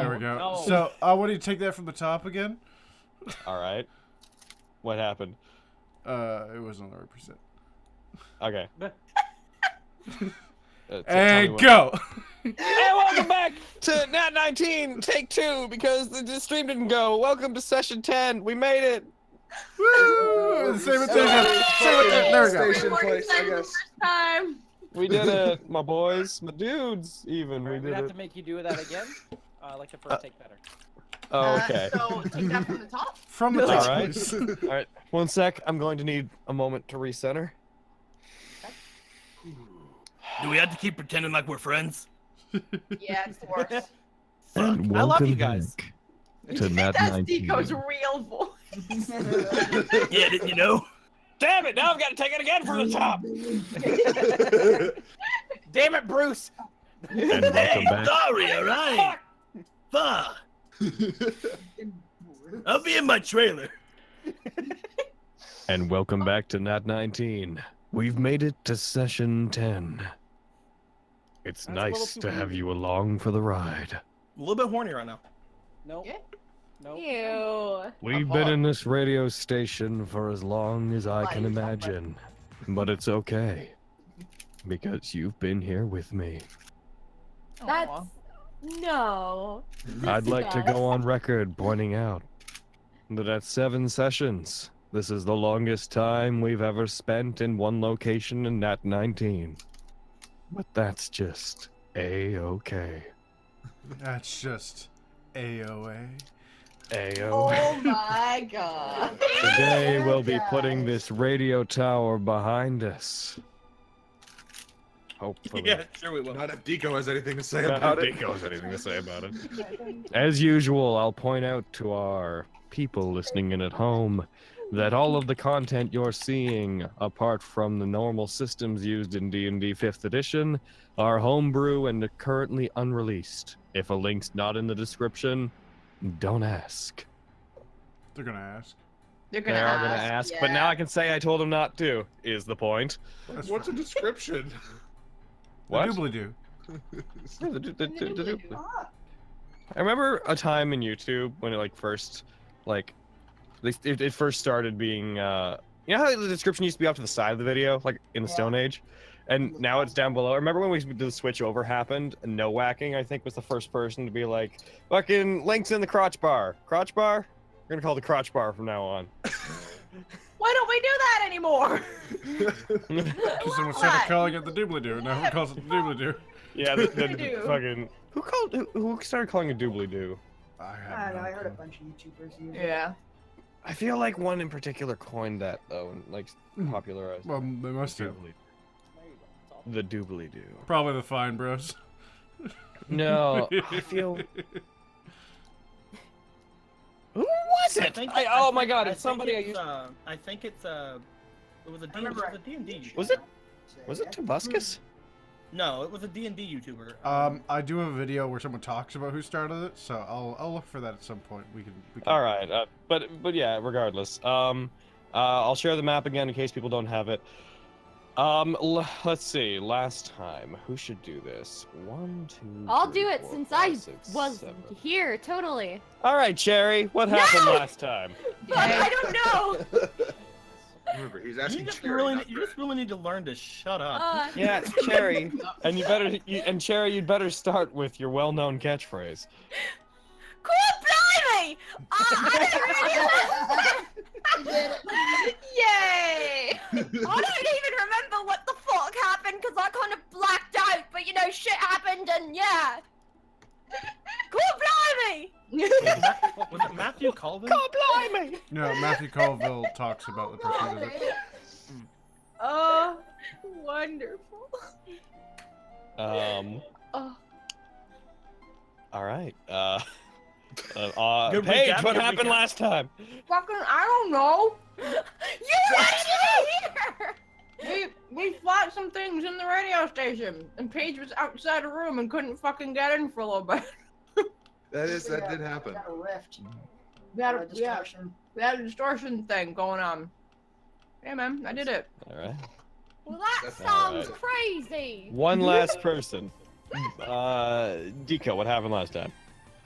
There we go. No. So, what do you take that from the top again? All right. What happened? It wasn't the right percent. Okay. And go! And welcome back to Nat19, take 2, because the stream didn't go. Welcome to session 10. We made it. Woo! Same with this. There we go. Station place, I guess. Time. We did it, my boys, my dudes, even. We We'd did have it. to make you do that again. I like the first take better. Oh, okay. So take that from the top. From the All top. right. All right. 1 sec. I'm going to need a moment to recenter. Do we have to keep pretending like we're friends? Yeah, it's the worst. And I love you guys. to That's Nat19. Deco's real voice. Yeah, didn't you know? Damn it! Now I've got to take it again from the top. Damn it, Bruce! And welcome back. Sorry, all right. Fuck. I'll be in my trailer. And welcome back to Nat19. We've made it to session 10. It's That's a little nice too to have easy. you along for the ride. A little bit horny right now. Nope. Yeah. Nope. Ew. We've been in this radio station for as long as I can imagine. But it's okay. Because you've been here with me. That's Aw. no. I'd like to go on record pointing out that at 7 sessions, this is the longest time we've ever spent in one location in Nat19. But that's just A-okay. That's just AOA. A-okay. Oh my god. Today we'll be Yeah. putting this radio tower behind us. Hopefully. Yeah, sure we will. Not if Deco has anything to say Not about if it. Dico has anything to say about it. As usual, I'll point out to our people listening in at home that all of the content you're seeing, apart from the normal systems used in D&D 5th edition, are homebrew and currently unreleased. If a link's not in the description, don't ask. They're gonna ask. They're They gonna are ask. gonna ask, yeah. but now I can say I told them not to, is the point. That's What's a description? What? Doobly-doo. Yeah, I remember a time in YouTube when it like first, like, it first started being, you know how the description used to be off to the side of the video, like in the Stone Age? And now it's down below. Remember when the switch over happened? And No Whacking, I think, was the first person to be like, fucking links in the crotch bar. Crotch bar? We're gonna call it the crotch bar from now on. Why don't we do that anymore? Because someone started calling it the doobly-doo. Now who calls it the doobly-doo? Yeah, do. fucking who started calling it doobly doo? I I have don't know, no I heard a clue. bunch of YouTubers use it. Yeah. I feel like one in particular coined that though, and like popularized Well, they must have. the doobly doo. Probably the Fine Bros. No, I feel. Who was it? Oh my god, it's somebody I used. I think it's it was a D&D. Was it? Was it Tobuscus? No, it was a D&D YouTuber. I do have a video where someone talks about who started it, so I'll look for that at some point. We can All right, but yeah, regardless. I'll share the map again in case people don't have it. Let's see. Last time, who should do this? 1, 2. I'll 3, do it 4, since 5, I 6, was 7. here, totally. All right, Cherry. What happened last time? But I don't know. Remember, he's You asking just, Cherry, really, not you just really need to learn to shut up. Yeah, Cherry. And Cherry, you'd better start with your well-known catchphrase. Cool blimey! Yay! I don't even remember what the fuck happened because I kind of blacked out, but you know, shit happened and yeah. Cool blimey! Was it Matthew Colvin? Blimey! No, Matthew Colville talks about the person who did it. Oh, wonderful. Oh. All right. Good Paige, recap, what good happened recap. last time? Fucking, I don't know. You weren't here! We fought some things in the radio station, and Paige was outside a room and couldn't fucking get in for a little bit. that did happen. Got a rift. We had Got a, a yeah, distortion. we had a distortion thing going on. Yeah, man, I did it. All right. Well, that That's sounds alright. crazy. One last person. Deco, what happened last time?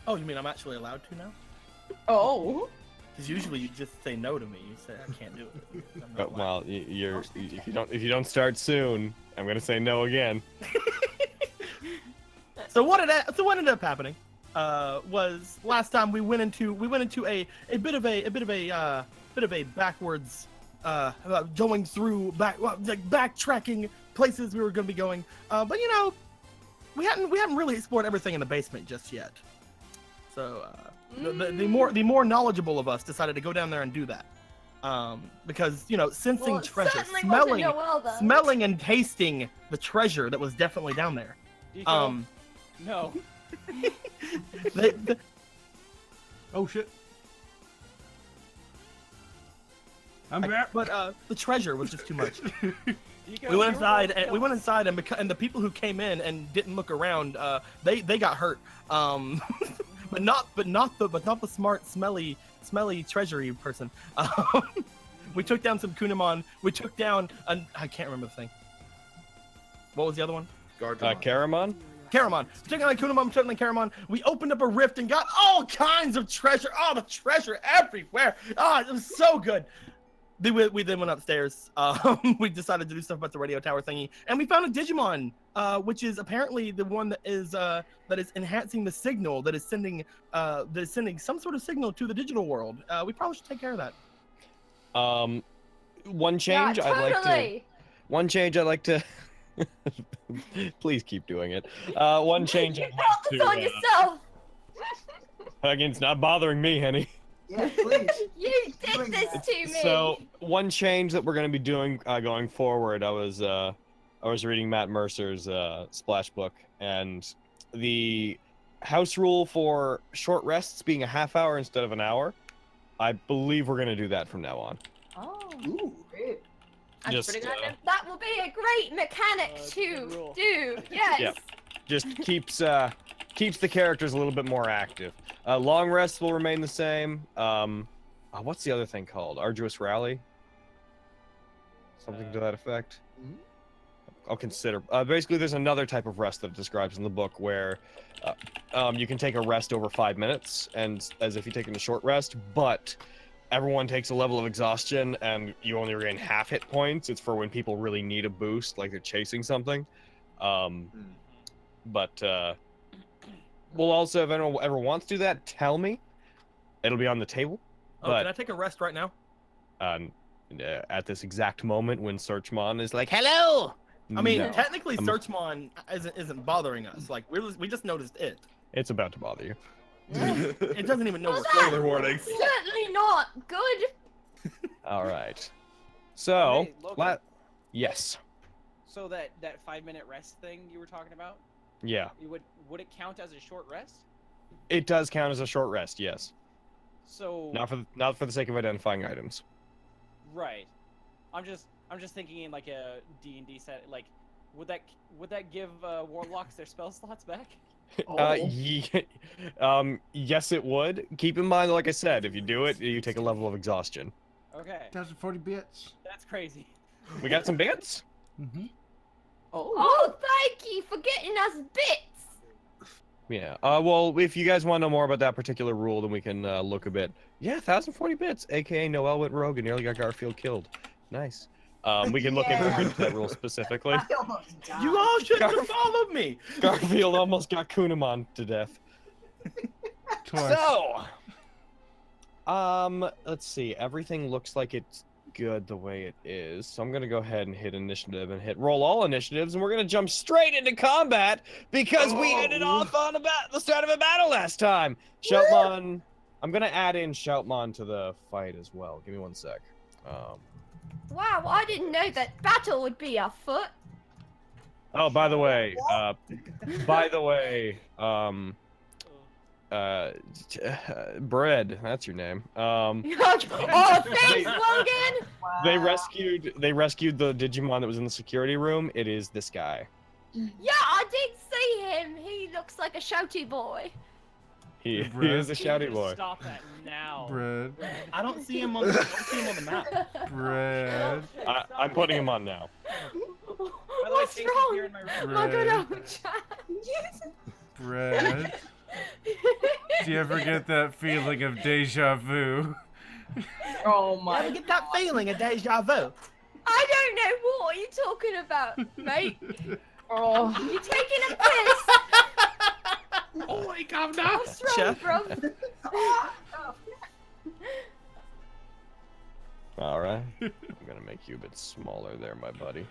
Oh, you mean I'm actually allowed to now? Oh. Because usually you just say no to me. You say I can't do it. I'm not allowed. Well, if you don't start soon, I'm gonna say no again. So what ended up happening was last time we went into a bit of a backwards going through backtracking places we were going to be going, but you know, we hadn't really explored everything in the basement just yet. So the more knowledgeable of us decided to go down there and do that, because you know, sensing Well, it treasure, certainly wasn't Noel, though. smelling and tasting the treasure that was definitely down there. Deco, no. Oh shit. I'm back. But the treasure was just too much. Deco, We went you're inside, welcome. and we went inside, and the people who came in and didn't look around, they got hurt. But not the smart, smelly treasury person. We took down some Kunamon. We took down I can't remember the thing. What was the other one? Caramon? Caramon. We took down Kunamon, we took down Caramon. We opened up a rift and got all kinds of treasure. Oh, the treasure everywhere. Oh, it was so good. We then went upstairs. We decided to do stuff about the radio tower thingy, and we found a Digimon, which is apparently the one that is enhancing the signal, that is sending some sort of signal to the digital world. We probably should take care of that. One change Yeah, I'd like to. Please keep doing it. One change You I'd brought this on like to. yourself. Again, it's not bothering me, Henny. Yeah, please. You did this to me. So one change that we're going to be doing going forward, I was reading Matt Mercer's splash book, and the house rule for short rests being a half hour instead of an hour, I believe we're going to do that from now on. Oh. Ooh. Great. That's Just, pretty good. That will be a great mechanic That's a to good rule. do. Yes. Yeah. Just keeps the characters a little bit more active. Long rests will remain the same. What's the other thing called? Arduous Rally? Something to that effect. I'll consider. Basically, there's another type of rest that it describes in the book where you can take a rest over 5 minutes, and as if you're taking a short rest, but everyone takes a level of exhaustion, and you only regain half hit points. It's for when people really need a boost, like they're chasing something. But we'll also, if anyone ever wants to do that, tell me. It'll be on the table. Oh, But can I take a rest right now? at this exact moment when Searchmon is like, "Hello." I mean, No. technically, Searchmon isn't bothering us. Like we just noticed it. It's about to bother you. It doesn't even know Well, we're Spoiler warning. Certainly not good. All right. So, Hey, Logan. yes, So that 5-minute rest thing you were talking about, yeah, would it count as a short rest? it does count as a short rest. Yes, So not for the sake of identifying items. right. I'm just thinking in like a D&D set, like would that give warlocks their spell slots back? Yes, it would. Keep in mind, like I said, if you do it, you take a level of exhaustion. Okay, 1040 bits. that's crazy. We got some bits. Mm-hmm. Oh, thank you for getting us bits. Yeah. Well, if you guys want to know more about that particular rule, then we can look a bit. Yeah, 1040 bits, aka Noel went rogue and nearly got Garfield killed. Nice. We can look into that rule specifically. I almost died. You all should have followed me. Garfield almost got Kunamon to death. Twice. So, let's see. Everything looks like it's good the way it is. So I'm gonna go ahead and hit initiative and hit roll all initiatives, and we're gonna jump straight into combat because we ended off on the start of a battle last time. Shoutmon, I'm gonna add in Shoutmon to the fight as well. Give me 1 sec. Wow, I didn't know that battle would be afoot. Oh, by the way, Bread, that's your name. Oh, thanks, Logan. They rescued the Digimon that was in the security room. It is this guy. Yeah, I did see him. He looks like a shouty boy. He Bread. is a shouty Just boy. Stop that now. Bread. I don't see him on the map. Bread. I'm putting him on now. By the way, What's Stacey's wrong? here in my room. My good Bread. old chat. Bread. Do you ever get that feeling of deja vu? Oh my. Ever get that feeling of deja vu? I don't know what are you talking about, mate. Oh. You taking a piss? Holy calm down. What's wrong, bro? All right. I'm gonna make you a bit smaller there, my buddy.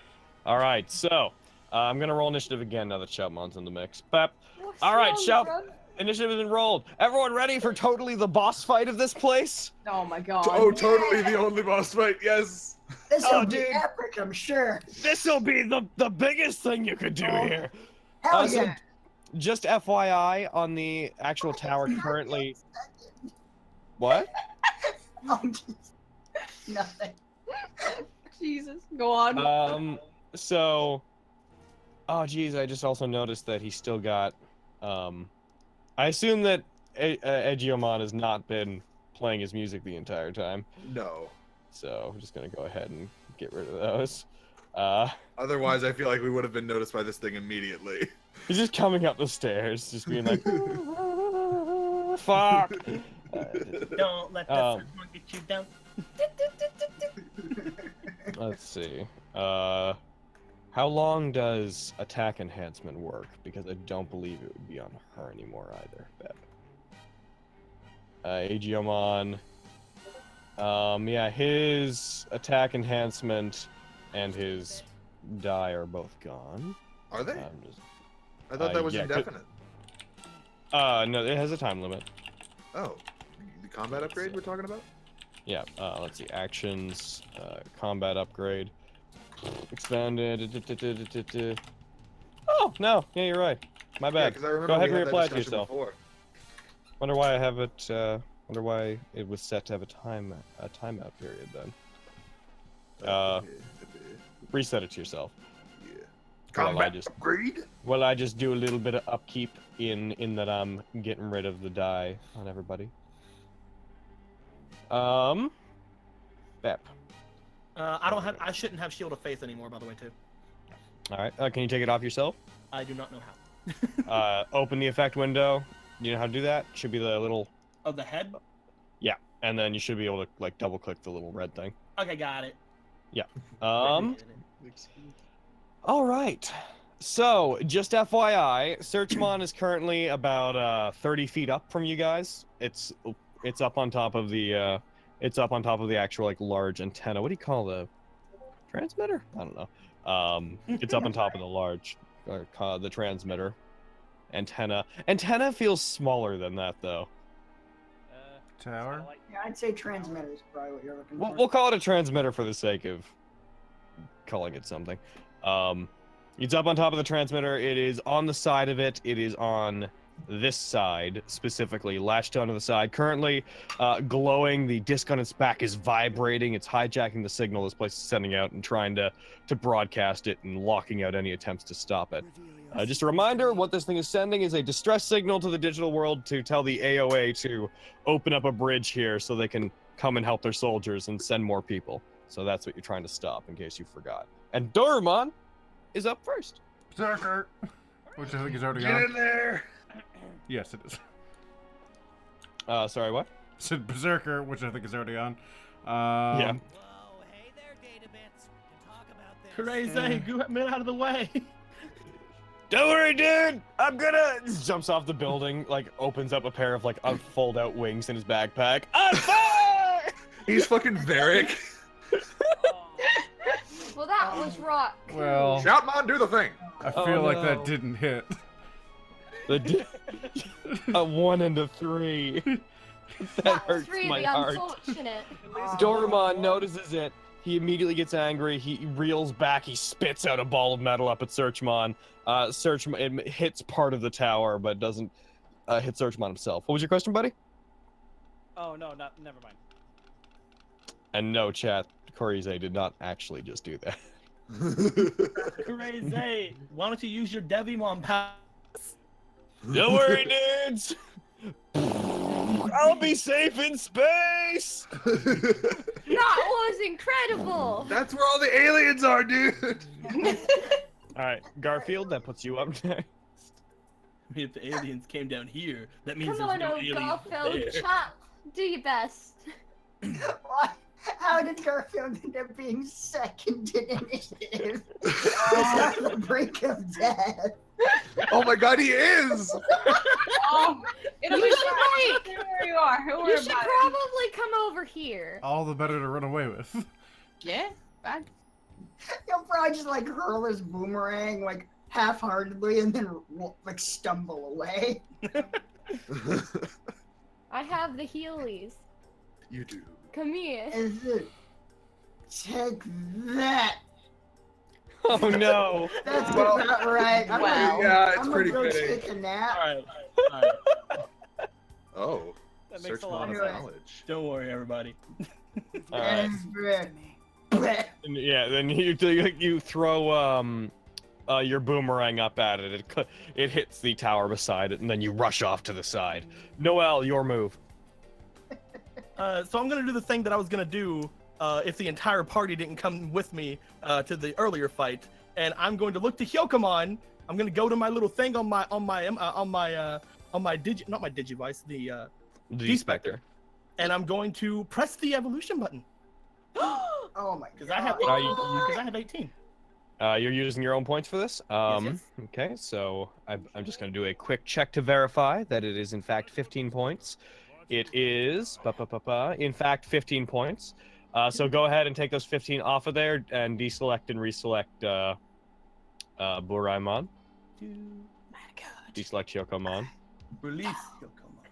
All right, so I'm gonna roll initiative again now that Shoutmon's in the mix. Pep. What's All right, wrong, Shout. bro? Initiative is enrolled. Everyone ready for totally the boss fight of this place? Oh my god. Oh, totally the only boss fight. Yes. This'll Oh, be dude. epic, I'm sure. This'll be the biggest thing you could do here. Hell So yeah. just FYI, on the actual tower currently. What? Oh, nothing. Jesus. Go on. So. Oh, geez, I just also noticed that he's still got. I assume that Aegiomon has not been playing his music the entire time. No. So I'm just gonna go ahead and get rid of those. Otherwise, I feel like we would have been noticed by this thing immediately. He's just coming up the stairs, just being like, fuck. Don't let that one get you down. Let's see. How long does attack enhancement work? Because I don't believe it would be on her anymore either. Aegiomon. Yeah, his attack enhancement and his die are both gone. Are they? I'm just... I thought that was yeah, indefinite. No, it has a time limit. Oh, the combat upgrade we're talking about? Yeah, let's see. Actions, combat upgrade, expanded. Oh, no. Yeah, you're right. My Yeah, bad. because I remember Go ahead we and had reply that to discussion yourself. before. Wonder why I have it, wonder why it was set to have a timeout period then. Reset it to yourself. Yeah. Well, I Combat just- upgrade? Well, I just do a little bit of upkeep in that I'm getting rid of the die on everybody. Bep. I shouldn't have Shield of Faith anymore, by the way, too. All right. Can you take it off yourself? I do not know how. Open the effect window. You know how to do that? Should be the little, Of the head? and then you should be able to like double click the little red thing. Okay, got it. All right. So, just FYI, Searchmon is currently about 30 feet up from you guys. It's up on top of the actual like large antenna. What do you call the transmitter? I don't know. It's up on top of the large the transmitter antenna. Antenna feels smaller than that though. Tower? satellite. Yeah, I'd say transmitter is probably what you're looking for. We'll call it a transmitter for the sake of calling it something. It's up on top of the transmitter. It is on the side of it. It is on this side, specifically, latched onto the side. Currently glowing. The disc on its back is vibrating. It's hijacking the signal this place is sending out and trying to broadcast it and locking out any attempts to stop it. Just a reminder, what this thing is sending is a distress signal to the digital world to tell the AOA to open up a bridge here so they can come and help their soldiers and send more people. So that's what you're trying to stop, in case you forgot. And DORUmon is up first. Berserker! Which I think is already Get on. in there! Yes, it is. Sorry, what? I said Berserker, which I think is already on. Yeah. Whoa, hey there, Databits. We can talk about this. Crazy, get out of the way. Don't worry, dude. I'm gonna. Jumps off the building, like opens up a pair of like fold-out wings in his backpack. On fire! He's fucking Varric. Well, that was right. Well, Shoutmon, do the thing! I Oh, feel like no. that didn't hit. A 1 and a 3. That That's hurts really my heart. unfortunate. DORUmon notices it. He immediately gets angry. He reels back. He spits out a ball of metal up at Searchmon. Searchmon, it hits part of the tower, but doesn't hit Searchmon himself. What was your question, buddy? Oh no, never mind. And no, chat. Korizé did not actually just do that. Crazy. Why don't you use your Devimon power? Don't worry, dudes. I'll be safe in space. That was incredible. That's where all the aliens are, dude! All right, Garfield, that puts you up next. if the aliens came down here, that means Come on, there's no old aliens Garfield, there. chat. Do your best. What? How did Garfield end up being second in initiative? On the brink of death. Oh my god, he is! Oh, it'll You be should, fine. like- Stay where you are. Who You worry should about it. probably come over here. All the better to run away with. Yeah, fine. He'll probably just like hurl his boomerang like half-heartedly and then like stumble away. I have the Heelys. You do. Come here. Is it? Take that. Oh no. That's Well, about right. I'm well, gonna, yeah, it's I'm pretty gonna go fitting. take a nap. Alright. Alright. Oh. That makes Search a lot for of sense. knowledge. Don't worry, everybody. All right. Bleh. And yeah, then you throw your boomerang up at it. It hits the tower beside it, and then you rush off to the side. Noel, your move. So I'm gonna do the thing that I was gonna do if the entire party didn't come with me to the earlier fight, and I'm going to look to Hyokomon. I'm gonna go to my little thing on my Digivice, the D-Spectre, and I'm going to press the evolution button Oh my because god. I have 18. You're using your own points for this. Yes. Okay, so I'm just going to do a quick check to verify that it is in fact 15 points. It is, in fact, 15 points. So go ahead and take those 15 off of there and deselect and reselect Buraimon. Deselect Hyokomon. Release Hyokomon.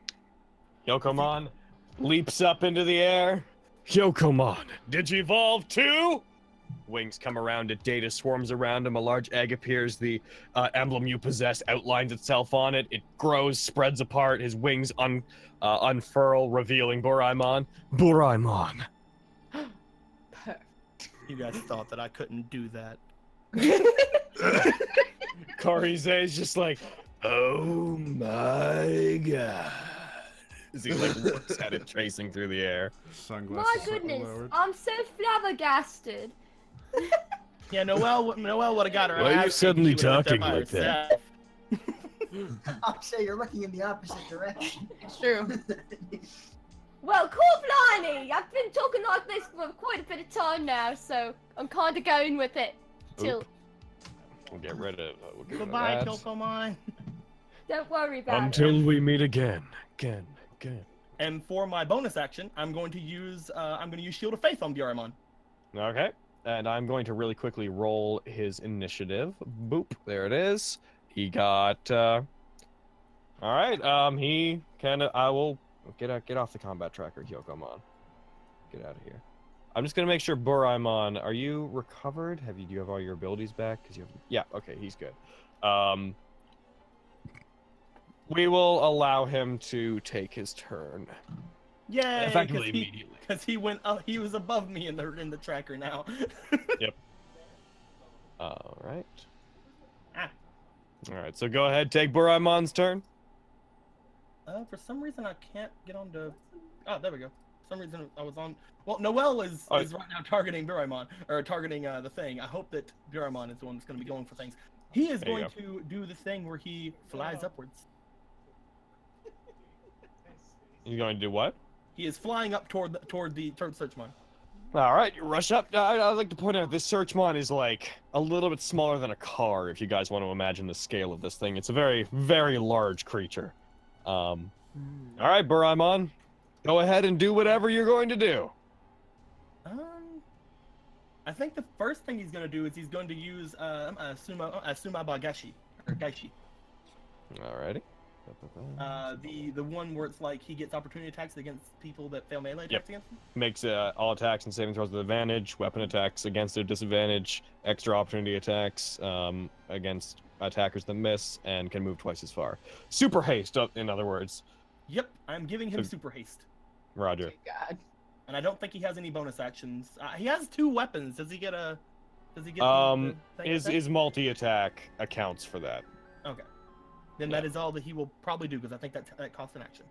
Hyokomon leaps up into the air. Hyokomon, Digivolve 2! Wings come around it, data swarms around him, a large egg appears, the emblem you possess outlines itself on it, it grows, spreads apart, his wings unfurl, revealing Buraimon. Buraimon. You guys thought that I couldn't do that. Karize is just like, oh my god. As he like looks at it tracing through the air. Sunglasses My slightly goodness, lowered. I'm so flabbergasted. Yeah, Noel would have got her. Why are you ass kicked if suddenly she would've talking went there by like that? herself. I'll say you're looking in the opposite direction. It's true. Well, cool, Blimey! I've been talking like this for quite a bit of time now, so I'm kind of going with it. Till, We'll get rid of Goodbye, that. Hyokomon. don't worry about it. Until we meet again. Again. And for my bonus action, I'm going to use Shield of Faith on Buraimon. Okay. And I'm going to really quickly roll his initiative. Boop. There it is. He got all right. He I will get off the combat tracker, Hyokomon. Get out of here. I'm just gonna make sure Buraimon, are you recovered? Do you have all your abilities back? Yeah, okay, he's good. We will allow him to take his turn. Yay! Effectively immediately. Because he went up, he was above me in the tracker now. Yep. All right. Ah. All right. So go ahead, take Buraimon's turn. For some reason I can't get on to. Oh, there we go. For some reason I was on. Well, Noel is right now targeting Buraimon or targeting the thing. I hope that Buraimon is the one that's going to be going for things. He is going to do the thing where he flies upwards. You're going to do what? He is flying up toward Searchmon. All right, you rush up. I'd like to point out this Searchmon is like a little bit smaller than a car. If you guys want to imagine the scale of this thing, it's a very, very large creature. All right, Buraimon, go ahead and do whatever you're going to do. I think the first thing he's going to do is he's going to use Sumaba Gashi or Gaishi. Alrighty. The one where it's like he gets opportunity attacks against people that fail melee attacks against him. Makes all attacks and saving throws with advantage, weapon attacks against a disadvantage, extra opportunity attacks against attackers that miss, and can move twice as far. Super haste, in other words. Yep, I'm giving him super haste. Roger. God. And I don't think he has any bonus actions. He has 2 weapons. Does he get a? Does he get? His multi attack accounts for that. Okay. Then that is all that he will probably do, because I think that costs an action.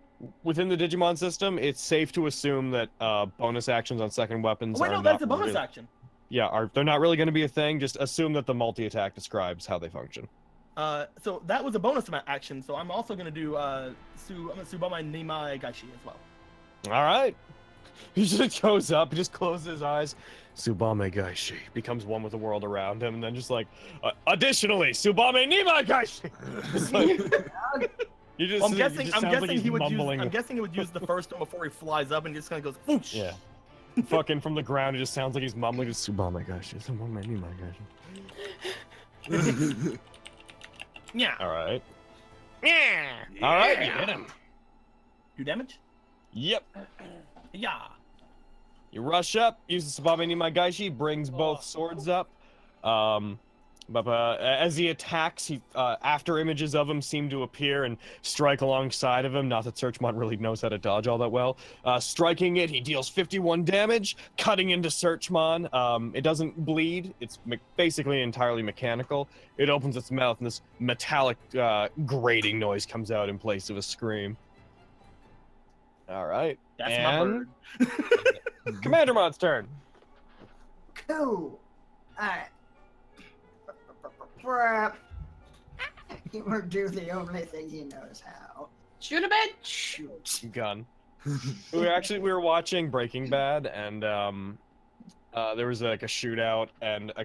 Within the Digimon system, it's safe to assume that bonus actions on second weapons Wait, are no, not that's a bonus really, action. Yeah, they're not really going to be a thing. Just assume that the multi-attack describes how they function. So that was a bonus amount action. So I'm also gonna do I'm gonna Tsubame Nimai Gaishi as well. All right. He just goes up, he just closes his eyes. Tsubame Gaishi becomes one with the world around him, and then just like, additionally, Tsubame Nimai Gaishi. It's like, you just, Well, I'm it guessing. just I'm sounds like guessing he's he would use. mumbling. I'm guessing he would use the first one before he flies up and just kind of goes whoosh. Yeah. Fucking from the ground, it just sounds like he's mumbling. Just Tsubame Gaishi, Tsubame Nimai Gaishi. Yeah. All right. Yeah. All right, you hit him. Do damage? Yep. Yeah. You rush up, use the Tsubame Nimai Gaishi, brings both swords up. But as he attacks, after images of him seem to appear and strike alongside of him. Not that Searchmon really knows how to dodge all that well. Striking it, he deals 51 damage, cutting into Searchmon. It doesn't bleed. It's basically entirely mechanical. It opens its mouth, and this metallic grating noise comes out in place of a scream. All right. That's my bird. CommanDramon's turn. Cool. Alright. He will do the only thing he knows how. Shoot a bit. Shoot. Gun. we were watching Breaking Bad, and there was like a shootout, and a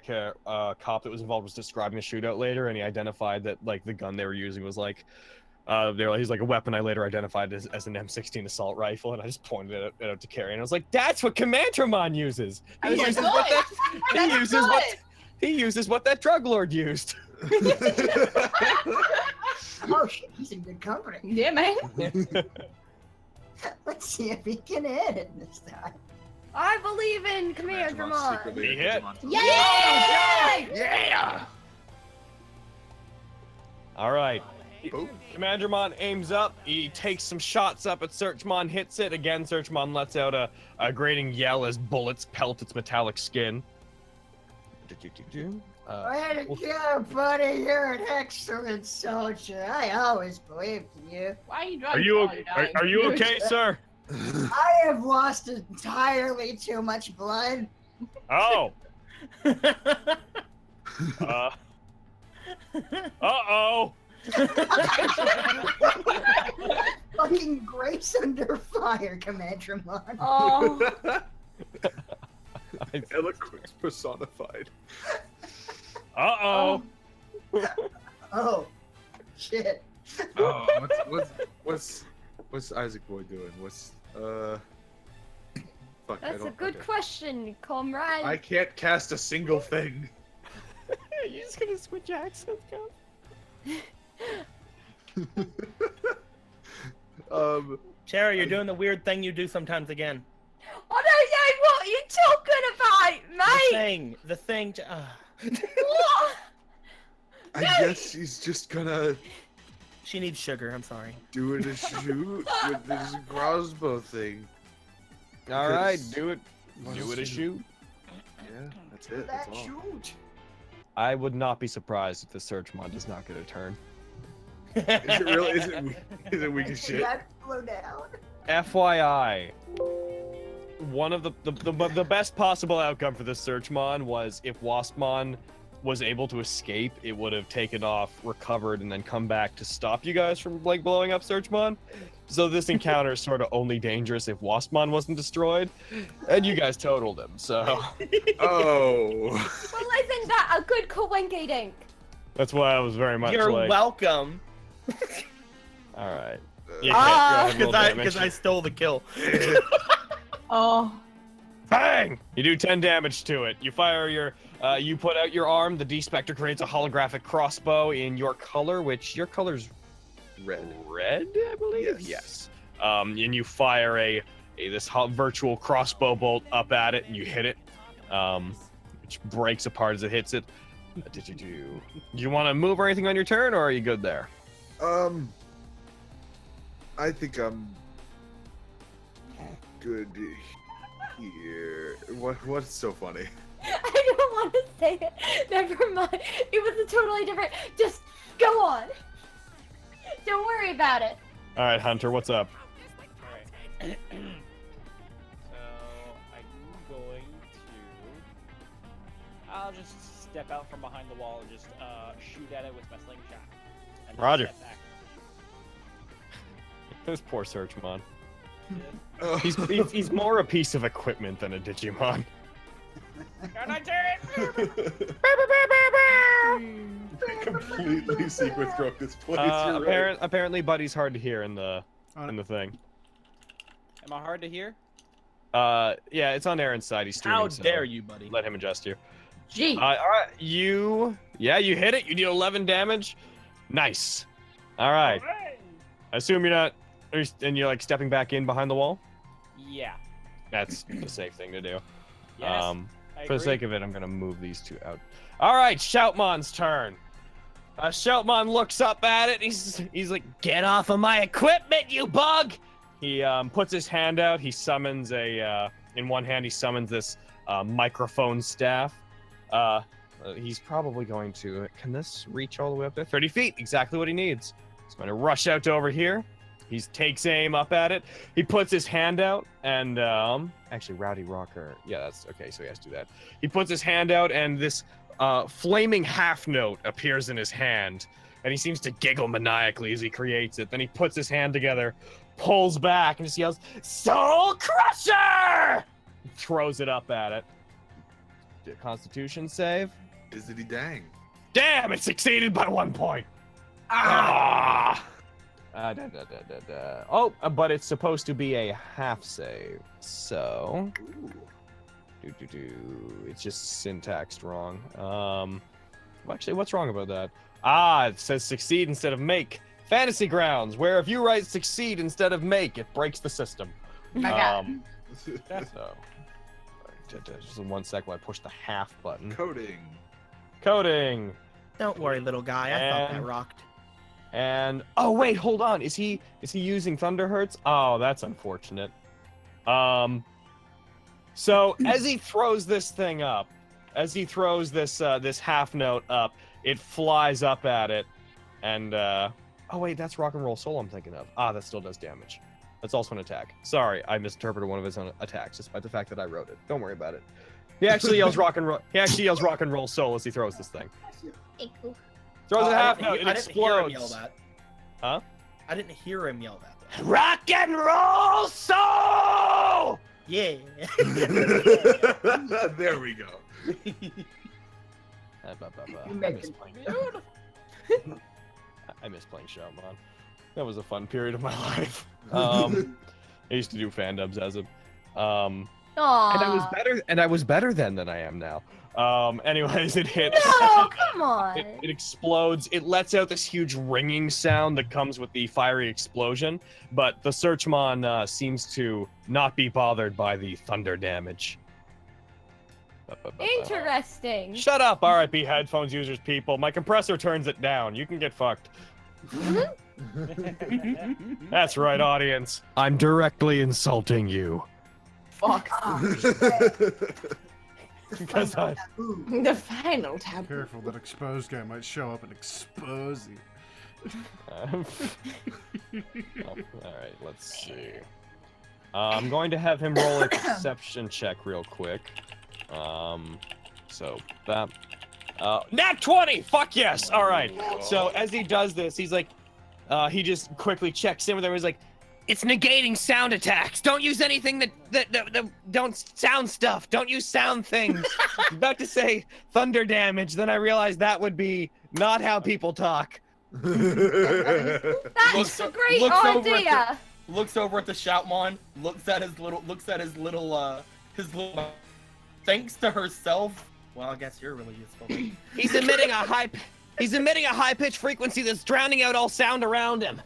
cop that was involved was describing the shootout later, and he identified that like the gun they were using was like he's like a weapon I later identified as an M16 assault rifle, and I just pointed it out to Carrie, and I was like, "That's what CommanDramon uses. He uses what that drug lord used." Oh shit, he's in good company. Yeah, man. Let's see if he can hit it this time. I believe in CommanDramon. He hit. Yay! Yeah. All right. Boom. CommanDramon aims up. He takes some shots up at Searchmon, hits it again. Searchmon lets out a grating yell as bullets pelt its metallic skin. Way to go, buddy. You're an excellent soldier. I always believed in you. Why are you Are driving? you okay, sir? I have lost entirely too much blood. Oh. Uh-oh. Fucking grace under fire, CommanDramon. Oh. Eloquence personified. Uh-oh. Oh, shit. Oh, what's Isaac Boy doing? Fuck, That's a good question, comrade. I can't cast a single thing. You're just gonna switch accents, guys? Cherry, you're doing the weird thing you do sometimes again. I don't know what you're talking about, mate. The thing. What? I guess she's just gonna She needs sugar. I'm sorry. do it a shoot with this crossbow thing. All right, Because- do it. Do it a shoot. Yeah, that's it. That That's all. shoot. I would not be surprised if the Searchmon does not get a turn. Is it really? Is it weak as Did shit? that slow down? FYI, one of the best possible outcome for this Searchmon was if Waspmon was able to escape, it would have taken off, recovered, and then come back to stop you guys from like blowing up Searchmon. So this encounter is sort of only dangerous if Waspmon wasn't destroyed, and you guys totaled him. So Oh. Well, isn't that a good coinky dink? that's why I was very much You're like, welcome. all right. Because I stole the kill. Oh. Bang! You do 10 damage to it. You fire your, you put out your arm. The D-Spectre creates a holographic crossbow in your color, which your color's Red. red, I believe. Yes. And you fire this virtual crossbow bolt up at it, and you hit it, which breaks apart as it hits it. Do you want to move or anything on your turn, or are you good there? I think I'm good here. What's so funny? I don't want to say it. Never mind. It was a totally different. Just go on. Don't worry about it. All right, Hunter, what's up? Alright. So I'm going to. I'll just step out from behind the wall and just shoot at it with my slingshot. And then Roger. step back. This poor Searchmon. Oh. He's more a piece of equipment than a Digimon. Completely sequence broke this place. You're right. Apparently, Buddy's hard to hear in the thing. Am I hard to hear? Yeah, it's on Aaron's side. He's streaming. How so dare you, buddy? Let him adjust you. Gee. All right, you hit it. You did 11 damage. Nice. All right. I assume you're not, and you're like stepping back in behind the wall. Yeah. That's the safe thing to do. Yes. For I the agree. sake of it, I'm gonna move these two out. All right, Shoutmon's turn. Shoutmon looks up at it. He's like, "Get off of my equipment, you bug!" He puts his hand out. He summons in one hand he summons this microphone staff. He's probably going to. Can this reach all the way up there? 30 feet, exactly what he needs. He's going to rush out to over here. He takes aim up at it. He puts his hand out, and actually, Rowdy Rocker. Yeah, that's okay. So he has to do that. He puts his hand out, and this flaming half note appears in his hand, and he seems to giggle maniacally as he creates it. Then he puts his hand together, pulls back, and just yells, "Soul Crusher!" Throws it up at it. Constitution save. Dizzity dang. Damn! It succeeded by 1 point. Ah! Oh, but it's supposed to be a half save, so it's just syntaxed wrong. Actually, what's wrong about that? It says succeed instead of make. Fantasy Grounds, where if you write succeed instead of make, it breaks the system. So, just in 1 sec while I push the half button. Coding. Don't worry, little guy. I thought that rocked. And oh wait, hold on. Is he using Thunderhertz? Oh, that's unfortunate. So as he throws this thing up, as he throws this this half note up, it flies up at it, and oh wait, that's Rock and Roll Soul I'm thinking of. That still does damage. That's also an attack. Sorry, I misinterpreted one of his own attacks, despite the fact that I wrote it. Don't worry about it. He actually yells Rock and Roll. He actually yells Rock and Roll Soul as he throws this thing. Throws a half note. It explodes. I didn't hear him yell that. Huh? I didn't hear him yell that. Rock and Roll Soul! Yeah. There we go. I miss playing Shoutmon. That was a fun period of my life. I used to do fan dubs as a and I was better then than I am now. Anyways, it hits. No, come on. It explodes. It lets out this huge ringing sound that comes with the fiery explosion, but the Searchmon seems to not be bothered by the thunder damage. Interesting. Shut up, RIP headphones users, people. My compressor turns it down. You can get fucked. That's right, audience. I'm directly insulting you. Fuck. Because The final taboo. Careful, that exposed guy might show up and expose you. Alright, let's see. I'm going to have him roll a perception check real quick. So that Nat 20! Fuck yes! Alright. So as he does this, he's like he just quickly checks in with him. He's like, "It's negating sound attacks. Don't use anything that don't sound stuff. Don't use sound things." I was about to say thunder damage, then I realized that would be not how people talk. That's a great idea. Looks over at the Shoutmon, looks at his little thanks to herself. Well, I guess you're really useful. He's emitting a high-pitched frequency that's drowning out all sound around him.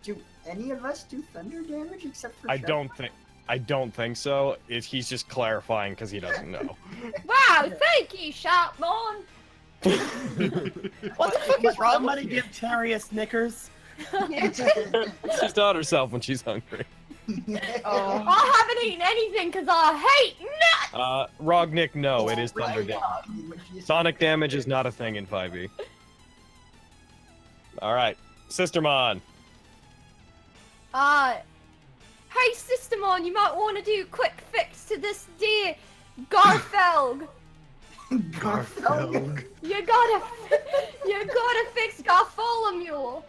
Do any of us do thunder damage except for I don't think so. He's just clarifying because he doesn't know. Wow, thank you, Shoutmon. What the fuck is wrong? Somebody give Terry a Snickers. She's taught herself when she's hungry. I haven't eaten anything because I hate nuts. Rognick, no, it is thunder damage. Sonic damage is not a thing in 5e. Alright, Sistermon. Hey, Sistermon, you might want to do a quick fix to this dear Garfield. Garfield. You gotta fix Garfolomule.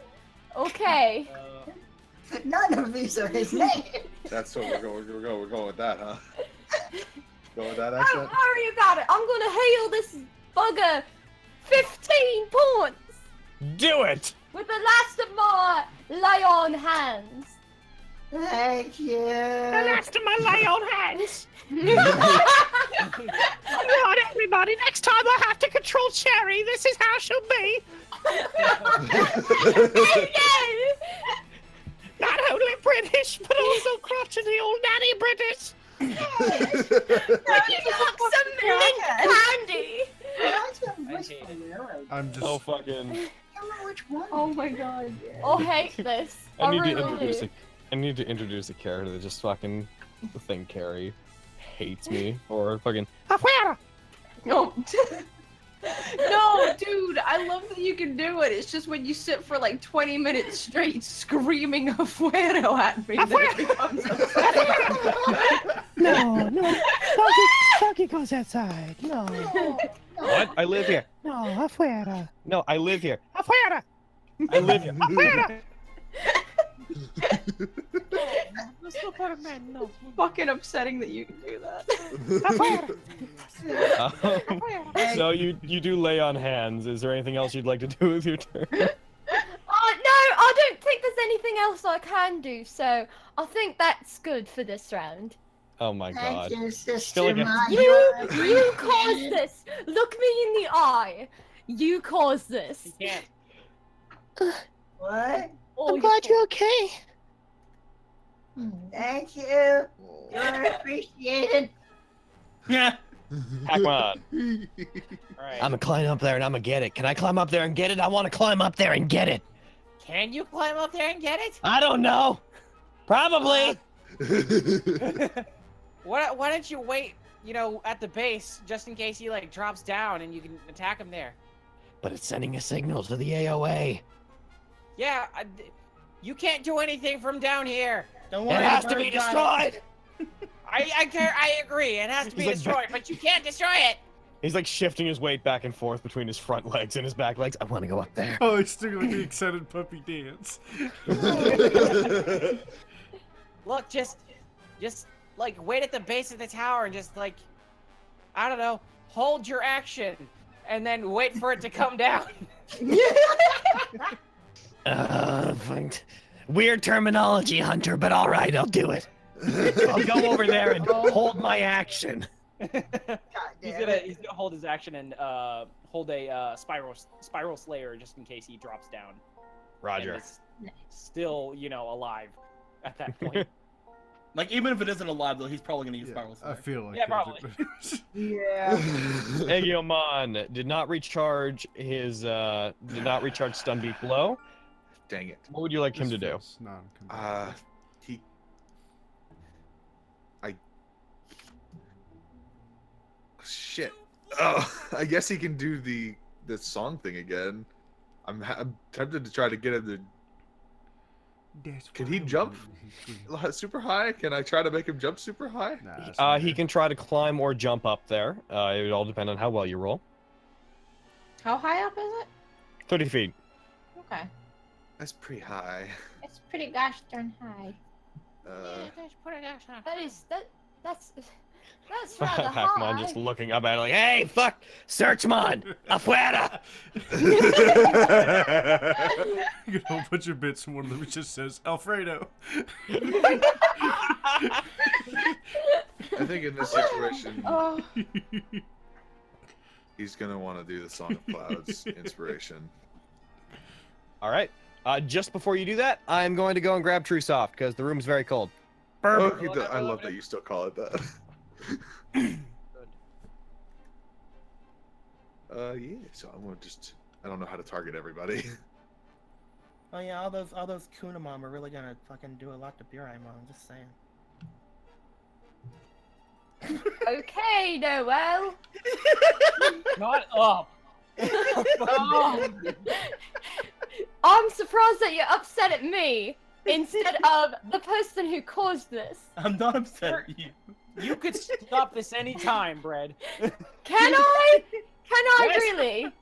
Okay. None of these are his name. That's what we're going with that, huh? Go with that Don't accent. worry about it. I'm gonna heal this bugger 15 points Do it! with the last of my lay-on hands. Thank you. Last of my lay-on hands. Right, everybody. Next time I have to control Cherry, this is how she'll be. Not only British, but also crotchety old nanny British. You got some mint candy. I'm just. Oh fucking. I don't know which one. Oh my god. I hate this. I need to really introduce do. a character that just fucking think Carrie hates me or fucking Afuera. No. No, dude, I love that you can do it. It's just when you sit for like 20 minutes straight screaming afuero at me. That it becomes No. Doggy goes outside. No. what? I live here. No, afuera. No, I live here. Afuera. I live here. Afuera. fucking upsetting that you can do that. So you do lay on hands. Is there anything else you'd like to do with your turn? No, I don't think there's anything else I can do, so I think that's good for this round. Oh my god. Thank you, Feel like Sistermon. You caused this. Look me in the eye. You caused this. You can't. What? Oh, you're okay. Thank you. You're appreciated. Yeah. Hackmon. Alright. I'm gonna climb up there and I'm gonna get it. Can I climb up there and get it? I want to climb up there and get it. Can you climb up there and get it? I don't know. Probably. Why don't you wait, at the base, just in case he, drops down and you can attack him there? But it's sending a signal to the AOA. Yeah, you can't do anything from down here. Don't It worry. has the to be bird got it. destroyed. I agree. It has to be He's like- destroyed, but you can't destroy it. He's like shifting his weight back and forth between his front legs and his back legs. I want to go up there. Oh, he's doing like the excited puppy dance. Look, just wait at the base of the tower and just I don't know, hold your action and then wait for it to come down. Weird terminology, Hunter, but all right, I'll do it. I'll go over there and hold my action. God He's damn gonna it. hold his action and hold a spiral slayer just in case he drops down. Roger. And is still, alive at that point. Like, even if it isn't alive, though, he's probably gonna use Spiral I Slayer. feel like Yeah, it. probably. Yeah. Aegiomon did not recharge his stun beat blow. Dang it. What would you like him to do? Shit. Oh, I guess he can do the song thing again. I'm tempted to try to get him to. Can he jump super high? Can I try to make him jump super high? He can try to climb or jump up there. It would all depend on how well you roll. How high up is it? 30 feet. Okay. That's pretty high. It's pretty gosh darn high. That's rather Hackmon high. just looking up at it like, hey, fuck, Searchmon, afuera. You get a whole bunch of bits, and one of them just says Alfredo. I think in this situation, Oh. he's gonna want to do the Song of Clouds inspiration. All right. Just before you do that, I'm going to go and grab True Soft because the room's very cold. Okay, I love that you still call it that. Yeah. So I'm gonna I don't know how to target everybody. Oh yeah, all those Kunamon are really gonna fucking do a lot to Buraimon, I'm just saying. Okay, Noel. Not up. Oh. I'm surprised that you're upset at me instead of the person who caused this. I'm not upset at you. You could stop this anytime, Bread. Can I? Can I Yes. really?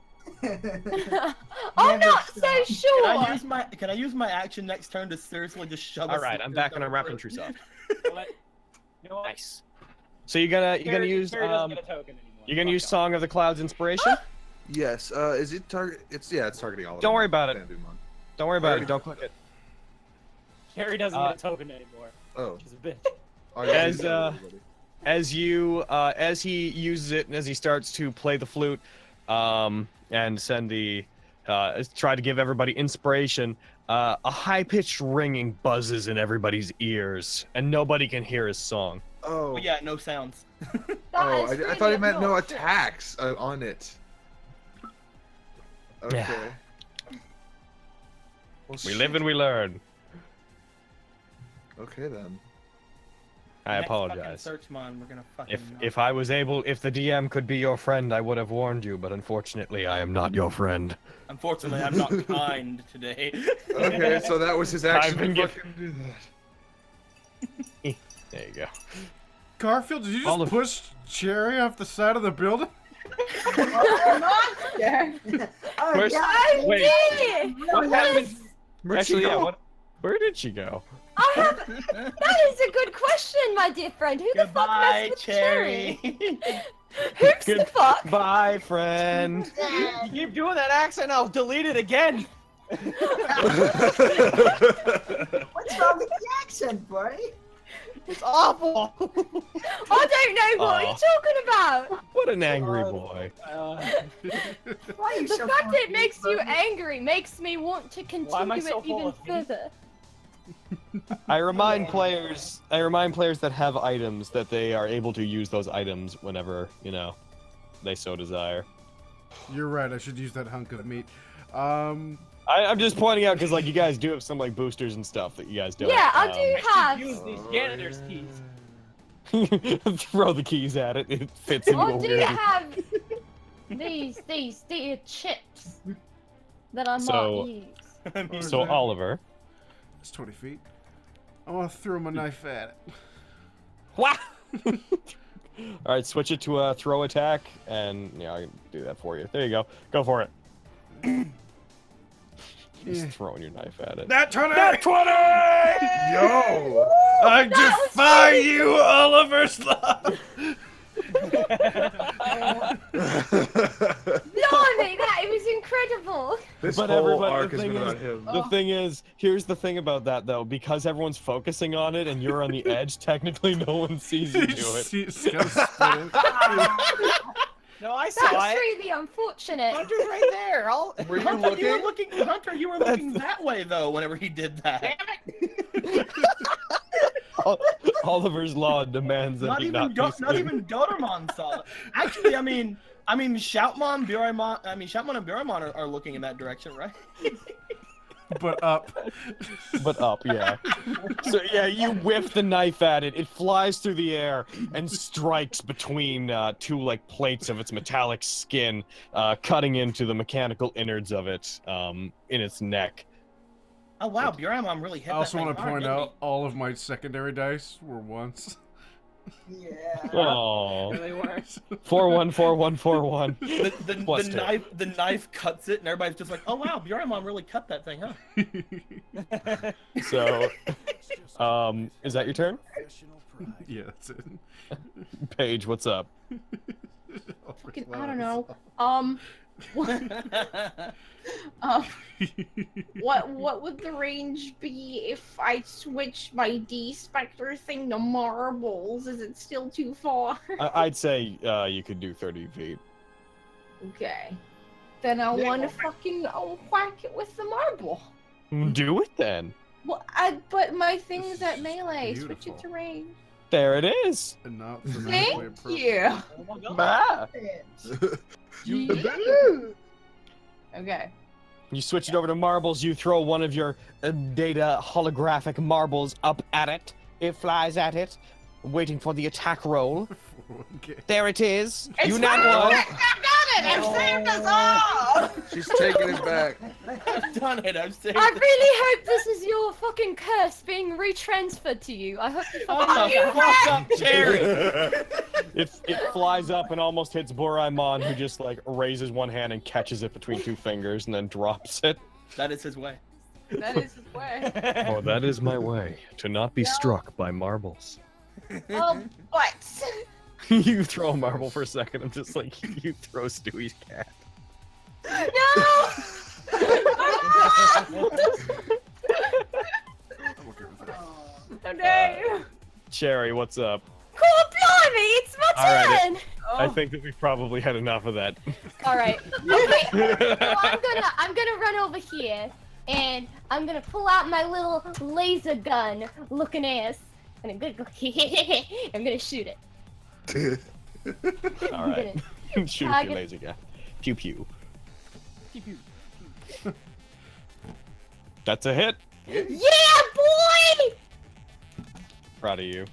I'm not so sure. Can I use my action next turn to seriously just shove? All right, I'm back and I'm wrapping truce off. You know what? Nice. So you're gonna use Terry doesn't get a token anymore. you're gonna use Fuck Song of the Clouds inspiration. Yes. Is it target? It's targeting all of them. Don't worry about it. Digimon. Don't worry about it. Don't click it. off. Terry doesn't get a token anymore. Oh. She's a bitch. As he uses it and as he starts to play the flute, and send the try to give everybody inspiration, a high-pitched ringing buzzes in everybody's ears, and nobody can hear his song. Oh. But yeah, no sounds. Oh, I thought he meant no attacks on it. Okay. Yeah. Well, We live and we learn. Okay then. I Next fucking apologize. Searchmon, we're gonna fucking. If I was able, if the DM could be your friend, I would have warned you, but unfortunately, I am not your friend. Unfortunately, I'm not kind today. Okay, so that was his action. I've been to given- fucking do that. There you go. Garfield, did you All just the- push Cherry off the side of the building? Oh, Where's- yeah. I Wait. did. What happened? Where'd Actually, she yeah. go? Where did she go? I have. That is a good question, my dear friend. Who the fuck Goodbye, messed with Cherry. Who's the fuck? Bye, friend. You keep doing that accent, I'll delete it again. What's wrong with the accent, buddy? It's awful. I don't know what you're talking about. What an angry boy. Why are you The so fact that it fucking makes you funny? angry makes me want to Why am I continue so it full even of hate? further. I remind players that have items that they are able to use those items whenever, they so desire. You're right, I should use that hunk of meat. I'm just pointing out because you guys do have some boosters and stuff that you guys don't. Yeah, I do have. Use these janitor's keys. Throw the keys at it. It fits into I a do weird. have these chips that I So- might use. So Oliver. It's 20 feet. I want to throw my knife at it. Wow. All right, switch it to a throw attack, and I can do that for you. There you go. Go for it. Just throwing your knife at it. Nat 20! Nat 20! Yo! I defy you, Oliver Slav! Blimey, that was incredible. This But whole everybody- arc the has thing been is- on him. The thing is, here's the thing about that though, because everyone's focusing on it and you're on the edge, technically no one sees you do it. It's kind of spinning. No, I That's saw it. really unfortunate. Hunter's right there. Were you Hunter, you were looking? looking. Hunter, you were looking that way though. Whenever he did that. Damn it. Oliver's law demands that Not he even not be not seen. even DORUmon saw it. Actually, I mean, Shoutmon, Buraimon. Shoutmon and Buraimon are looking in that direction, right? But up. But up, yeah. So yeah, you whip the knife at it. It flies through the air and strikes between two plates of its metallic skin, cutting into the mechanical innards of it in its neck. Oh wow, Buraimon really hit I also that want to thing hard, point didn't out all of my secondary dice were ones. Yeah. Oh, There they were. 414141. he? Plus two. The knife cuts it, and everybody's just like, "Oh wow, Buraimon really cut that thing, huh?" So, is that your turn? Yeah, that's it. Paige, what's up? Fucking, I don't know. What would the range be if I switch my D-Spectre thing to marbles? Is it still too far? I'd say you could do 30 feet. Okay. Then I want to I'll whack it with the marble. Do it then. Well, but my thing's at melee. Switch it Beautiful. to range. There it is. And not the Thank you. Ah. Okay. You switch it over to marbles. You throw one of your data holographic marbles up at it. It flies at it, waiting for the attack roll. Okay. There it is. It's You fine. nat one. I got it! I've saved us all! She's taking it back. I've done it. I've saved I it. really hope this is your fucking curse being retransferred to you. I hope you fucking do that. Fuck up, Cherry! It flies up and almost hits Buraimon, who just like raises one hand and catches it between two fingers and then drops it. That is his way. That is his way. Oh, that is my way, to not be struck by marbles. Oh, but. You throw a marble for a second, I'm just like, you throw Stewie's cat. No! Okay. Cherry, what's up? Cool, blimey, it's my All right, turn! I think that we've probably had enough of that. Alright. Okay. So I'm gonna run over here and I'm gonna pull out my little laser gun looking ass. And I'm gonna go I'm gonna shoot it. All right. Shoot your Target. laser gun. Pew pew. That's a hit. Yeah, boy! Proud of you.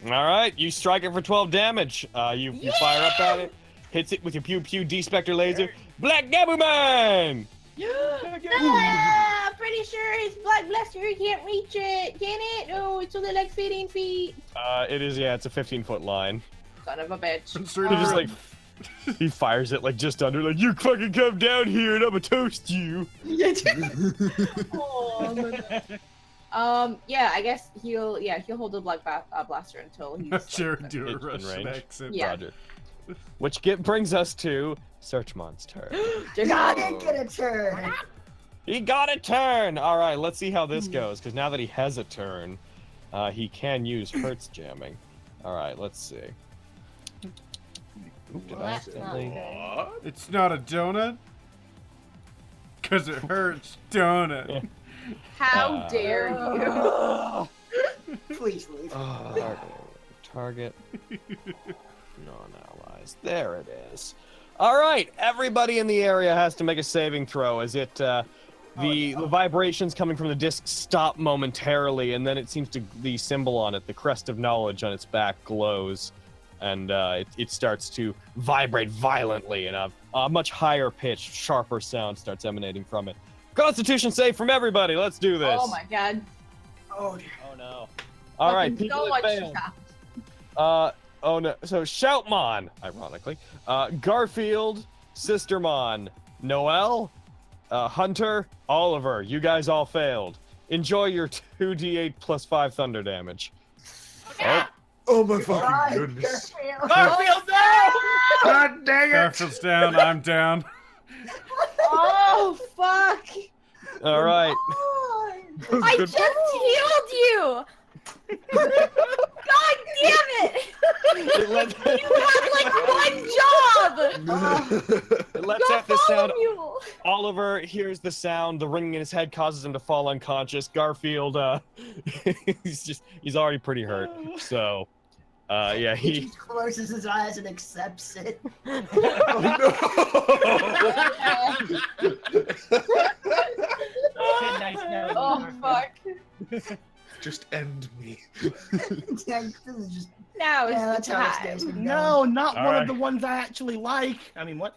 All right, you strike it for 12 damage. You fire up at it, hits it with your pew pew D-Spectre laser. Black Gabumon! Ah, pretty sure his blood blaster can't reach it. Can it? Oh, it's only like 15 feet. It is, yeah, it's a 15-foot line. Son of a bitch. Straight He just up. like, he fires it like just under, like, you fucking come down here and I'ma toast you. Yeah, I guess he'll hold the blood blaster until he's. Jared do a It's in Russian range. accent. Yeah. Roger. Which brings us to Searchmon's turn. I didn't get a turn. He got a turn! Alright, let's see how this goes, because now that he has a turn, he can use Hertz jamming. Alright, let's see. Oop, did I That's not accidentally... good. It's not a donut? Because it hurts, donut. Yeah. How dare you? Please leave. Target. Non-allies. There it is. Alright, everybody in the area has to make a saving throw as it, the vibrations coming from the disc stop momentarily, and then it seems to, the symbol on it, the crest of knowledge on its back glows, and it starts to vibrate violently, and a much higher pitched, sharper sound starts emanating from it. Constitution save from everybody, let's do this! Oh my god. Oh, dear. Oh no. Alright, Fucking people so that much failed. stuff. Oh no, so Shoutmon, ironically, Garfield, Sistermon, Noel, Hunter, Oliver, you guys all failed. Enjoy your 2d8 plus 5 thunder damage. Oh my fucking God, goodness. Garfield. Garfield, no! God dang it! Garfield's down, I'm down. Oh fuck! Alright. I just healed you! God damn it! You had like one job! It lets out the sound. Mule. Oliver hears the sound, the ringing in his head causes him to fall unconscious. Garfield, he's already pretty hurt. So, yeah, He he... just closes his eyes and accepts it. Oh fuck! Just end me. Yeah, this is just. Now Yeah, it's that's the how it time. stays. No, not one Alright. of the ones I actually like. I mean, what?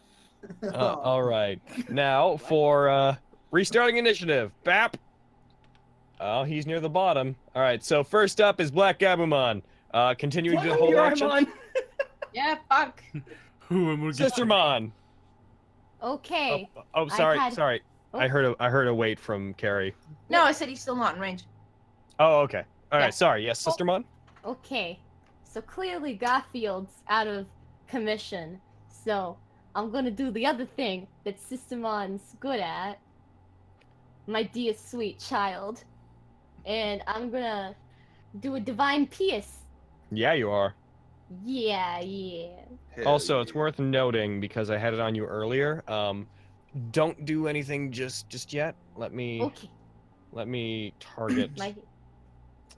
Alright. Now, for, restarting initiative. Bap! Oh, he's near the bottom. Alright, so first up is Black Gabumon. Continuing to hold action. Buraimon. Yeah, fuck. Who am I gonna get? Sistermon! Okay. Oh, sorry, had- sorry. Oh. I heard a wait from Carrie. No, I said he's still not in range. Oh, okay. All right, Yeah. sorry. Yes, Sistermon? Okay. So clearly Garfield's out of commission. So I'm gonna do the other thing that Sistermon's good at. My dear sweet child. And I'm gonna do a divine pierce. Yeah, you are. Yeah, yeah. Also, it's worth noting because I had it on you earlier. Don't do anything just yet. Let me target My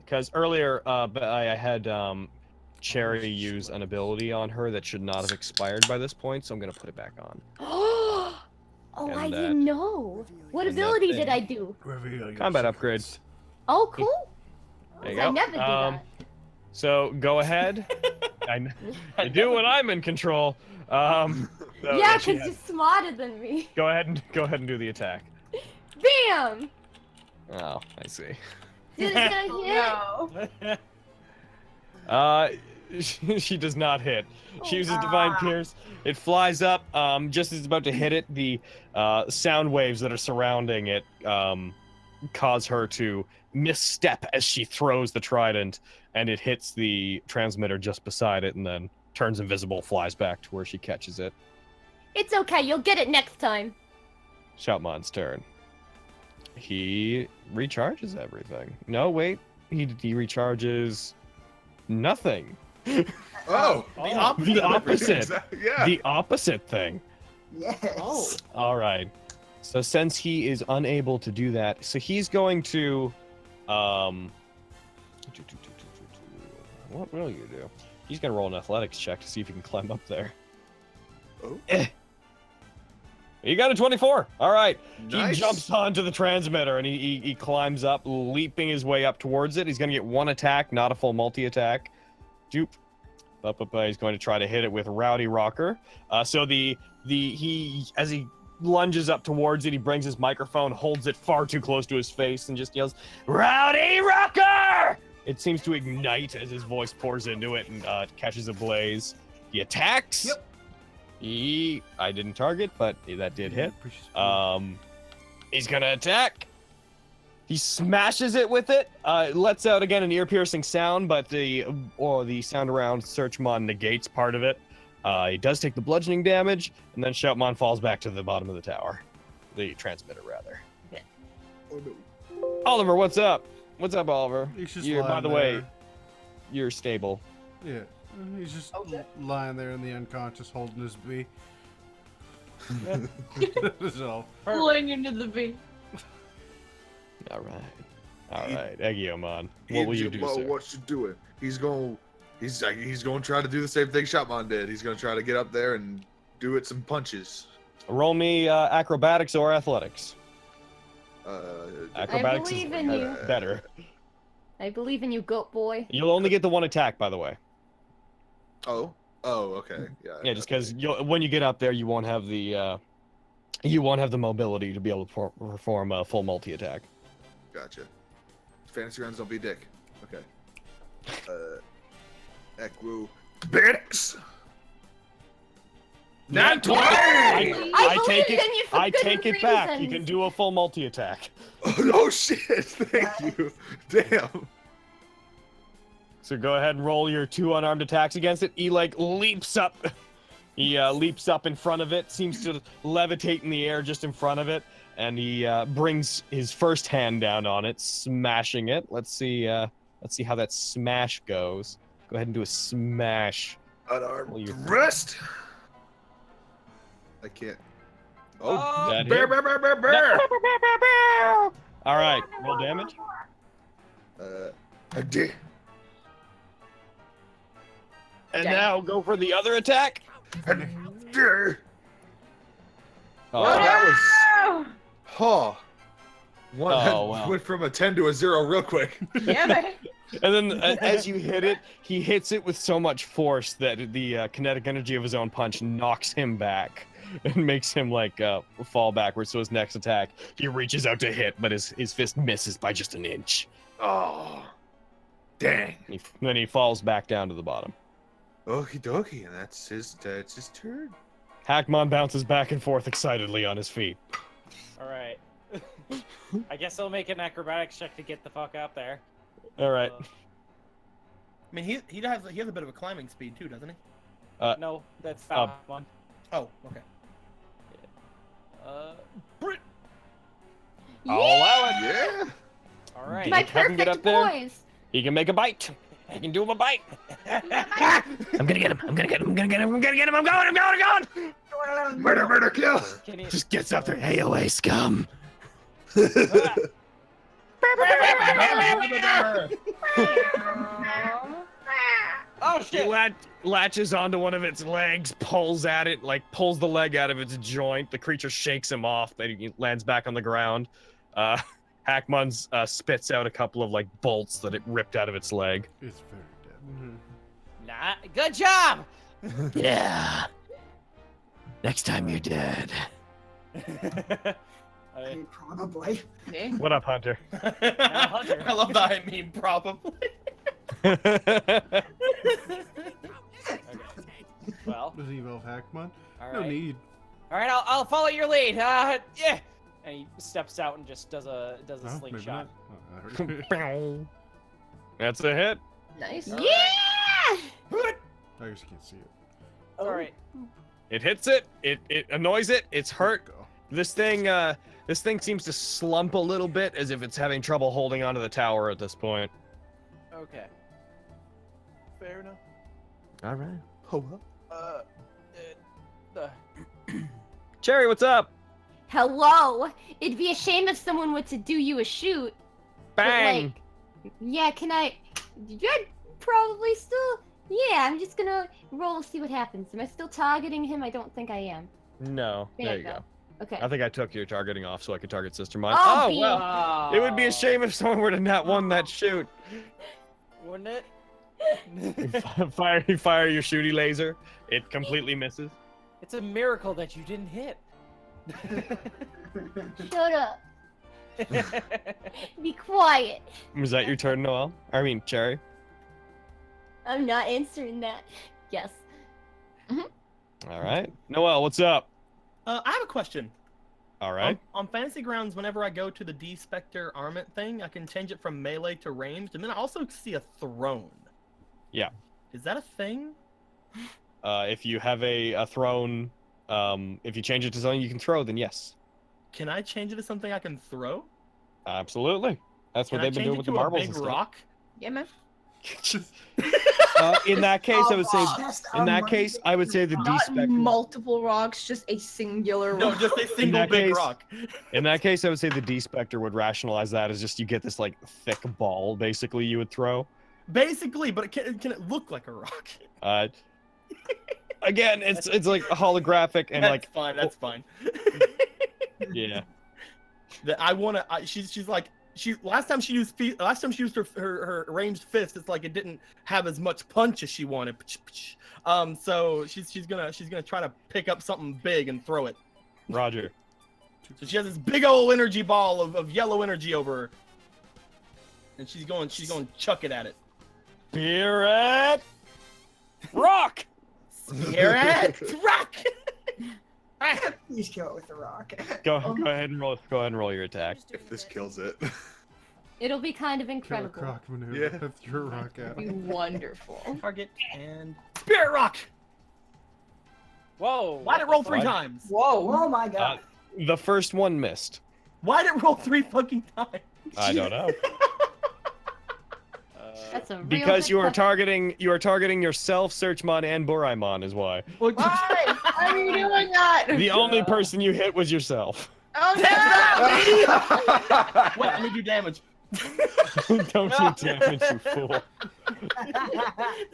because earlier I had Cherry use an ability on her that should not have expired by this point, so I'm gonna put it back on. Oh, And I that- didn't know. What and that ability did thing. I do? Reveal your Combat upgrade. secrets. Oh, cool. There you I go. never do that. So go ahead. I do when I'm in control. No, yeah, she because you're smarter than me. Go ahead and do the attack. Bam! Oh, I see. Did it hit? No. She does not hit. She uses Divine Pierce. It flies up. Just as it's about to hit it, the sound waves that are surrounding it cause her to misstep as she throws the trident, and it hits the transmitter just beside it, and then turns invisible, flies back to where she catches it. It's okay, you'll get it next time. Shoutmon's turn. He recharges everything. No, wait. He recharges nothing. Oh, The opposite. Yeah. The opposite thing. Yes. Oh. All right. So since he is unable to do that, so he's going to, what will you do? He's gonna roll an athletics check to see if he can climb up there. Oh. He got a 24. All right. Nice. He jumps onto the transmitter and he climbs up, leaping his way up towards it. He's gonna get one attack, not a full multi-attack. Doop. He's going to try to hit it with Rowdy Rocker. So as he lunges up towards it, he brings his microphone, holds it far too close to his face, and just yells, "Rowdy Rocker!" It seems to ignite as his voice pours into it and catches a blaze. He attacks. Yep. I didn't target, but that did hit. Precious He's gonna attack. He smashes it with it. It lets out again an ear-piercing sound, but the sound around Searchmon negates part of it. He does take the bludgeoning damage, and then Shoutmon falls back to the bottom of the tower. The transmitter, rather. Oh, no. Oliver, what's up? What's up, Oliver? He's just By lying the way, there. you're stable. Yeah, he's just lying there in the unconscious, holding his bee. That's all. Pulling into the V. All right, Aegiomon. What will you do, sir? What you doing? He's gonna try to do the same thing Shotmon did. He's gonna try to get up there and do it some punches. Roll me acrobatics or athletics. Acrobatics I believe is in you. better. I believe in you, goat boy. You'll only get the one attack, by the way. Oh, okay, yeah. Yeah, just because when you get up there, you won't have the mobility to be able to perform a full multi-attack. Gotcha. Fantasy rounds don't be dick. Okay. Acrobatics. Nat19! I take believe in you for I good take it back. You reasons. can do a full multi-attack. Oh shit! Thank you. Damn. So go ahead and roll your 2 unarmed attacks against it. He leaps up. He leaps up in front of it, seems to levitate in the air just in front of it, and he brings his first hand down on it, smashing it. Let's see how that smash goes. Go ahead and do a smash. Unarmed thrust. I can't. Oh, That bear. All right, roll damage. I did. And now go for the other attack. Oh, that was. Oh. Wow. Went from a 10 to a 0 real quick. Yeah, man. And then as you hit it, he hits it with so much force that the kinetic energy of his own punch knocks him back and makes him fall backwards. So his next attack, he reaches out to hit, but his fist misses by just an inch. Oh. Dang. Then he falls back down to the bottom. Okie dokie, and that's his turn. Hackmon bounces back and forth excitedly on his feet. All right. I guess I'll make an acrobatics check to get the fuck out there. All right. I mean, he has a bit of a climbing speed too, doesn't he? No, that's not one. Oh, okay. I'll allow it. Yeah. All right. My Have him get perfect up there. boys. He can make a bite. He can do him a bite. I'm gonna get him. I'm going. Murder, kill. Can you... Just gets up there. AOA scum. Oh He shit! latches onto one of its legs, pulls at it, pulls the leg out of its joint. The creature shakes him off. Then he lands back on the ground. Hackmon spits out a couple of bolts that it ripped out of its leg. It's very dead. Good job. Yeah. Next time you're dead. I mean, probably. Okay. What up, Hunter? I love that I mean probably. Well, Does he BaoHackmon? all No right. need. All right, I'll follow your lead. Yeah. And he steps out and just does a Oh, maybe slingshot. not. Oh, there- That's a hit. Nice. Yeah! I just can't see it. All right. It hits it. It annoys it. It's hurt. Go. This thing seems to slump a little bit as if it's having trouble holding onto the tower at this point. Okay. Fair enough. All right. The Cherry, what's up? Hello! It'd be a shame if someone were to do you a shoot. but, Bang! like, yeah, can I... You're probably still... Yeah, I'm just gonna roll, see what happens. Am I still targeting him? I don't think I am. No. There There you you go. Okay. I think I took your targeting off so I could target Sistermon. Oh, Oh, well. Oh. It would be a shame if someone were to not won that shoot. Wouldn't it? fire your shooty laser. It completely misses. It's a miracle that you didn't hit. Shut up. Be quiet. Was that your turn, Noel? I mean, Cherry. I'm not answering that. Yes. All right. Noel, what's up? I have a question. All right. On Fantasy Grounds, whenever I go to the D-Spectre armament thing, I can change it from melee to ranged, and then I also see a throne. Yeah. Is that a thing? If you have a throne, if you change it to something you can throw, then yes. Can I change it to something I can throw? Absolutely. That's what Can I they've been change doing it with the to a marbles big and stuff. rock? Yeah, man. In that case, I would say. Just In that a case, I would say the Not D-Spectre. multiple rocks, just a singular No, rock. just a single that big case- rock. In that case, I would say the D-Spectre would rationalize that as just you get this like thick ball, basically you would throw. Basically, but can it look like a rock? Again, it's like holographic and That's like fine. That's fine. yeah. That I wanna. She's like last time she used her ranged fist. It's like it didn't have as much punch as she wanted. So she's gonna try to pick up something big and throw it. Roger. So she has this big old energy ball of yellow energy over her, and she's going to chuck it at it. Spirit rock. Spirit rock. Please kill it with the rock. Go ahead and roll. Go ahead and roll your attack. If this kills it. It'll be kind of Killer incredible. croc maneuver. Yeah. That's your rock out. Be wonderful. Target and spirit rock. Whoa. Why'd it roll 3 What? times? Whoa. Oh my god. The first one missed. Why'd it roll 3 fucking times? I don't know. That's a real Because good you are question. targeting yourself, Searchmon, and Buraimon is why. Well, Why? Why are you doing that? The only person you hit was yourself. Oh no! Wait, let me do damage. Don't do damage, you fool.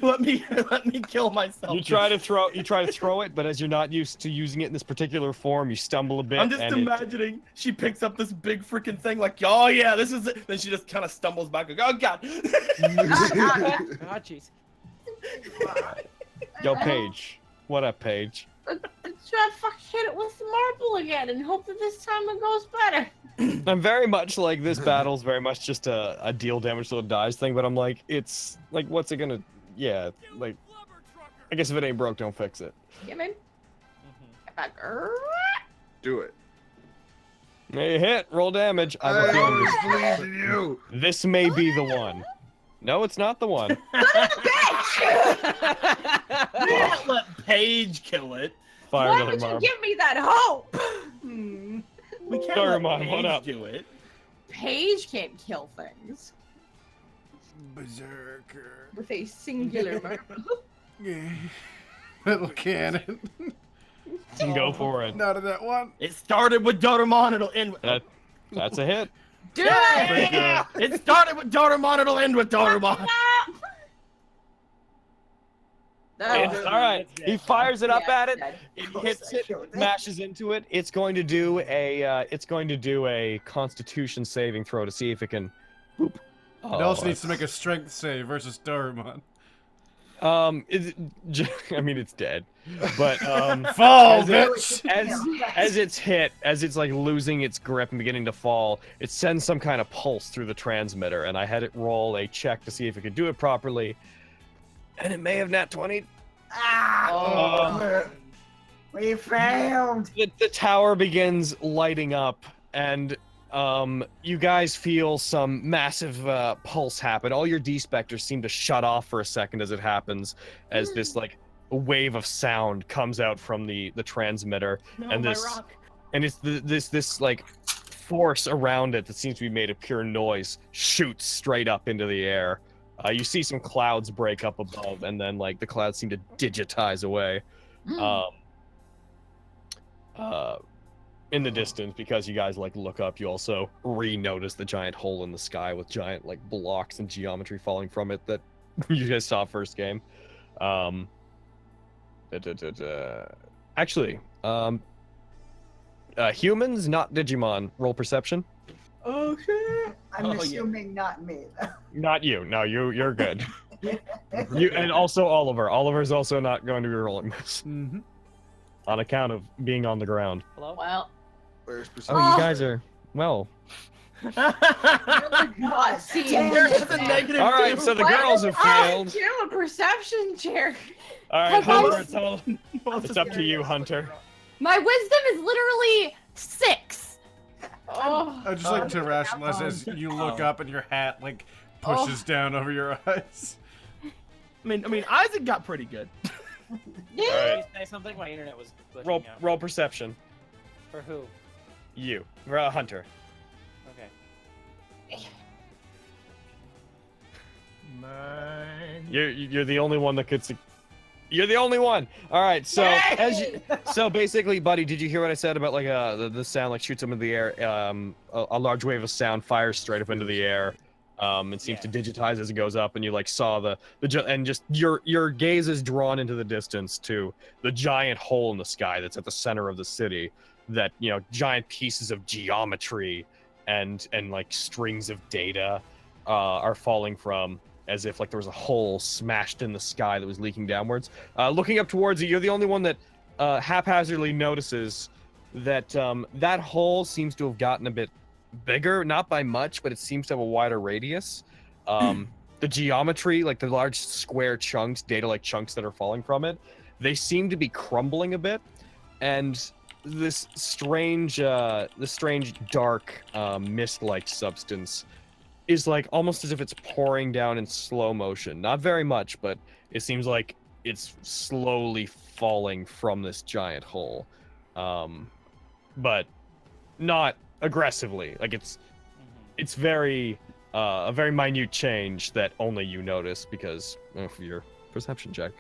Let me kill myself. You try to throw it, but as you're not used to using it in this particular form, you stumble a bit. I'm just and imagining she picks up this big freaking thing like, oh yeah, this is it. Then she just kind of stumbles back like, oh god. Ah, jeez. Yo, Paige. What up, Paige? Let's try to fuck hit it with the marble again and hope that this time it goes better. I'm very much like this battle's very much just a deal damage till it dies thing, but I'm like, it's like, what's it gonna? Yeah, like, I guess if it ain't broke, don't fix it. Yeah, man. Do it. You hit, roll damage. I have a I feeling always this- believed in you. this may be the one. No, it's not the one. We can't let Paige kill it. Fire Why another would you marble. give me that hope? We can't DORUmon, let what Paige up? do it. Paige can't kill things Berserker. with a singular marble. Yeah. Little cannon. Go for it. Not in that one. It started with DORUmon, it'll end with... That's a hit. Do it! It started with DORUmon, it'll end with DORUmon. It's all right. He fires it up Yeah, at it. dead. It Of course hits I it, killed it. smashes into it. It's going to do a Constitution saving throw to see if it can. Boop. It also Oh, needs to make a strength save versus DORUmon. I mean, it's dead, but Fall, as, as it's like losing its grip and beginning to fall, it sends some kind of pulse through the transmitter, and I had it roll a check to see if it could do it properly, and it may have nat-20'd. We failed. The tower begins lighting up, and you guys feel some massive pulse happen. All your D-specters seem to shut off for a second as it happens, as this like wave of sound comes out from the transmitter, and it's this like force around it that seems to be made of pure noise shoots straight up into the air. You see some clouds break up above, and then like the clouds seem to digitize away. In the distance, because you guys like look up, you also re-notice the giant hole in the sky with giant like blocks and geometry falling from it that you guys saw first game. Actually, humans, not Digimon, roll perception. Oh shit! I'm assuming not me though. Not you. No, you're good. You and also Oliver. Oliver's also not going to be rolling this. On account of being on the ground. Hello? Well. Where's perception? Oh, you guys are well. God, see, There's a negative. All right, so the girls have failed. Do a perception check. All right, Have Hunter, it's up to you, Hunter. My wisdom is literally 6. Oh. I just like to rationalize as you look up and your hat like pushes down over your eyes. I mean, Isaac got pretty good. Yeah. Can you say something? My internet was glitching out. Roll perception. For who? You, Hunter. Okay. You're the only one that could. You're the only one. All right. So so basically, buddy, did you hear what I said about like the sound like shoots up into the air? A large wave of sound fires straight up into the air. It seems to digitize as it goes up, and you like saw the and just your gaze is drawn into the distance to the giant hole in the sky that's at the center of the city. That giant pieces of geometry and like strings of data are falling from, as if like there was a hole smashed in the sky that was leaking downwards. Looking up towards you, you're the only one that haphazardly notices that that hole seems to have gotten a bit bigger, not by much, but it seems to have a wider radius. The geometry, like the large square chunks, data-like chunks that are falling from it, they seem to be crumbling a bit, and this strange dark mist-like substance is like almost as if it's pouring down in slow motion. Not very much, but it seems like it's slowly falling from this giant hole, but not aggressively. Like it's very a very minute change that only you notice because of your perception check.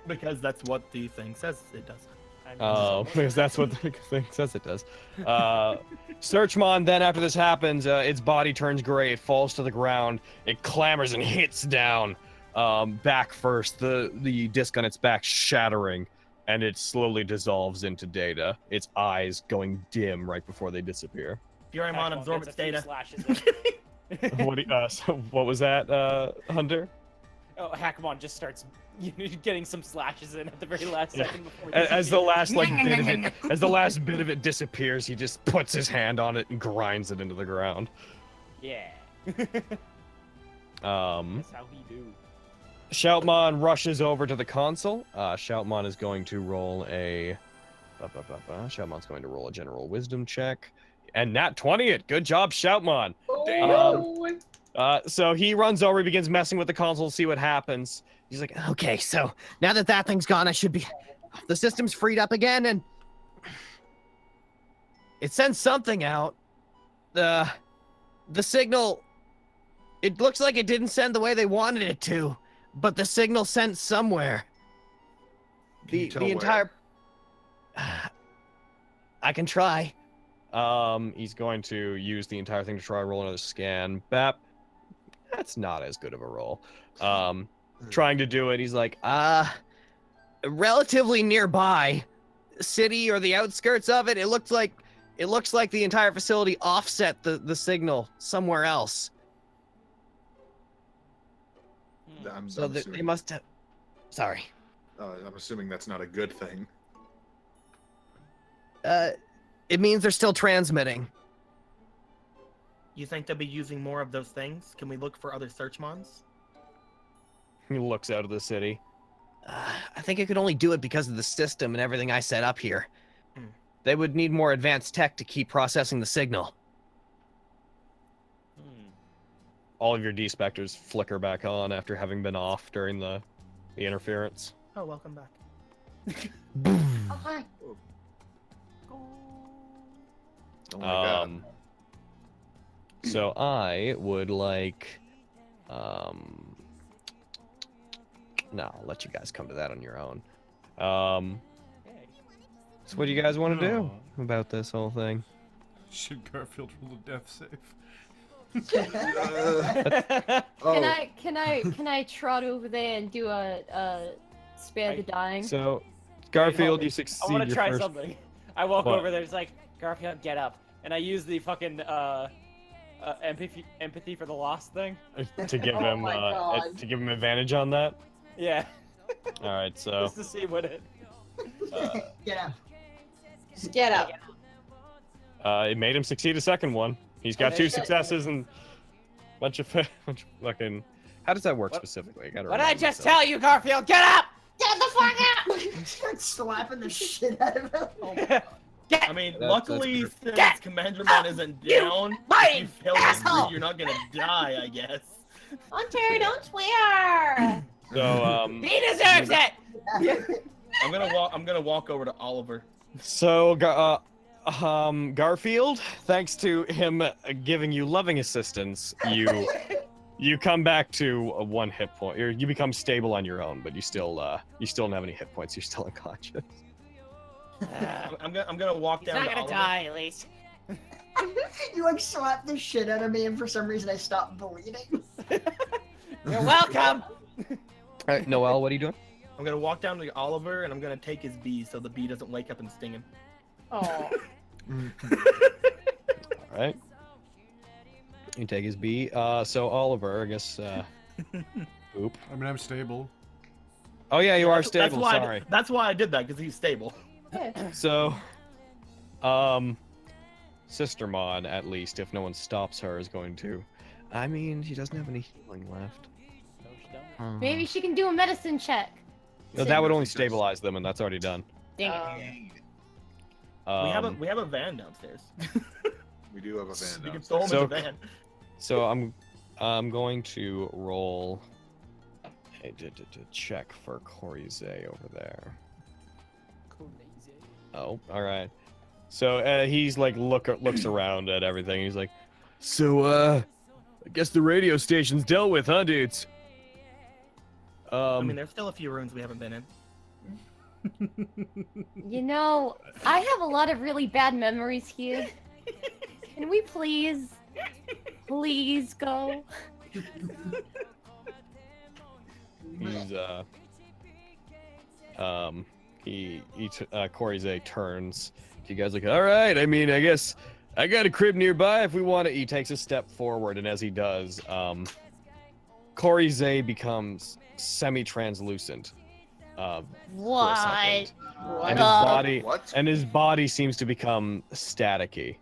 Because that's what the thing says it does. Because that's what the thing says it does. Searchmon, then after this happens, its body turns gray, it falls to the ground, it clambers and hits down, back first, the disc on its back shattering, and it slowly dissolves into data, its eyes going dim right before they disappear. Buraimon absorbs its data. What was that, Hunter? Oh, Hackmon just starts getting some slashes in at the very last second before. As the last bit of it disappears, he just puts his hand on it and grinds it into the ground. Yeah. That's how he do. Shoutmon rushes over to the console. Shoutmon is going to roll a. Shoutmon's going to roll a general wisdom check, and nat-20 it. Good job, Shoutmon. So he runs over, he begins messing with the console to see what happens. He's like, okay, so now that thing's gone, I should be. The system's freed up again, and it sends something out. The signal. It looks like it didn't send the way they wanted it to, but the signal sent somewhere. The entire. I can try. He's going to use the entire thing to try to roll another scan. Bap. That's not as good of a roll. Trying to do it, he's like, relatively nearby, city or the outskirts of it. It looks like the entire facility offset the signal somewhere else. I'm So they assuming, must have. Sorry. I'm assuming that's not a good thing. It means they're still transmitting. You think they'll be using more of those things? Can we look for other searchmons? He looks out of the city. I think I could only do it because of the system and everything I set up here. Hmm. They would need more advanced tech to keep processing the signal. All of your D-specters flicker back on after having been off during the interference. Oh, welcome back. Oh, hi. Oh my god. So I would like, no, I'll let you guys come to that on your own. So what do you guys want to do about this whole thing? Should Garfield roll a death save? Can I trot over there and do a spare the dying? So, Garfield, you succeed. I want to your try first... something. I walk What? over there. It's like, Garfield, get up, and I use the fucking empathy for the lost thing. to give Oh him my God. to give him advantage on that. Yeah. All right, so Just to see what it. Get out. Just get up. it made him succeed a second one. He's got 2 successes and bunch of fucking. How does that work specifically? I gotta What did I remember just myself. tell you, Garfield? Get up! Get the fuck out! Start slapping the shit out of him. I mean, That's luckily, good. since Get CommanDramon isn't you down, if lying you fail to asshole! agree, you're not gonna die, I guess. Hunter, don't swear! So He deserves it! I'm gonna walk over to Oliver. So, Garfield, thanks to him giving you loving assistance, you come back to 1 hit point. You become stable on your own, but you still don't have any hit points. You're still unconscious. I'm gonna walk He's down not to gonna Oliver. die, at least. You like slap the shit out of me, and for some reason I stopped bleeding. You're welcome! All right, Noel, what are you doing? I'm gonna walk down to Oliver and I'm gonna take his bee so the bee doesn't wake up and sting him. Oh. All right. You take his B. So Oliver, I guess. Oop. I mean, I'm stable. Oh yeah, you are That's stable. why Sorry. that's why I did that, because he's stable. So, Sistermon, at least, if no one stops her, is going to. I mean, she doesn't have any healing left. Maybe she can do a medicine check. No, that would only stabilize them, and that's already done. Dang it. We have a van downstairs. We do have a van You now. can throw him in the van. So I'm going to roll a check for Korizei over there. Oh, all right. So he's like looks around at everything. He's like, so I guess the radio station's dealt with, huh, dudes? I mean, there's still a few rooms we haven't been in. You know, I have a lot of really bad memories here. Can we please go? He's Korizei turns to you guys like, all right, I mean, I guess I got a crib nearby if we want to. He takes a step forward, and as he does, Korizei becomes semi-translucent. For a What? second. What? And his body seems to become staticky.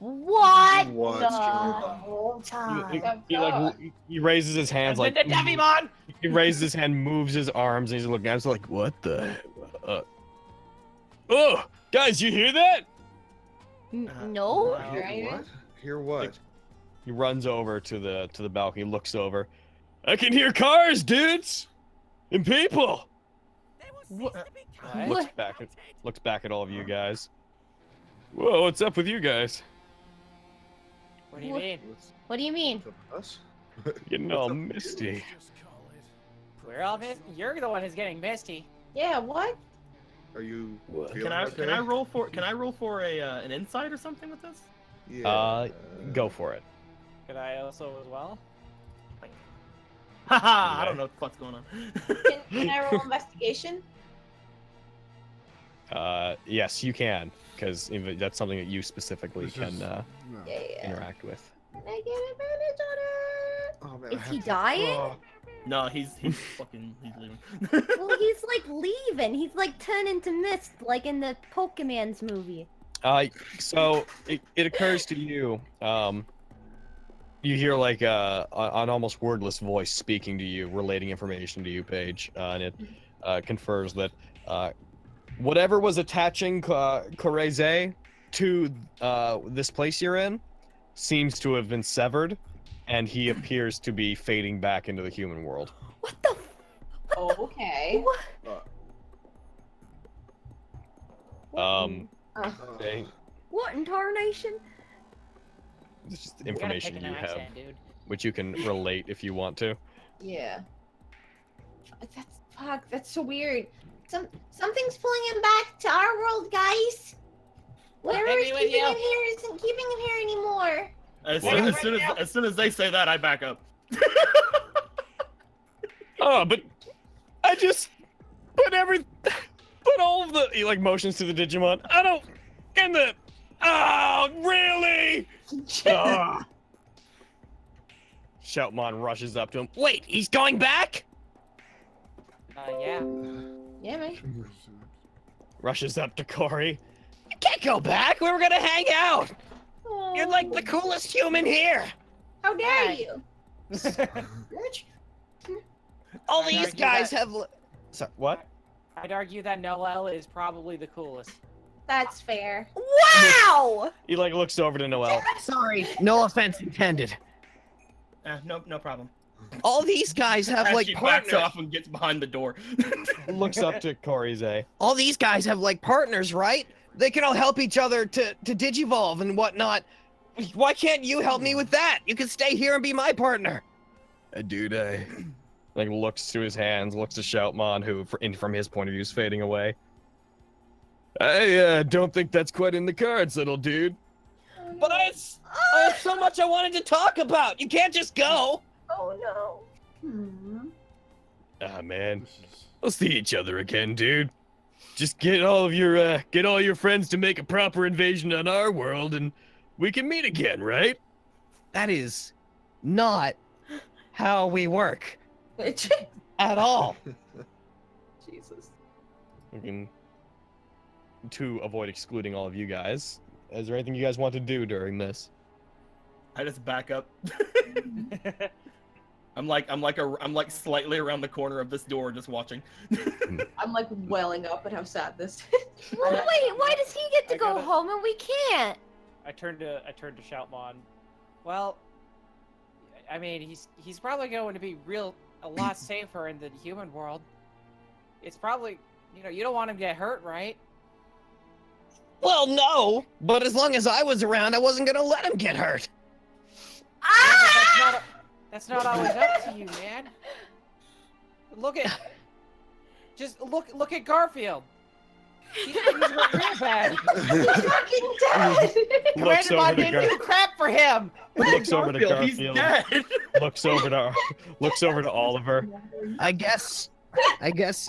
What? What's The the- whole time. He raises his hands like the Devimon! he raises his hand, moves his arms, and he's looking at us like, what the? Oh, guys, you hear that? No. Hear what? Hear what? He runs over to the balcony, looks over. I can hear cars, dudes, and people. Looks back at all of you guys. Whoa, what's up with you guys? What do you mean? What do you mean? Us? Getting all misty. We're all misty. You're the one who's getting misty. Yeah, what? Are you? Can I roll for a an insight or something with this? Yeah. Go for it. Could I also as well? Haha, I don't know what the fuck's going on. Can I roll investigation? Yes, you can, because that's something that you specifically can Yeah. interact with. Can I get advantage on it? Oh, man, Is I he have to- dying? Oh, No, he's fucking he's leaving. Well, he's like leaving. He's like turning to mist, like in the Pokemon's movie. So it occurs to you, you hear like an almost wordless voice speaking to you, relating information to you, Paige, and it confirms that whatever was attaching Koreze to this place you're in seems to have been severed, and he appears to be fading back into the human world. What the? Okay. Okay. What in tarnation? It's just You gotta information pick you an have, accent, dude. which you can relate if you want to. Yeah. That's so weird. Something's pulling him back to our world, guys. Whatever is Maybe keeping when him here isn't keeping him here anymore. As soon as they say that, I back up. Oh, but I just put all of the he like motions to the Digimon. I don't and the oh really? Shoutmon rushes up to him. Wait, he's going back? Yeah. Yeah, man. Rushes up to Cory. You can't go back. We were gonna hang out. You're like the coolest human here. How dare you? All I'd these argue guys that- have. So, what? I'd argue that Noel is probably the coolest. That's fair. Wow! He like looks over to Noel. Sorry, no offense intended. No problem. All these guys have As like she backs partners. off and gets behind the door. Looks up to Koreze. All these guys have like partners, right? They can all help each other to digivolve and why can't you help me with that? You can stay here and be my partner. Dude, like looks to his hands, looks to Shoutmon, who from his point of view is fading away. I don't think that's quite in the cards, little dude. But I have so much I wanted to talk about. You can't just go. Oh no. Ah man, we'll see each other again, dude. Just get all your friends to make a proper invasion on our world, and we can meet again, right? That is not how we work at all. Jesus. To avoid excluding all of you guys, is there anything you guys want to do during this? I just back up. I'm like slightly around the corner of this door, just watching. I'm like welling up at how sad this is. Well, wait, why does he get to I go gotta- home and we can't? I turned to Shoutmon. Well, I mean, he's probably going to be a lot safer in the human world. It's probably, you don't want him to get hurt, right? Well, no, but as long as I was around, I wasn't gonna let him get hurt. Yeah, but that's not always up to you, man. Look at Garfield. He's hurt real bad. He's fucking dead. Looks over CommanDramon to didn't do crap for him. Looks over to He's Garfield. dead. Looks over to Oliver. I guess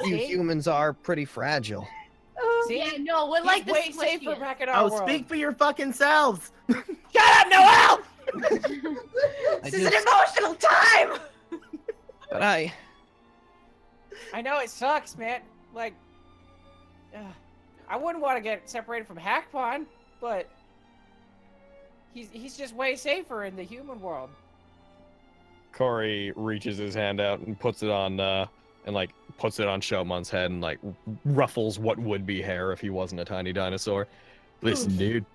you humans are pretty fragile. Oh, See? Yeah, no, we're like the way safer squishiest. back in our Oh, world. speak for your fucking selves. Shut up, Noel! This is an emotional time. But I know it sucks, man. Like, I wouldn't want to get separated from Hackmon, but he's just way safer in the human world. Cory reaches his hand out and puts it on Shoutmon's head and like ruffles what would be hair if he wasn't a tiny dinosaur. Listen, dude.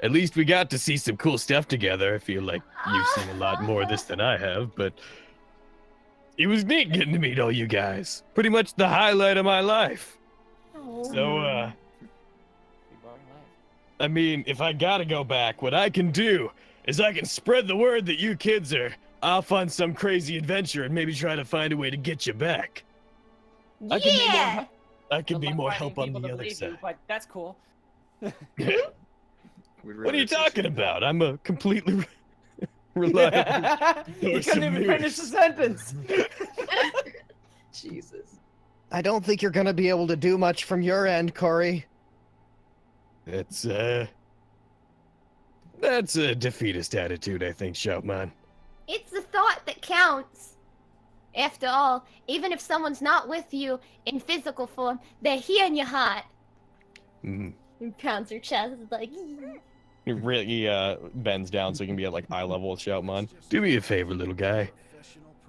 At least we got to see some cool stuff together. I feel like you've seen a lot more of this than I have, but it was neat getting to meet all you guys. Pretty much the highlight of my life. So, I mean, if I gotta go back, what I can do is I can spread the word that you kids are off on some crazy adventure and maybe try to find a way to get you back. Yeah! I can be Good luck more finding help on people the to other believe you, side. but that's cool. What are you talking about? I'm a completely reliable. He source couldn't of even finish the news. sentence. Jesus. I don't think you're gonna be able to do much from your end, Cory. That's a defeatist attitude, I think, Shoutman. It's the thought that counts. After all, even if someone's not with you in physical form, they're here in your heart. Mm. And pounds your chest like. He really bends down so he can be at like eye level with Shoutmon. Do me a favor, little guy.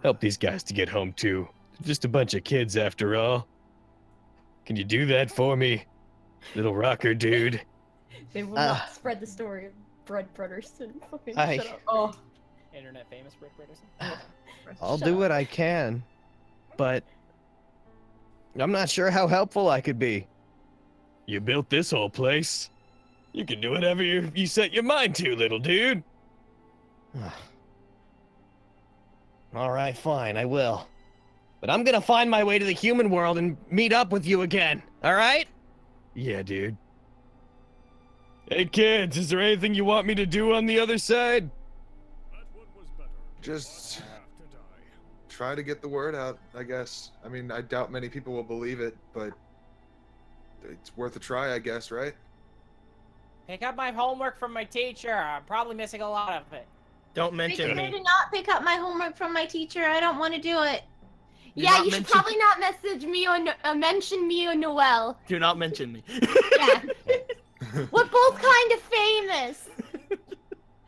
Help these guys to get home too. They're just a bunch of kids after all. Can you do that for me, little rocker dude? They will not spread the story of Bread Brotherson. Fucking I- shut up. Oh. Internet famous Rick Britterson. I'll Shut do up. what I can, but I'm not sure how helpful I could be. You built this whole place. You can do whatever you set your mind to, little dude. All right, fine, I will. But I'm gonna find my way to the human world and meet up with you again, all right? Yeah, dude. Hey, kids, is there anything you want me to do on the other side? Just try to get the word out, I guess. I mean, I doubt many people will believe it, but it's worth a try, I guess, right? Pick up my homework from my teacher. I'm probably missing a lot of it. Don't mention I me. did not pick up my homework from my teacher. I don't want to do it. Do Yeah, not you should mention- probably not message me or mention me or Noel. Do not mention me. Yeah. We're both kind of famous.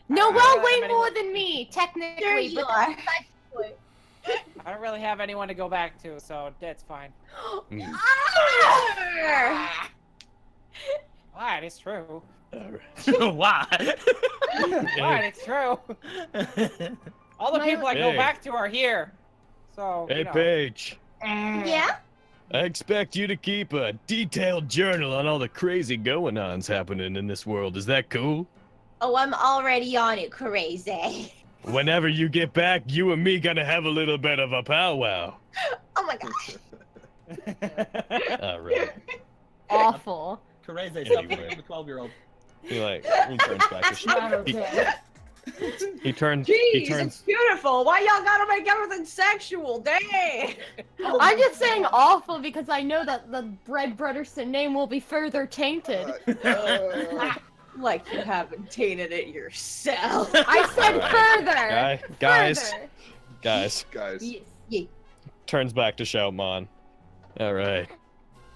Noel really way have more anyone- than me, technically. There you but are. I don't really have anyone to go back to, so that's fine. Why? It's true. Why? Why? It's true. All the My- people I go Hey. back to are here. So, Hey, you know. Paige. Yeah? I expect you to keep a detailed journal on all the crazy going-ons happening in this world. Is that cool? Oh, I'm already on it, crazy. Whenever you get back, you and me gonna have a little bit of a powwow. Oh my gosh. All right. Awful. Crazy, stop Anyway. hitting the 12-year-old. He turns back to he turns Jeez, he turns it's beautiful. Why y'all gotta make everything sexual? Dang. I'm just saying awful because I know that the Bread Brotherson name will be further tainted. Like you haven't tainted it yourself. I said Alright. further. guys Further. guys Guys. Yes, yeah. turns back to Shoutmon. All right.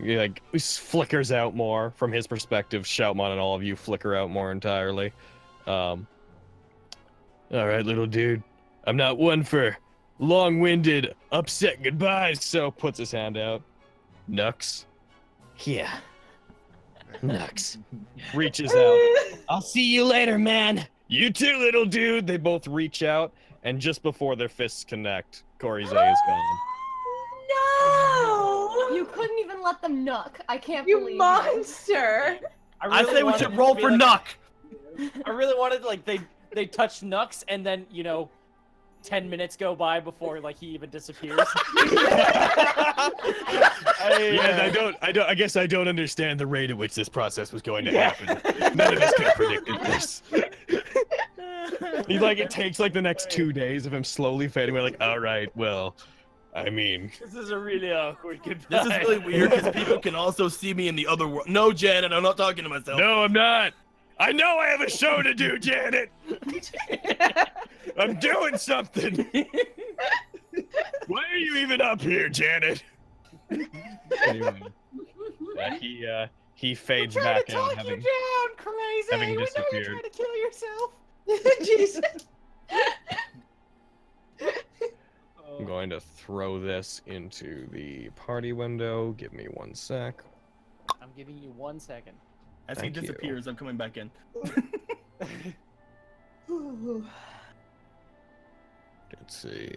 He like flickers out more from his perspective. Shoutmon and all of you flicker out more entirely. All right, little dude. I'm not one for long-winded, upset goodbyes. So puts his hand out. Nux Yeah. Nux. reaches out. I'll see you later, man. You too, little dude. They both reach out, and just before their fists connect, Korizay is gone. No! You couldn't even let them knock. I can't You believe monster! I say we wanted should it roll to be for like- Nuck. I really wanted like they touch Nux and then 10 minutes go by before like he even disappears. I guess I don't understand the rate at which this process was going to happen. None of us could have predicted this. It takes like the next 2 days of him slowly fading away. Like, all right, well, I mean, This is a really awkward goodbye. This is really weird because people can also see me in the other world. No, Janet, I'm not talking to myself. no, I'm not. I know I have a show to do, Janet. I'm doing something. Why are you even up here, Janet? anyway, he fades back out, having down, crazy. having We know disappeared. you're trying to kill yourself. Jesus. I'm going to throw this into the party window. Give me 1 sec. I'm giving you 1 second. As Thank he you. disappears, I'm coming back in. Let's see.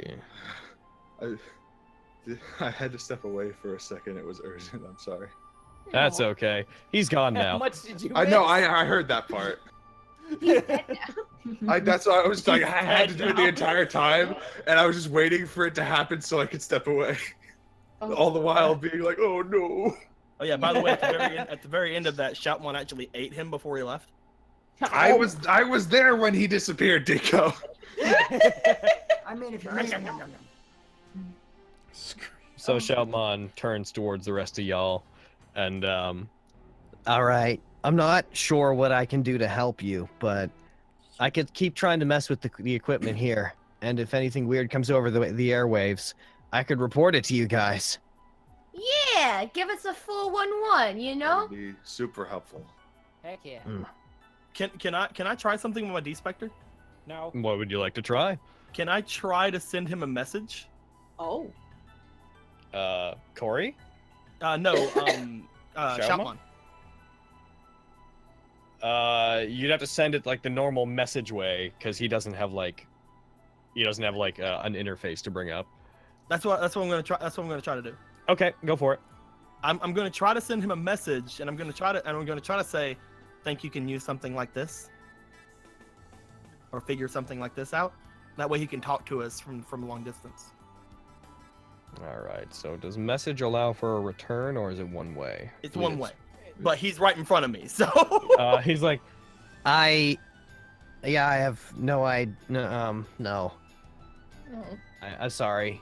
I had to step away for a second. It was urgent. I'm sorry. That's okay. He's gone How now. much did you I know. miss? I heard that part. He's dead now. That's why I was like, I had to do it the now. entire time, and I was just waiting for it to happen so I could step away. All the while being like, oh no. Oh yeah, by the way, at the very end of that, Shoutmon actually ate him before he left. I was there when he disappeared, Dico. I mean, if you're missing them. So Shoutmon turns towards the rest of y'all, and All right. I'm not sure what I can do to help you, but I could keep trying to mess with the equipment here. And if anything weird comes over the airwaves, I could report it to you guys. Yeah, give us a full 1-1, you know? That would be super helpful. Heck yeah. Can I try something with my D-Spectre? No. What would you like to try? Can I try to send him a message? Oh. Corey? No, Shoutmon. You'd have to send it like the normal message way, because he doesn't have like an interface to bring up. That's what I'm gonna try. That's what I'm gonna try to do. Okay, go for it. I'm gonna try to send him a message, and I'm gonna try to say, think you can use something like this, or figure something like this out. That way he can talk to us from a long distance. All right. So does message allow for a return, or is it one way? It's one way, but he's right in front of me, so. He's like, I have no idea. No. I'm sorry.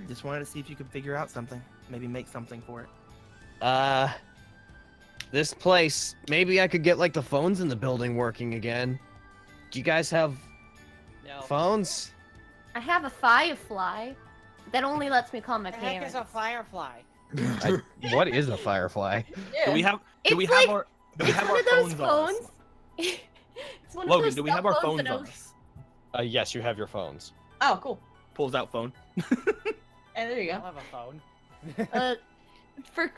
Just wanted to see if you could figure out something. Maybe make something for it. This place, maybe I could get like the phones in the building working again. Do you guys have phones? I have a Firefly that only lets me call my What the heck parents. is a firefly? what is a firefly? Do we have It's our one of those phones on us? phones. It's one of Logan, those do we have our stuffed phones that on I- us? Yes, you have your phones. Oh, cool. Pulls out phone. And there you I go. don't have a phone.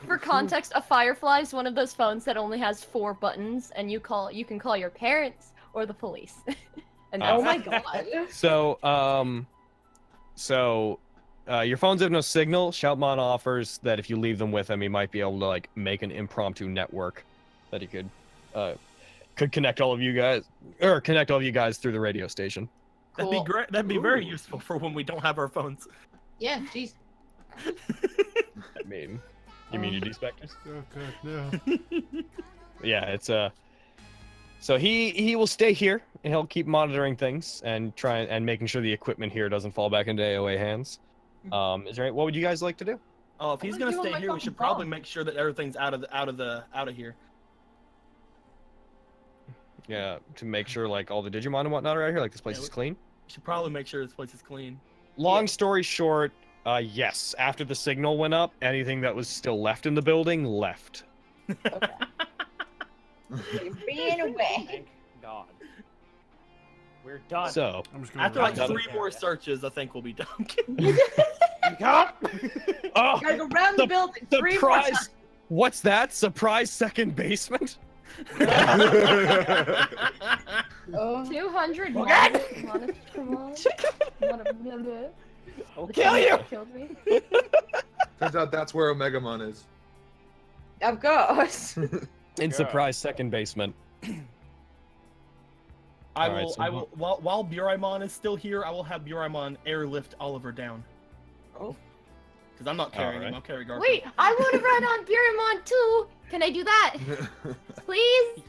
For context, a Firefly is one of those phones that only has 4 buttons, and you can call your parents or the police. And Oh that's my it. god. So, your phones have no signal. Shoutmon offers that if you leave them with him, he might be able to like make an impromptu network that he could connect all of you guys through the radio station. That'd be great. That'd be very useful for when we don't have our phones. Yeah, jeez. I mean, you mean your D-Specters? Oh god, no. Yeah, it's So he will stay here and he'll keep monitoring things and making sure the equipment here doesn't fall back into AOA hands. Is there what would you guys like to do? Oh, if he's gonna stay here, we should probably make sure that everything's out of here. Yeah, to make sure like all the Digimon and whatnot are out here, like this place is clean. We should probably make sure this place is clean. Long story short, yes. After the signal went up, anything that was still left in the building left. Being away. Thank God. We're done. So I'm just gonna After like write 3 that. more searches, I think we'll be done. Oh, Gotta go round the building. 3 more surprise! times. What's that? Surprise second basement? Oh. 200 I'll kill you! Killed me. Turns out that's where Omegamon is. Of course. In surprise second basement. I Alright, will. so I will. While Buraimon is still here, I will have Buraimon airlift Oliver down. Oh. Because I'm not carrying him. Alright. I'll carry Garfield. Wait, I want to ride on Buraimon too. Can I do that? Please?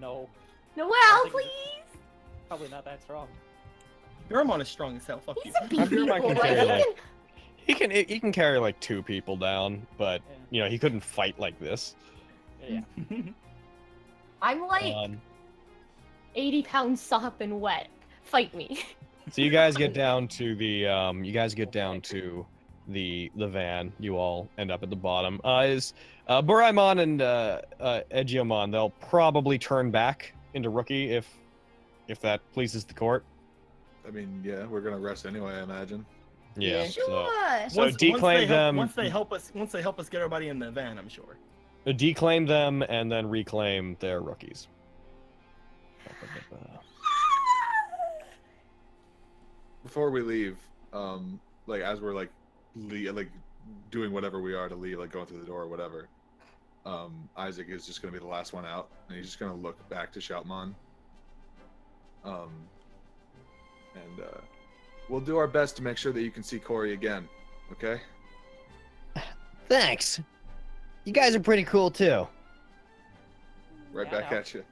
No, Noel, please? probably not that strong. Buraimon is strong as hell. Fuck you. He's a beefy Buraimon boy. can carry, He like, can- he can carry like 2 people down, but you know he couldn't fight like this. Yeah. I'm like Um, 80 pounds sopping wet. Fight me. so you guys get down to the van. You all end up at the bottom. Is Buraimon and Aegiomon, they'll probably turn back into rookie if that pleases the court. I mean, yeah, we're gonna rest anyway, I imagine. Yeah. Sure. So declaim them. Once they help us get everybody in the van, I'm sure. Declaim them and then reclaim their rookies. Before we leave, like as we're like doing whatever we are to leave, like going through the door or whatever, Isaac is just gonna be the last one out, and he's just gonna look back to Shoutmon. And we'll do our best to make sure that you can see Corey again. Okay? Thanks. You guys are pretty cool too. Right Yeah, back I know. at you.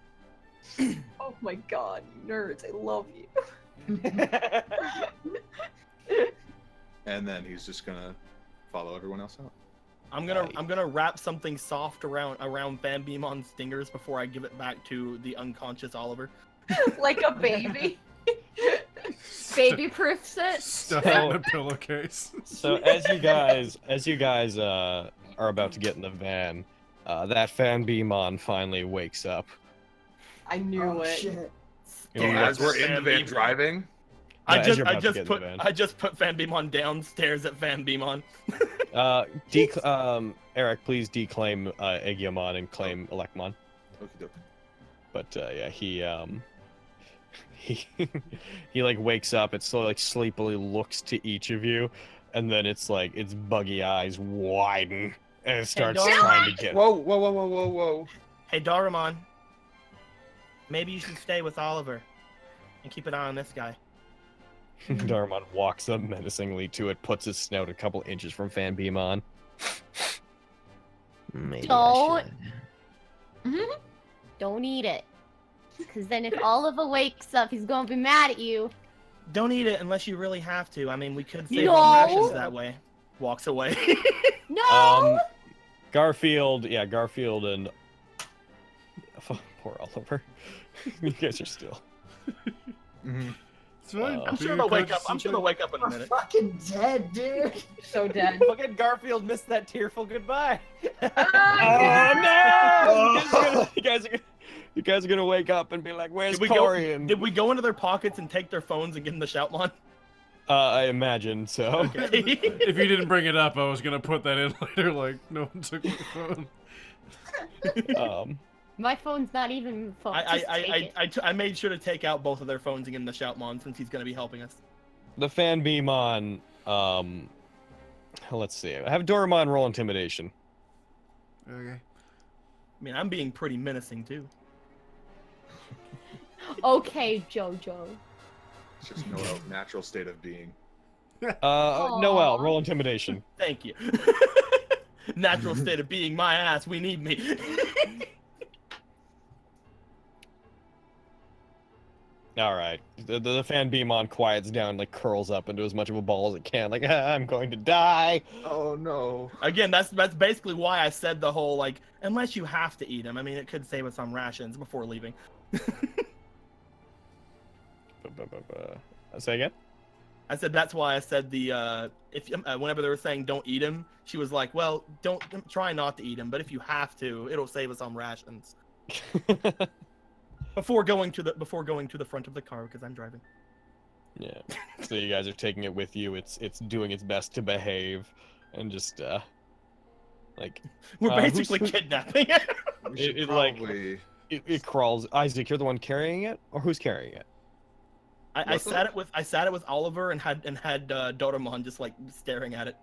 Oh my god, you nerds, I love you. And then he's just gonna follow everyone else out. I'm gonna wrap something soft around Bambimon's stingers before I give it back to the unconscious Oliver. Like a baby. Baby-proof set. Stuff it in a pillowcase. So as you guys are about to get in the van, that Fanbeamon finally wakes up. I knew Oh, it. shit. As we're in the van driving. Yeah, I as just you're I about to just get in put the van. I just put Fanbeamon down, stares at Fanbeamon. Eric, please declaim Aegiomon and claim Elecmon. Okey-doke. But yeah, he like wakes up. It slowly, like sleepily looks to each of you, and then it's like its buggy eyes widen and it starts Doraemon. trying to get. Whoa. Hey, DORUmon. Maybe you should stay with Oliver and keep an eye on this guy. DORUmon walks up menacingly to it, puts his snout a couple inches from Fanbeamon. Maybe Don't. I should. Don't eat it. Because then if Oliver wakes up, he's gonna be mad at you. Don't eat it unless you really have to. I mean, we could save No. on rations that way. Walks away. No! Garfield and poor Oliver. You guys are still. It's fine. I'm sure they'll wake up. I'm sure they'll wake up in a We're minute. fucking dead, dude. So dead. Fucking Garfield missed that tearful goodbye. Oh no! You guys are gonna wake up and be like, "Where's Corey?" Did we go into their pockets and take their phones and give them the Shoutmon? I imagine so. Okay. If you didn't bring it up, I was gonna put that in later. Like, no one took my phone. My phone's not even phone. I made sure to take out both of their phones and give him the Shoutmon since he's gonna be helping us. The Fanbeamon. Let's see. I have DORUmon roll intimidation. Okay. I mean, I'm being pretty menacing too. Okay, Jojo. It's just Noel's natural state of being. Noel, roll intimidation. Thank you. Natural state of being, my ass. We need me. All right. The Fanbeamon quiets down, like curls up into as much of a ball as it can. Like, I'm going to die. Oh no. Again, that's basically why I said the whole like, unless you have to eat them. I mean, it could save us some rations before leaving. Say again? I said that's why I said the whenever they were saying don't eat him, she was like, well, don't try not to eat him, but if you have to, it'll save us on rations. Before going to the front of the car because I'm driving. Yeah. So you guys are taking it with you. It's doing its best to behave, and just like we're basically kidnapping it. It crawls. Isaac, you're the one carrying it, or who's carrying it? I sat it with Oliver and had DORUmon just like staring at it.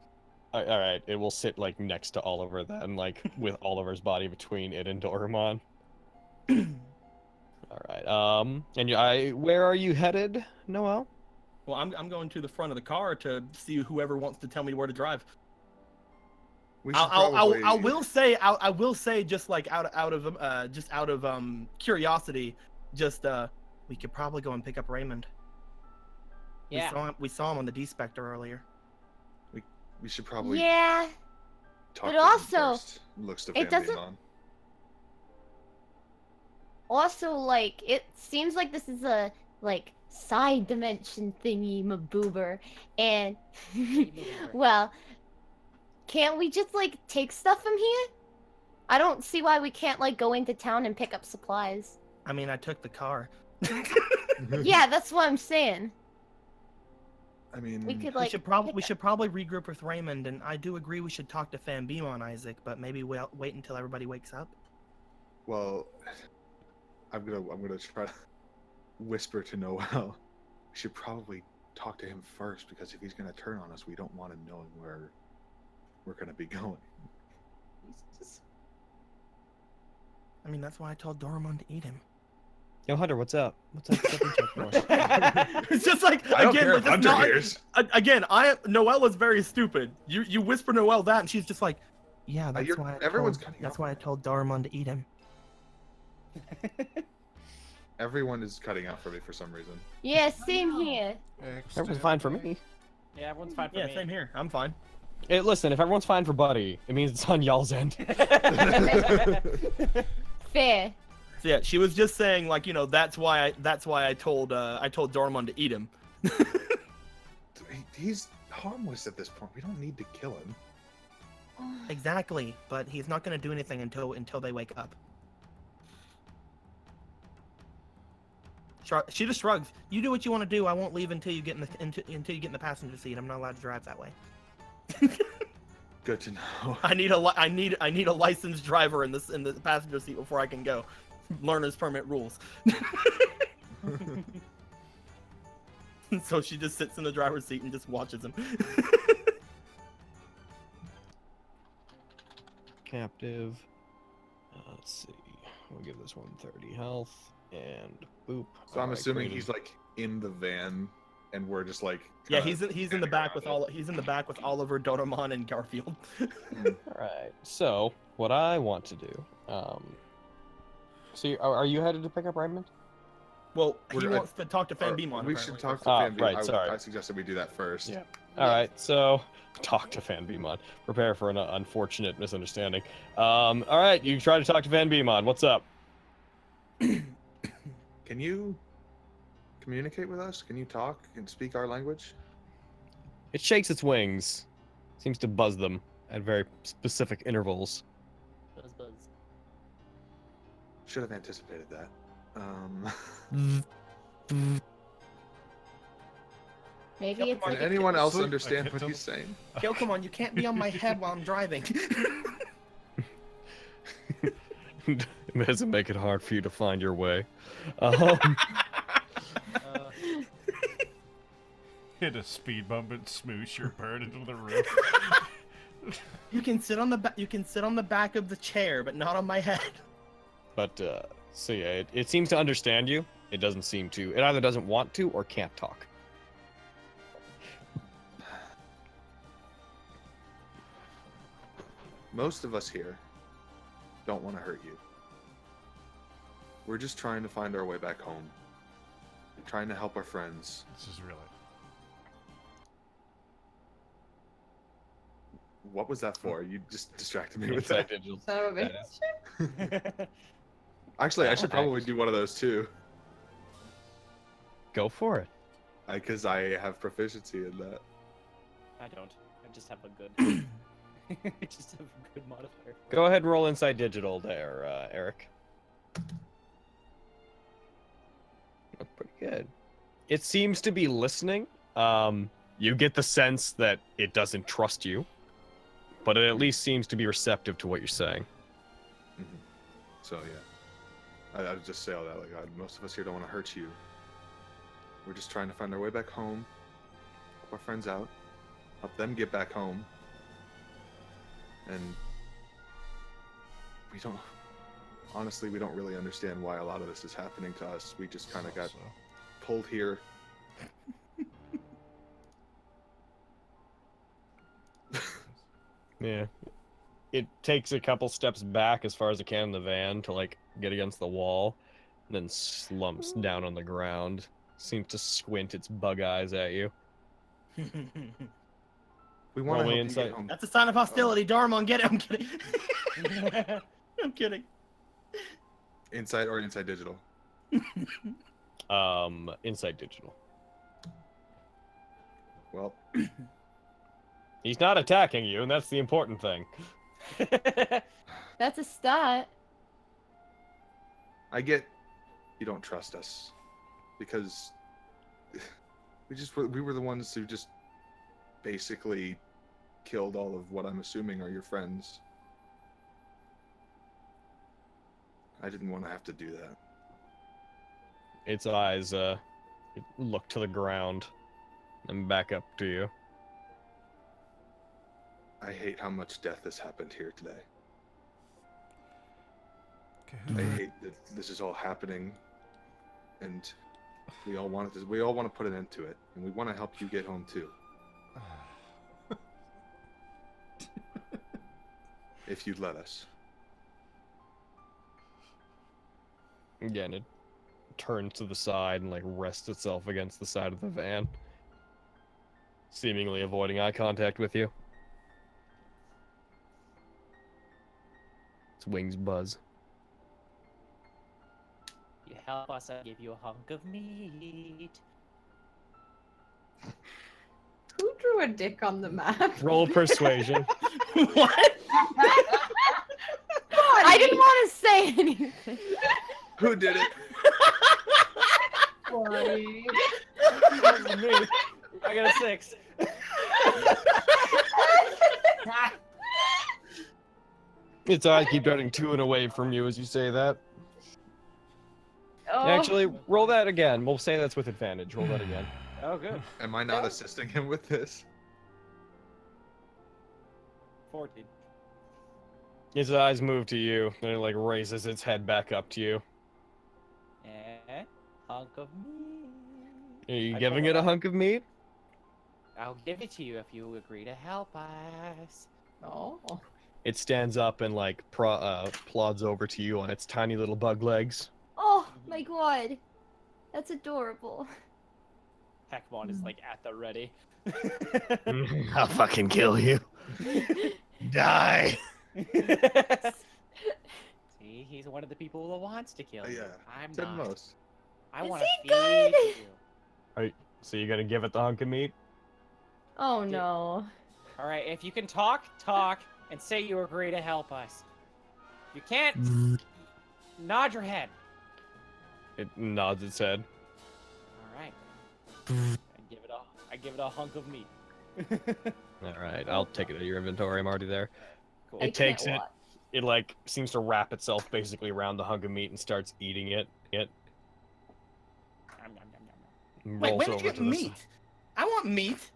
All right, it will sit like next to Oliver then, like with Oliver's body between it and DORUmon. All right. And where are you headed, Noel? Well, I'm going to the front of the car to see whoever wants to tell me where to drive. I will say just like out of curiosity, we could probably go and pick up Raymond. Yeah. We saw him on the D-Spectre earlier. We should probably Yeah. talk But to him also, first. Looks to it doesn't- Fanbeamon. Also, like, it seems like this is a, like, side dimension thingy maboober, and, well, can't we just, like, take stuff from here? I don't see why we can't, like, go into town and pick up supplies. I mean, I took the car. Yeah, that's what I'm saying. I mean, We could, We like, should probably regroup with Raymond, and I do agree we should talk to Fanbeamon, Isaac, but maybe we'll wait until everybody wakes up. well, I'm gonna try to whisper to Noel. We should probably talk to him first because if he's gonna turn on us, we don't want him knowing where we're gonna be going. I mean, that's why I told DORUmon to eat him. Yo, Hunter, what's up? What's up? It's just like I don't again, care like, if it's Hunter not- hears. again, Noelle is very stupid. You whisper Noelle that, and she's just like, yeah, that's why. Everyone's cutting That's off. why I told DORUmon to eat him. Everyone is cutting out for me for some reason. Yeah, same here. Everyone's fine for me. Yeah, everyone's fine for Yeah, me. same here. I'm fine. Hey, listen, if everyone's fine for Buddy, it means it's on y'all's end. Fair. So yeah, she was just saying like, that's why I told DORUmon to eat him. He's harmless at this point. We don't need to kill him. Exactly, but he's not going to do anything until they wake up. She just shrugs. You do what you want to do. I won't leave until you get until you get in the passenger seat. I'm not allowed to drive that way. Good to know. I need a licensed driver in the passenger seat before I can go. Learner's permit rules. So she just sits in the driver's seat and just watches him. Captive. Let's see. We'll give this one 30 health and boop. So I'm Alright, assuming green. he's like in the van, and we're just like. Yeah, he's in the back with Oliver, DORUmon, and Garfield. Alright, so what I want to do. So are you headed to pick up Raymond? Well, he wants to talk to FanBeemon. We should talk to FanBeemon. FanBeemon. Right, sorry. I suggested we do that first. Yeah. Alright, so talk to FanBeemon. Prepare for an unfortunate misunderstanding. Alright, you try to talk to FanBeemon. What's up? Can you communicate with us? Can you talk and speak our language? It shakes its wings. Seems to buzz them at very specific intervals. Buzz, buzz. Should have anticipated that. Maybe it's Can like anyone else understand what he's saying? Yo, come on, you can't be on my head while I'm driving. It doesn't make it hard for you to find your way. Hit a speed bump and smoosh your bird into the roof. You can sit on the back. You can sit on the back of the chair, but not on my head. But so yeah, it seems to understand you. It doesn't seem to. It either doesn't want to or can't talk. Most of us here don't want to hurt you. We're just trying to find our way back home. Trying to help our friends. This is really. What was that for? You just distracted me with that. Actually, I should probably do one of those too. Go for it. Because I have proficiency in that. I don't. I just have a good. I just have a good modifier. Go ahead and roll inside digital there, Eric. That's pretty good. It seems to be listening. You get the sense that it doesn't trust you, but it at least seems to be receptive to what you're saying. Mm-hmm. So yeah, I would just say all that. Like, most of us here don't want to hurt you. We're just trying to find our way back home, help our friends out, help them get back home, and we don't. Honestly, we don't really understand why a lot of this is happening to us. We just kind of got pulled here. Yeah. It takes a couple steps back as far as it can in the van to like get against the wall, and then slumps down on the ground. Seems to squint its bug eyes at you. We want to help you inside. get home. That's a sign of hostility. DORUmon, get it. I'm kidding. I'm kidding. Inside or inside digital? Inside digital. Well, he's not attacking you, and that's the important thing. That's a start. I get you don't trust us because we were the ones who just basically killed all of what I'm assuming are your friends. I didn't want to have to do that. Its eyes look to the ground and back up to you. I hate how much death has happened here today. Okay. I hate that this is all happening, and we all want to put an end to it, and we want to help you get home too. If you'd let us. Again, it turns to the side and like rests itself against the side of the van, seemingly avoiding eye contact with you. Its wings buzz. You help us, I give you a hunk of meat. Who drew a dick on the map? Roll persuasion. What? I didn't want to say anything. Who did it? Sorry. That was me. I got a 6. It's I keep darting to and away from you as you say that. Oh. Actually, roll that again. We'll say that's with advantage. Roll that again. Oh, good. Am I not assisting him with this? 14. His eyes move to you, and it like raises its head back up to you. Hunk of meat. Are you I giving pull it a hunk of meat? I'll give it to you if you agree to help us. Oh. It stands up and like plods over to you on its tiny little bug legs. Oh my god. That's adorable. Hackmon is like at the ready. I'll fucking kill you. Die. See, he's one of the people that wants to kill you. Yeah. I'm Said not. most. I Is want to he feed good? you. So you're gonna give it the hunk of meat? Oh no. All right, if you can talk, and say you agree to help us. If you can't, nod your head. It nods its head. All right. I give it a hunk of meat. All right, I'll take it out of your inventory. I'm already there. Cool. It takes it. It like seems to wrap itself basically around the hunk of meat and starts eating it. Nom, nom, nom, nom, nom. Wait, Rolls when did over you get to the meat? I want meat.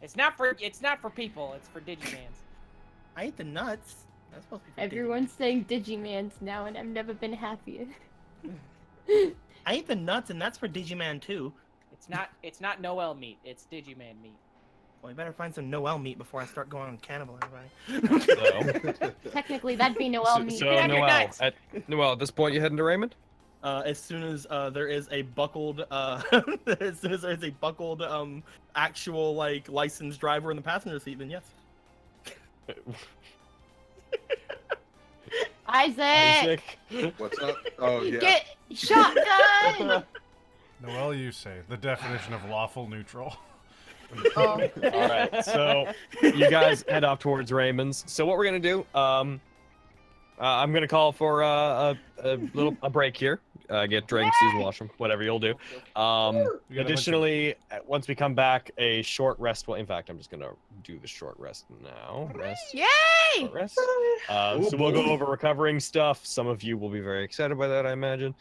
It's not for people. It's for Digimans. I ate the nuts. That's supposed to be for Everyone's saying Digimans now, and I've never been happier. I ate the nuts, and that's for Digimon too. It's not Noel meat. It's Digiman meat. Well, we better find some Noel meat before I start going on cannibal So, Technically, that'd be Noel meat. so Get out your Noel, nuts! at this point, you heading to Raymond? As soon as there is a buckled, actual like licensed driver in the passenger seat, then yes. Isaac! What's up? Oh yeah. Get shotgun! Noel Yusei, the definition of lawful neutral. Oh. All right, so you guys head off towards Raymond's. So what we're gonna do? I'm gonna call for a break here. Get drinks, use the washroom, whatever you'll do. Additionally, once we come back, a short rest. Well, in fact, I'm just gonna do the short rest now. Rest. Yay! Short rest. So we'll go over recovering stuff. Some of you will be very excited by that, I imagine.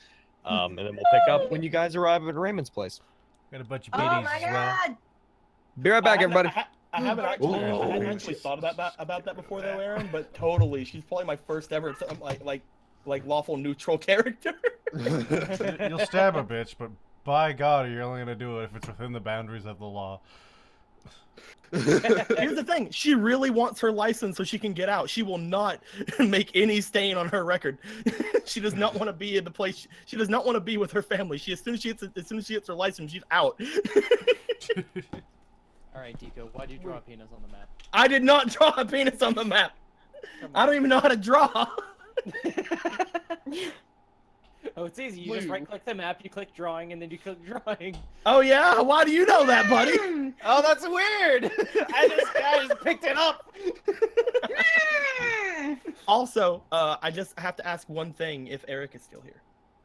And then we'll pick up when you guys arrive at Raymond's place. Got a bunch of Oh biddies my as well. god! Be right back, everybody. I haven't actually thought about that before though, Aaron. But totally, she's probably my first ever like lawful neutral character. You'll stab a bitch, but by God, you're only gonna do it if it's within the boundaries of the law. Here's the thing: she really wants her license so she can get out. She will not make any stain on her record. She does not want to be in the place. She does not want to be with her family. As soon as she gets her license, she's out. All right, Deco, why'd you draw a penis on the map? I did not draw a penis on the map. I don't even know how to draw. Oh, it's easy. You just right-click the map, you click drawing, and then you click drawing. Oh yeah? Why do you know that, buddy? Oh, that's weird. I just picked it up. Also, I just have to ask one thing: if Eric is still here.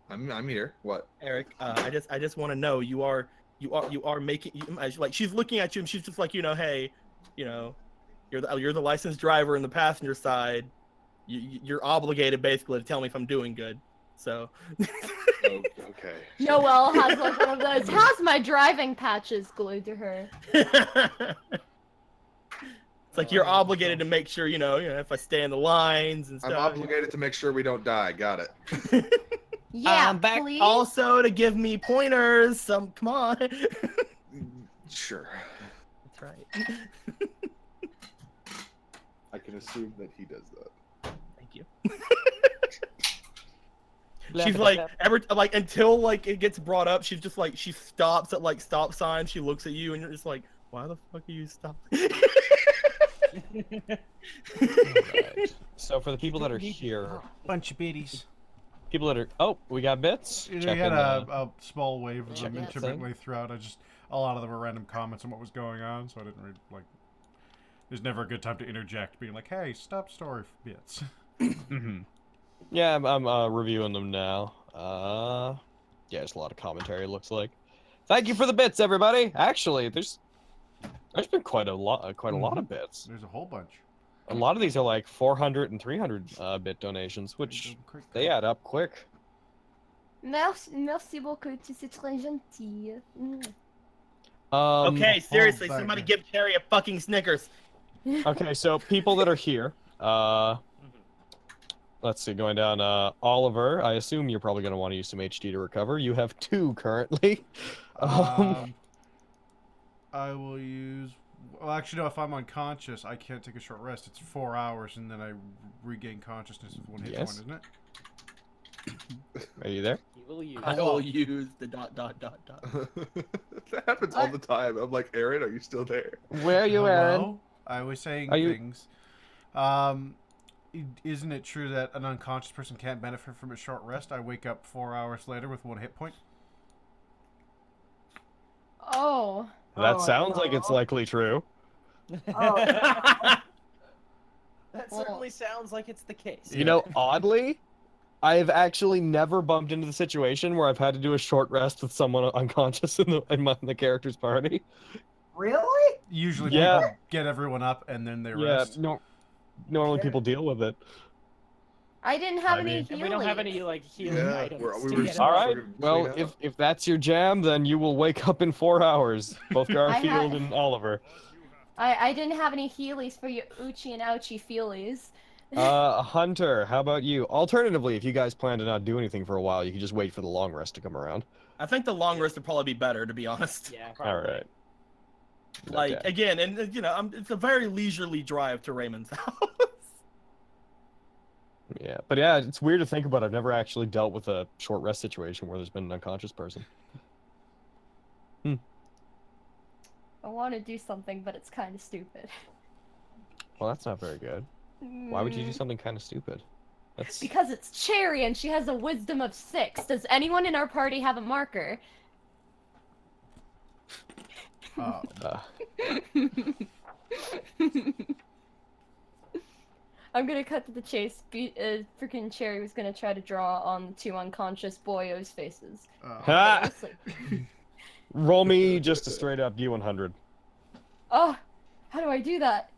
I'm here. What? Eric, I just want to know you are making like she's looking at you and she's just like, hey, you're the licensed driver in the passenger side. You're obligated basically to tell me if I'm doing good. So. Okay. Noel has like one of those. How's my driving patches glued to her? It's like you're obligated to make sure if I stay in the lines and stuff. I'm obligated to make sure we don't die. Got it. Yeah, back please. also to give me pointers. Come on. Sure. That's right. I can assume that he does that. Thank you. She's like until it gets brought up, she's just like she stops at stop signs. She looks at you and you're just like, why the fuck are you stopping? Right. So for the people that are here, Bunch of biddies. people that are we got bits. We Checking, had a small wave of check them that intermittently throughout. a lot of them were random comments on what was going on, so I didn't really, like... There's never a good time to interject, being like, hey, stop story bits. Yeah, I'm reviewing them now. Yeah, there's a lot of commentary, it looks like. Thank you for the bits, everybody! Actually, there's been quite a lot of bits. There's a whole bunch. A lot of these are like 400 and 300 bit donations, which they add up quick. Merci beaucoup, tu sais très gentil. Okay, seriously, hold somebody back. give Terry a fucking Snickers. Okay, so people that are here, let's see, going down, Oliver, I assume you're probably going to want to use some HD to recover. You have 2 currently. I will use... Well, actually, no, if I'm unconscious, I can't take a short rest. It's 4 hours, and then I regain consciousness with 1 hit point, isn't it? Are you there? He will use. I will use the ... That happens all the time. I'm like, Aaron, are you still there? Where are you, Aaron? Hello? I was saying Are you- things. Isn't it true that an unconscious person can't benefit from a short rest? I wake up 4 hours later with 1 hit point. Oh. That sounds like it's likely true. That certainly sounds like it's the case. You know, oddly, I've actually never bumped into the situation where I've had to do a short rest with someone unconscious in the character's party. Really? Usually Yeah. people get everyone up and then they Yeah, rest. normally people deal with it. I didn't have I any mean- healing. And we don't have any like healing Yeah, items. we to were get so All out. right. fucking Well, clean up. if that's your jam, then you will wake up in 4 hours. Both Garfield and Oliver. I didn't have any healies for your Uchi and Ouchie feelies. Hunter, how about you? Alternatively, if you guys plan to not do anything for a while, you can just wait for the long rest to come around. I think the long rest would probably be better, to be honest. Yeah, probably. All right. Like, Okay. again, and you know, it's a very leisurely drive to Raymond's house. Yeah, but yeah, it's weird to think about. I've never actually dealt with a short rest situation where there's been an unconscious person. I want to do something, but it's kind of stupid. Well, that's not very good. Why would you do something kind of stupid? That's Because it's Cherry and she has a wisdom of 6. Does anyone in our party have a marker? Oh. I'm gonna cut to the chase. Freaking Cherry was gonna try to draw on 2 unconscious boyos' faces. Ha! It's like, Roll me just a straight up D100. oh, how do I do that?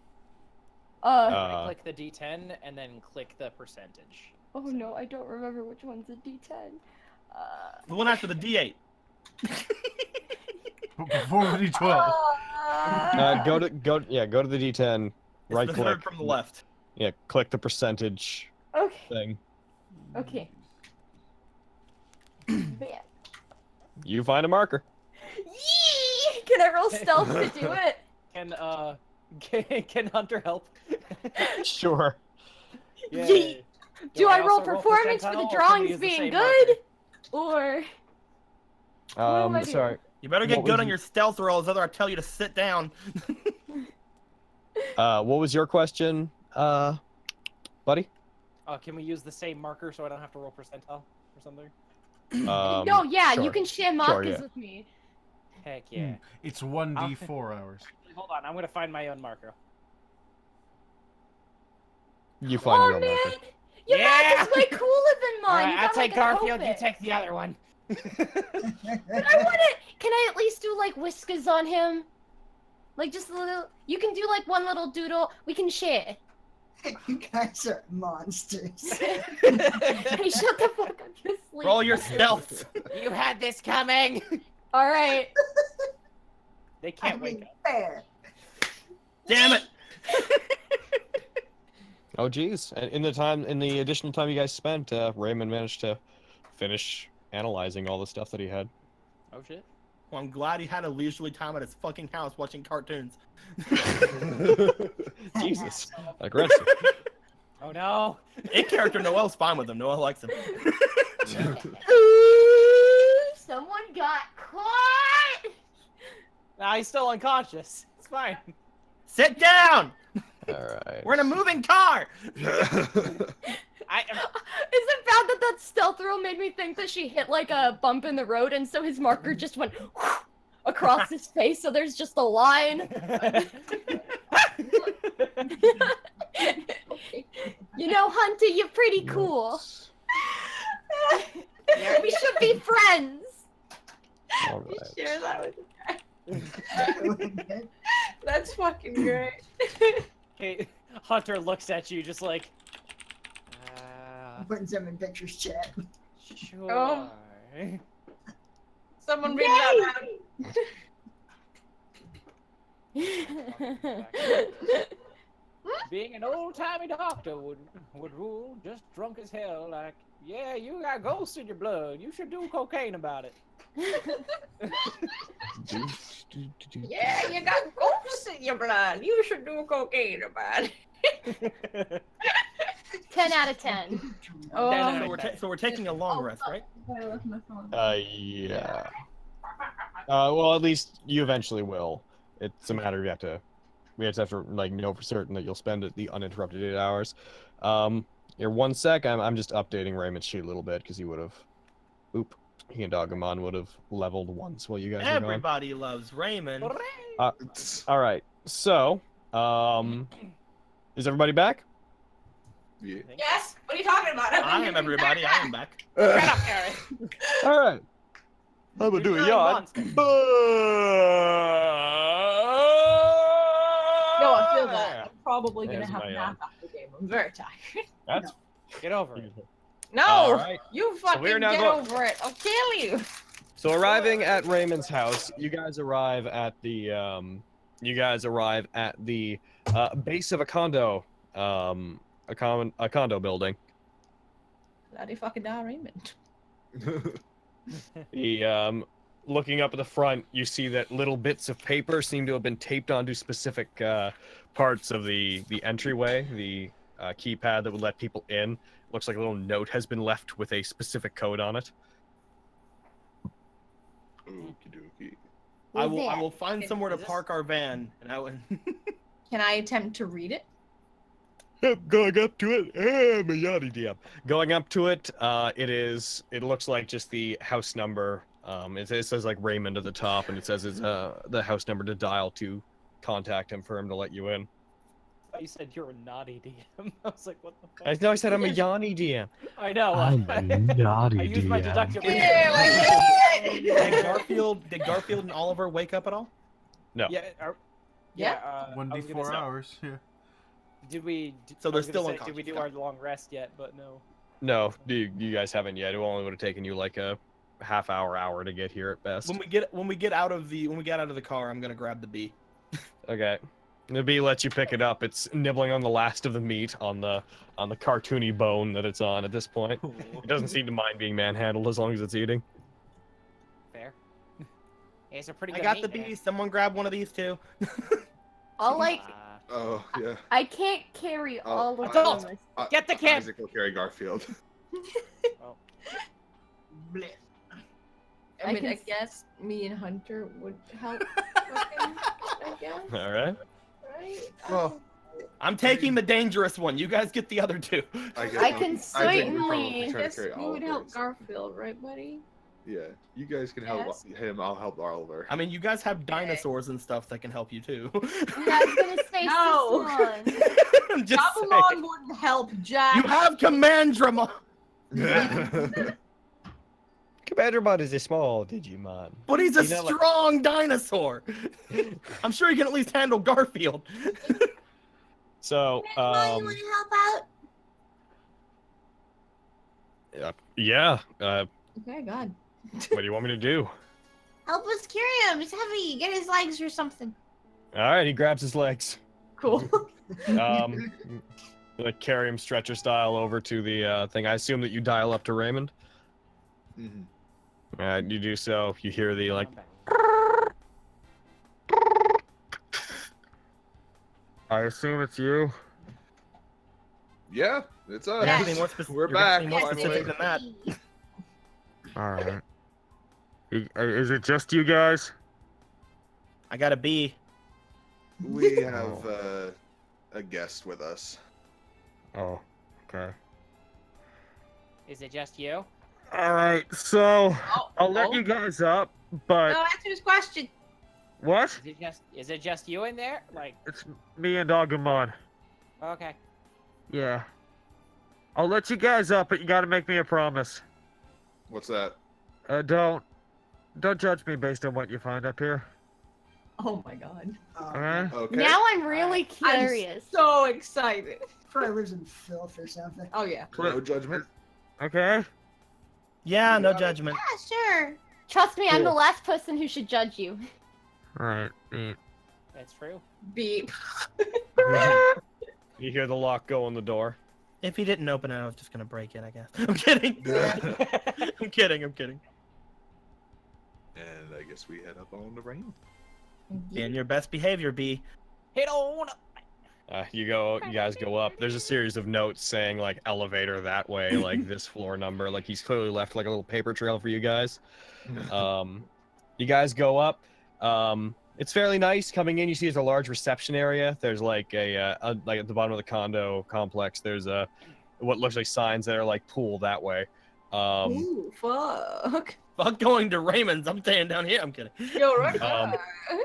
Click the D10 and then click the percentage. Oh no, I don't remember which one's a D10. The one after the D8. Before the D12. Go to the D10. It's Right the click. third from the left. Yeah, click the percentage Okay. thing. Okay. But yeah. You find a marker. Yee! Can I roll stealth to do it? Can Hunter help? Sure. Yay. Yee! Do I roll also performance for percentile, the or can we drawings use the being same good? Or am I doing? Sorry. You better get What good was on your stealth rolls, otherwise I'll tell you to sit down. What was your question, buddy? Can we use the same marker so I don't have to roll percentile or something? no, yeah, you sure. can share markers yeah. with me. Heck yeah. It's 1d4 hours. Hold on, I'm gonna find my own marker. You find Oh your own man, marker. your Yeah! marker's way cooler than mine. Alright, You I'll got, take like, a Garfield, you Copic. take the other one. But I want it. Can I at least do like whiskers on him? Like just a little. You can do like one little doodle. We can share. You guys are monsters. Hey, shut the fuck up. You're asleep. Roll your stealth. You had this coming! All right. They I can't wake mean, up. fair. Damn it. Oh geez. And in the additional time you guys spent, Raymond managed to finish analyzing all the stuff that he had. Oh shit. Well, I'm glad he had a leisurely time at his fucking house watching cartoons. Jesus. Aggressive. Oh no! In character, Noel's fine with him. Noel likes him. Ooh, someone got caught. Nah, he's still unconscious. It's fine. Sit down! Alright. We're in a moving car! Is it bad that that stealth roll made me think that she hit like a bump in the road and so his marker just went across across his face, so there's just a line. You know, Hunter, you're pretty cool. We should be friends. All You right. share that with me. That's fucking great. Okay, Hunter looks at you just like. I'm putting some in pictures chat. Sure. Oh. Someone read that out. Being an old-timey doctor would rule just drunk as hell. Like, yeah, you got ghosts in your blood. You should do cocaine about it. Yeah, you got ghosts in your blood. You should do cocaine about it. 10 out of 10. Oh, So we're taking a long rest, right? Yeah. Well, at least you eventually will. It's a matter of we have to like know for certain that you'll spend the uninterrupted 8 hours. Here, 1 sec. I'm just updating Raymond's sheet a little bit because he would have. Oop. He and Aegiomon would have leveled once while you guys were gone. Everybody loves Raymond. All right. So, is everybody back? Yeah. yes. What are you talking about? I am everybody. I am back. Shut up, Gary. All right. I'm gonna do a You're yawn. monster. No, I feel that. I'm probably gonna There's have my a nap after the game. I'm very tired. That's Get over it. No, All right. you fucking we're now get going- over it. I'll kill you. So arriving at Raymond's house, you guys arrive at the base of a condo, a condo building. Bloody fucking down, Raymond. Looking up at the front, you see that little bits of paper seem to have been taped onto specific parts of the entryway, the keypad that would let people in. Looks like a little note has been left with a specific code on it. Okie dokie. I will find somewhere to Is this- park our van, and I would. Can I attempt to read it? Yep, going up to it. I'm a yachty DM. Going up to it, it looks like just the house number. It says like Raymond at the top, and it says it's the house number to dial to contact him for him to let you in. You said you're a naughty DM. I was like, what the fuck? I said I'm a Yanni DM. I know. I'm a naughty I used my DM. deductive. Did Garfield and Oliver wake up at all? No. Yeah. Yeah. I was gonna 1d4 say, hours. Yeah. Did we? So I they're was gonna still say, unconscious. Did we do our long rest yet? But no. No, you guys haven't yet. It only would have taken you like a half hour to get here at best. When we get out of the car, I'm gonna grab the bee. Okay. The bee lets you pick it up. It's nibbling on the last of the meat on the cartoony bone that it's on at this point. It doesn't seem to mind being manhandled as long as it's eating. Fair. Yeah, it's a pretty I good got meat, the man. bee. Someone grab one of these too. I'll like. Oh yeah. I can't carry Oh, all of adult. them. Get the kid. Isaac will carry Garfield. Bleh. I I mean, can I guess me and Hunter would help. I guess. All right. Right? Well, I'm taking the dangerous one. You guys get the other two. I can Isaac would certainly- probably I try to guess carry we would help Oliver's. Garfield, right, buddy? Yeah, you guys can help Yes. him. I'll help Oliver. I mean, you guys have dinosaurs and stuff that can help you too. Yeah, I was gonna say No. Sistermon. I'm just Doublemon saying. wouldn't help, Jack. You have CommanDramon, CommanDramon is a small Digimon. but he's a You know, like- strong dinosaur. I'm sure he can at least handle Garfield. So, you want to help out? yeah. Okay, God. What do you want me to do? Help us carry him. He's heavy. Get his legs or something. All right, he grabs his legs. Cool. Like carry him stretcher style over to the thing. I assume that you dial up to Raymond. Mhm. All right, you do so. You hear the like. I assume it's you. Yeah, it's us. You're gonna have to be more specific. We're you're gonna have to back. be more finally. specific than that. All right. Is it just you guys? I got a B. We have a guest with us. Oh, okay. Is it just you? All right, so Oh, I'll let oh. you guys up, but No, answer his question. What? Is it just you in there? Like, It's me and Aegiomon. okay. Yeah. I'll let you guys up, but you gotta make me a promise. What's that? Don't judge me based on what you find up here. Oh my god. Alright? Okay. Now I'm really curious. I'm so excited. Probably lives in filth or something. Oh yeah. No judgment. Okay. Yeah, no judgment. Yeah, sure. Trust me, I'm the Cool. last person who should judge you. Alright. Neat. That's true. Beep. You hear the lock go on the door. If he didn't open it, I was just gonna break it, I guess. I'm kidding. I'm kidding. And I guess we head up on the rain. Be in your best behavior, B. Hit on. You guys go up. There's a series of notes saying like elevator that way, like this floor number. Like he's clearly left like a little paper trail for you guys. You guys go up. It's fairly nice. Coming in, you see there's a large reception area. There's like like at the bottom of the condo complex. There's what looks like signs that are like pool that way. Ooh, fuck. Fuck going to Raymond's. I'm staying down here. I'm kidding. Yo, right.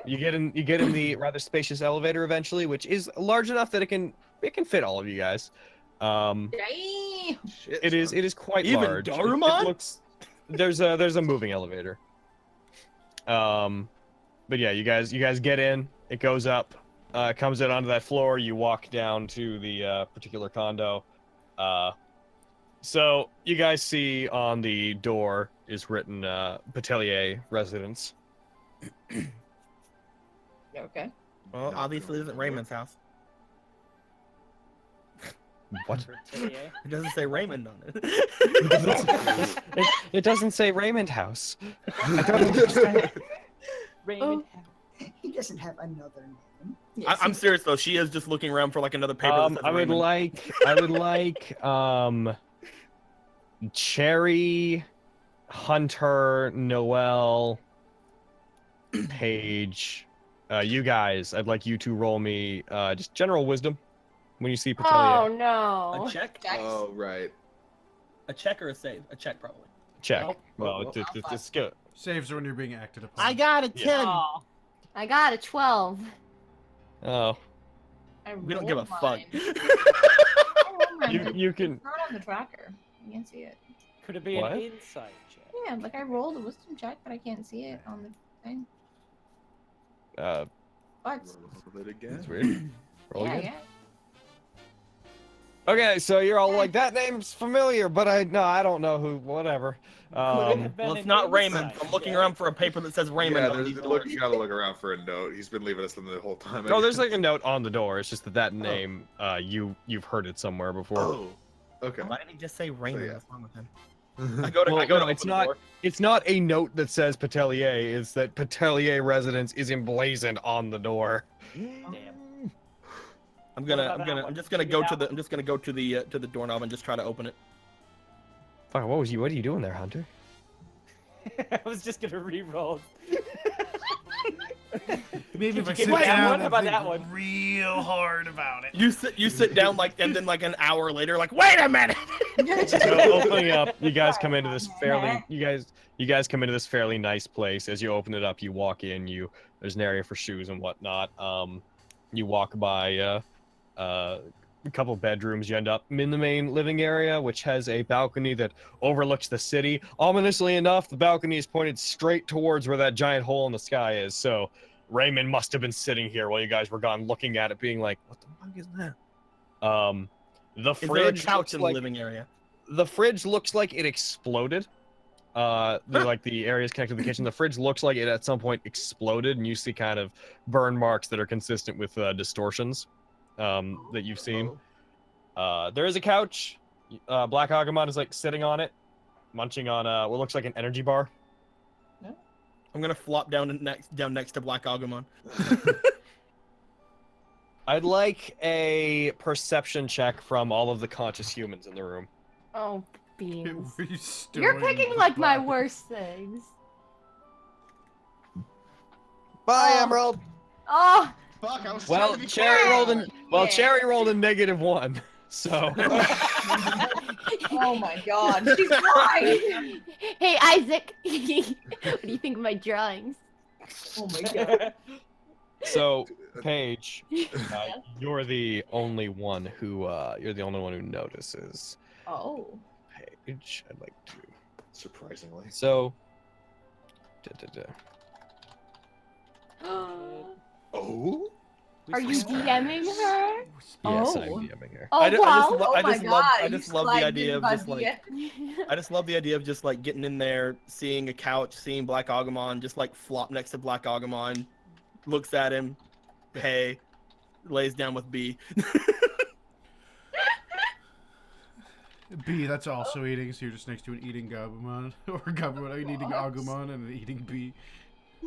You get in the rather spacious elevator eventually, which is large enough that it can fit all of you guys. Damn. Shit, It is quite Even large. DORUmon? It looks there's a moving elevator. But yeah, you guys get in. It goes up, comes in onto that floor. You walk down to the particular condo. So you guys see on the door is written Batelier Residence. Okay. Well, obviously, it isn't Raymond's house. What? It doesn't say Raymond on it. It doesn't say Raymond House. I don't Oh. understand. Raymond. He doesn't have another name. I'm serious though. She is just looking around for like another paper. That says I would Raymond. like Cherry, Hunter, Noel, Paige, you guys. I'd like you to roll me just general wisdom when you see Oh Patelia. no. A check? Oh, right. A check or a save? A check probably. Check. Nope. Well, it's good. Saves are when you're being acted upon. I got a 10. Oh, I got a 12. Oh, We don't give a fuck. you can. It's not on the tracker. I can't see it. could it be What? an insight check? Yeah, like I rolled a wisdom check, but I can't see it on the thing. But Roll it again. That's weird. Roll yeah, again. yeah. Okay, so you're all like, that name's familiar, but I don't know who. Whatever. Been Well, an it's not Raymond. insight I'm looking check. around for a paper that says Raymond. Yeah, on these you doors. gotta look around for a note. He's been leaving us the whole time. No, there's like a note on the door. It's just that name. You've heard it somewhere before. Oh, okay. Why did he just say Raymond? yeah. What's wrong with him? I go to. Well, I go no, to. it's open the not. door. It's not a note that says Patelier. It's that Patelier Residence is emblazoned on the door. Damn. I'm about just that gonna one? go to the doorknob and just try to open it. Fuck, what are you doing there, Hunter? I was just gonna re-roll. Maybe if I you sit get that down one? and How about think that one? real hard about it. You sit down like and then like an hour later like wait a minute. So opening up, you guys come into this fairly. You guys come into this fairly nice place. As you open it up, you walk in. There's an area for shoes and whatnot. You walk by a couple bedrooms. You end up in the main living area, which has a balcony that overlooks the city. Ominously enough, the balcony is pointed straight towards where that giant hole in the sky is. So Raymond must have been sitting here while you guys were gone, looking at it, being like, "What the fuck is that?" The Is there a fridge couch looks in like the living area? the fridge looks like it exploded. Like the areas connected to the kitchen. The fridge looks like it at some point exploded, and you see kind of burn marks that are consistent with distortions that you've seen. There is a couch. Black Aegiomon is like sitting on it, munching on what looks like an energy bar. I'm gonna flop down next to Black Aegiomon. I'd like a perception check from all of the conscious humans in the room. Oh, beans. Restoring You're picking the like my body. worst things. Bye, Oh. Emerald. Oh, Fuck, I was Well, trying to be Cherry quiet. rolled in. Well, Yeah. Cherry rolled a -1. So. Oh my god, she's right. hey Isaac. What do you think of my drawings? Oh my god. So, Paige, you're the only one who notices. Oh. Paige, I'd like to. Surprisingly. So. Oh. Are you DMing her? Yes, I'm Oh. DMing her. Oh, I wow. just love the idea of just like I just love the idea of just like getting in there, seeing a couch, seeing Black Aegiomon, just like flop next to Black Aegiomon, looks at him, hey, lays down with B. B, that's also eating, so you're just next to an eating Gabumon. Or Gabumon, an eating Agumon and an eating B.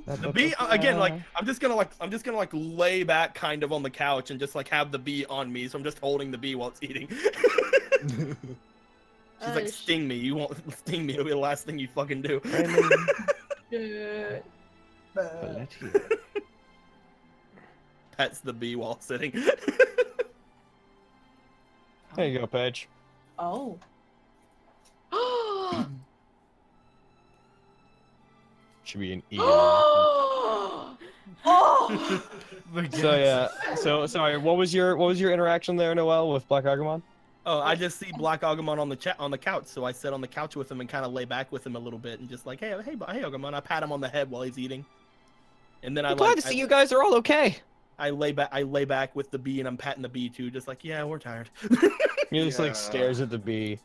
The bee again, like I'm just gonna lay back kind of on the couch and just like have the bee on me, so I'm just holding the bee while it's eating. She's like, sting me. You won't sting me. It'll be the last thing you fucking do. Pets the bee while sitting. There you go, Paige. Oh. Should be an E. Oh. So yeah. So sorry. What was your interaction there, Noel, with Black Aegiomon? Oh, I just see Black Aegiomon on the couch, so I sit on the couch with him and kind of lay back with him a little bit and just like, hey, Aegiomon. I pat him on the head while he's eating, and then I'm glad to see you guys are all okay. I lay back with the bee and I'm patting the bee too, just like, yeah, we're tired. He just like stares at the bee.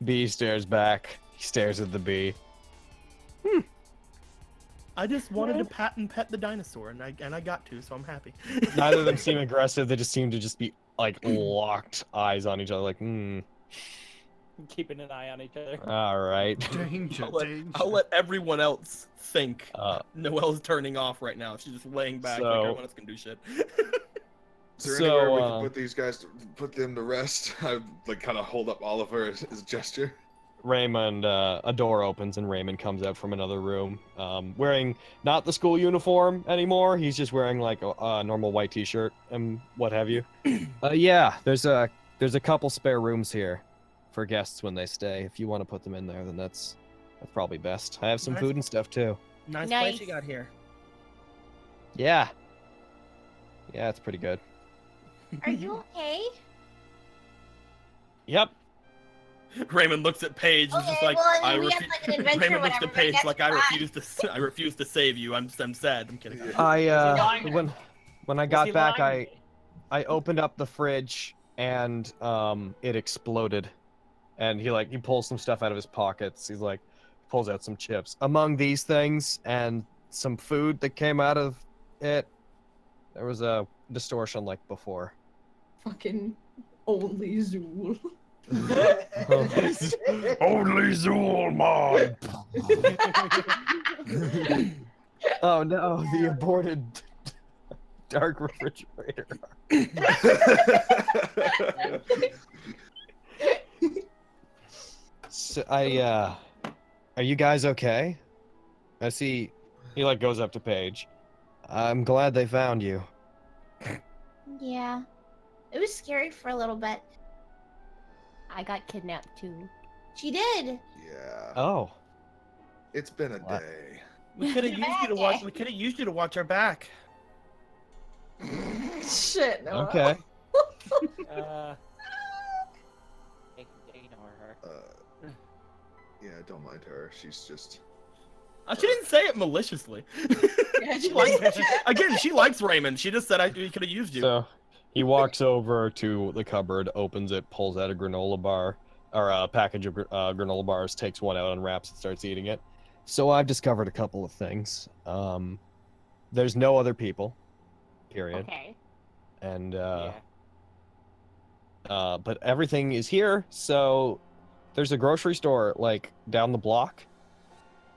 Bee stares back. He stares at the bee. I just wanted to pat and pet the dinosaur, and I got to, so I'm happy. Neither of them seem aggressive. They just seem to just be like locked eyes on each other, like, Keeping an eye on each other. All right. Danger, I'll let everyone else think Noel's turning off right now. She's just laying back like everyone else can do shit. Is there anywhere we can put these guys, put them to rest? I like kind of hold up Oliver as a gesture. Raymond, a door opens and Raymond comes out from another room, wearing not the school uniform anymore. He's just wearing like a normal white t-shirt and what have you. Yeah, there's a couple spare rooms here for guests when they stay. If you want to put them in there, then that's probably best. I have some food and stuff too. Nice place you got here. Yeah. Yeah, it's pretty good. Are you okay? Yep. Raymond looks at Paige and just like, well, I mean, we have, like, an adventure Raymond looks whenever at Paige we like, get I refuse to save you. I'm sad. I'm kidding. When I got back, I opened up the fridge and it exploded, and he pulls some stuff out of his pockets. He's like, pulls out some chips. Among these things and some food that came out of it, there was a distortion like before. Fucking only Zool. Only Zulmon. Oh no, the aborted dark refrigerator. So are you guys okay? I see he like goes up to Paige. I'm glad they found you. Yeah. It was scary for a little bit. I got kidnapped too. She did. Yeah. Oh. It's been a day. We could have used you to watch. We could have used you to watch our back. Shit. No. Okay. Ignore her. Yeah, don't mind her. She's just. She didn't say it maliciously. Yeah, she likes Raymond. She just said we could have used you. So he walks over to the cupboard, opens it, pulls out a granola bar, or a package of granola bars, takes one out, unwraps it, starts eating it. So I've discovered a couple of things. There's no other people, period. Okay. And but everything is here. So there's a grocery store like down the block.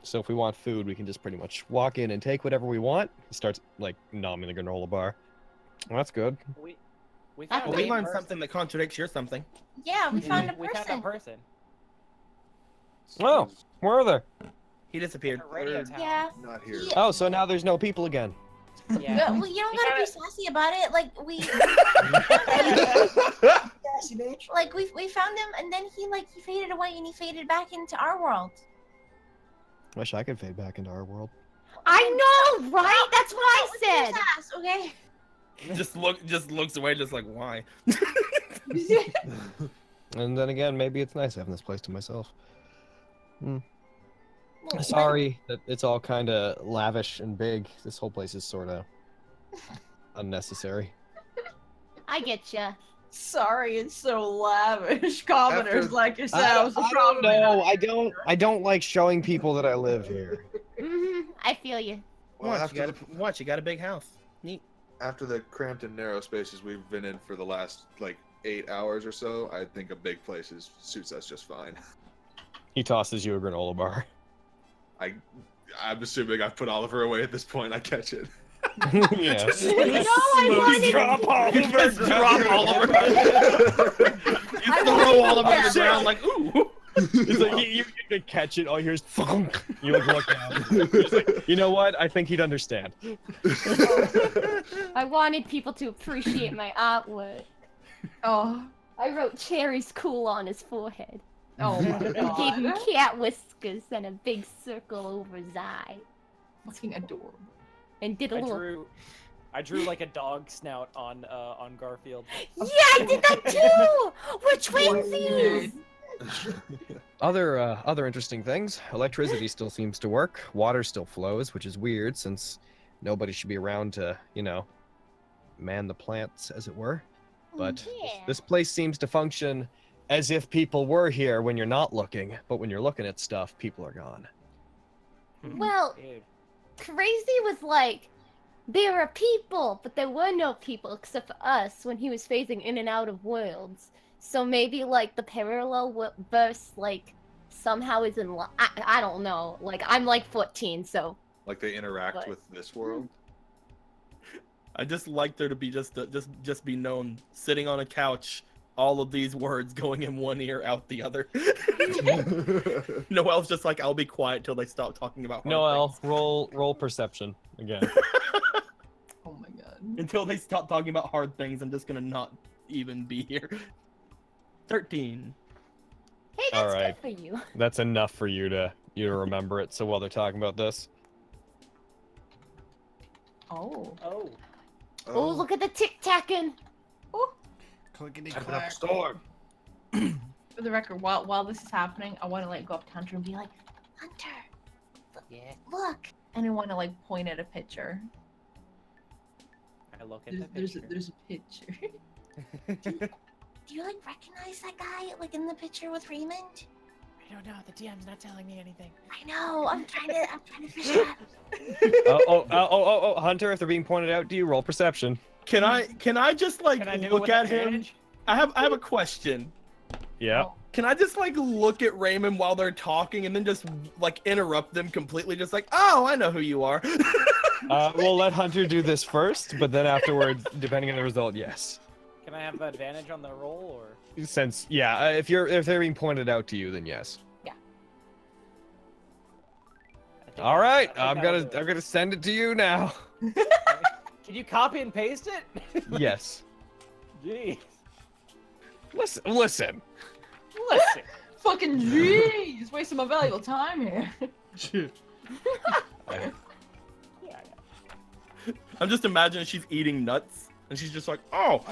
So if we want food, we can just pretty much walk in and take whatever we want. He starts like nomming the granola bar. Well, that's good. We learned something that contradicts your something. Yeah, we found a person. We found a person. Oh, where are they? He disappeared. Yeah. Not here. Oh, so now there's no people again. Yeah. Well, you don't gotta be sassy about it. Like we found him, and then he faded away, and he faded back into our world. Wish I could fade back into our world. I know, right? That's what I said. Ass, okay. Just looks away, just like why? And then again, maybe it's nice having this place to myself. Well, Sorry that it's all kind of lavish and big. This whole place is sort of unnecessary. I get ya. Sorry, it's so lavish. Commoners After- like yourselves. I don't know. I don't like showing people that I live here. I feel you. Well, Watch, after, you got a big house. Neat. after the cramped and narrow spaces we've been in for the last like 8 hours or so, I think a big place suits us just fine. He tosses you a granola bar. I'm assuming I've put Oliver away at this point. I catch it. Yeah. No, I wanted. Drop Oliver. Drop Oliver. You throw Oliver on the ground like ooh. It's like you catch it. All you hear is thunk. You look down. He's like, you know what? I think he'd understand. I wanted people to appreciate my artwork. Oh. I wrote cherries cool on his forehead. Oh my And god. gave him cat whiskers and a big circle over his eye. Fucking adorable. And did a little. I drew like a dog snout on Garfield. Yeah, I did that too! We're twinsies! Other interesting things. Electricity still seems to work. Water still flows, which is weird since nobody should be around to, man the plants, as it were. But Yeah. this place seems to function as if people were here when you're not looking, but when you're looking at stuff, people are gone. Well, Dude. Crazy was like, there are people, but there were no people except for us when he was phasing in and out of worlds. So maybe like the parallel verse like somehow is in I don't know. Like I'm like 14, so Like they interact with this world. I just like there to be just be known sitting on a couch. All of these words going in one ear, out the other. Noel's just like, I'll be quiet till they stop talking about hard Noel, things. roll perception again. Oh my god. Until they stop talking about hard things, I'm just gonna not even be here. 13. hey, that's All right. good for you. That's enough for you to remember it. So while they're talking about this, Oh. Oh. Oh, look at the tic-tacking. Clickety Tapping up clack. a storm. For the record, while this is happening, I want to like go up to Hunter and be like, Hunter, Yeah. look, and I want to like point at a picture. I look at the There's picture. a picture. Do you like recognize that guy like in the picture with Raymond? I don't know. The DM's not telling me anything. I know. I'm trying to figure out. oh, Hunter, if they're being pointed out to you, roll perception. Can I just like Can I do it look with at him? advantage? I have a question. Yeah. Can I just like look at Raymond while they're talking and then just like interrupt them completely? Just like, oh, I know who you are. We'll let Hunter do this first, but then afterwards, depending on the result, yes. Can I have advantage on the roll, or? Since if they're being pointed out to you, then yes. I think All right, I think I'm that'll do it. gonna send it to you now. Can you copy and paste it? Yes. Jeez. Listen. Listen. Fucking jeez, wasting my valuable time here. Yeah. I'm just imagining she's eating nuts and she's just like, oh.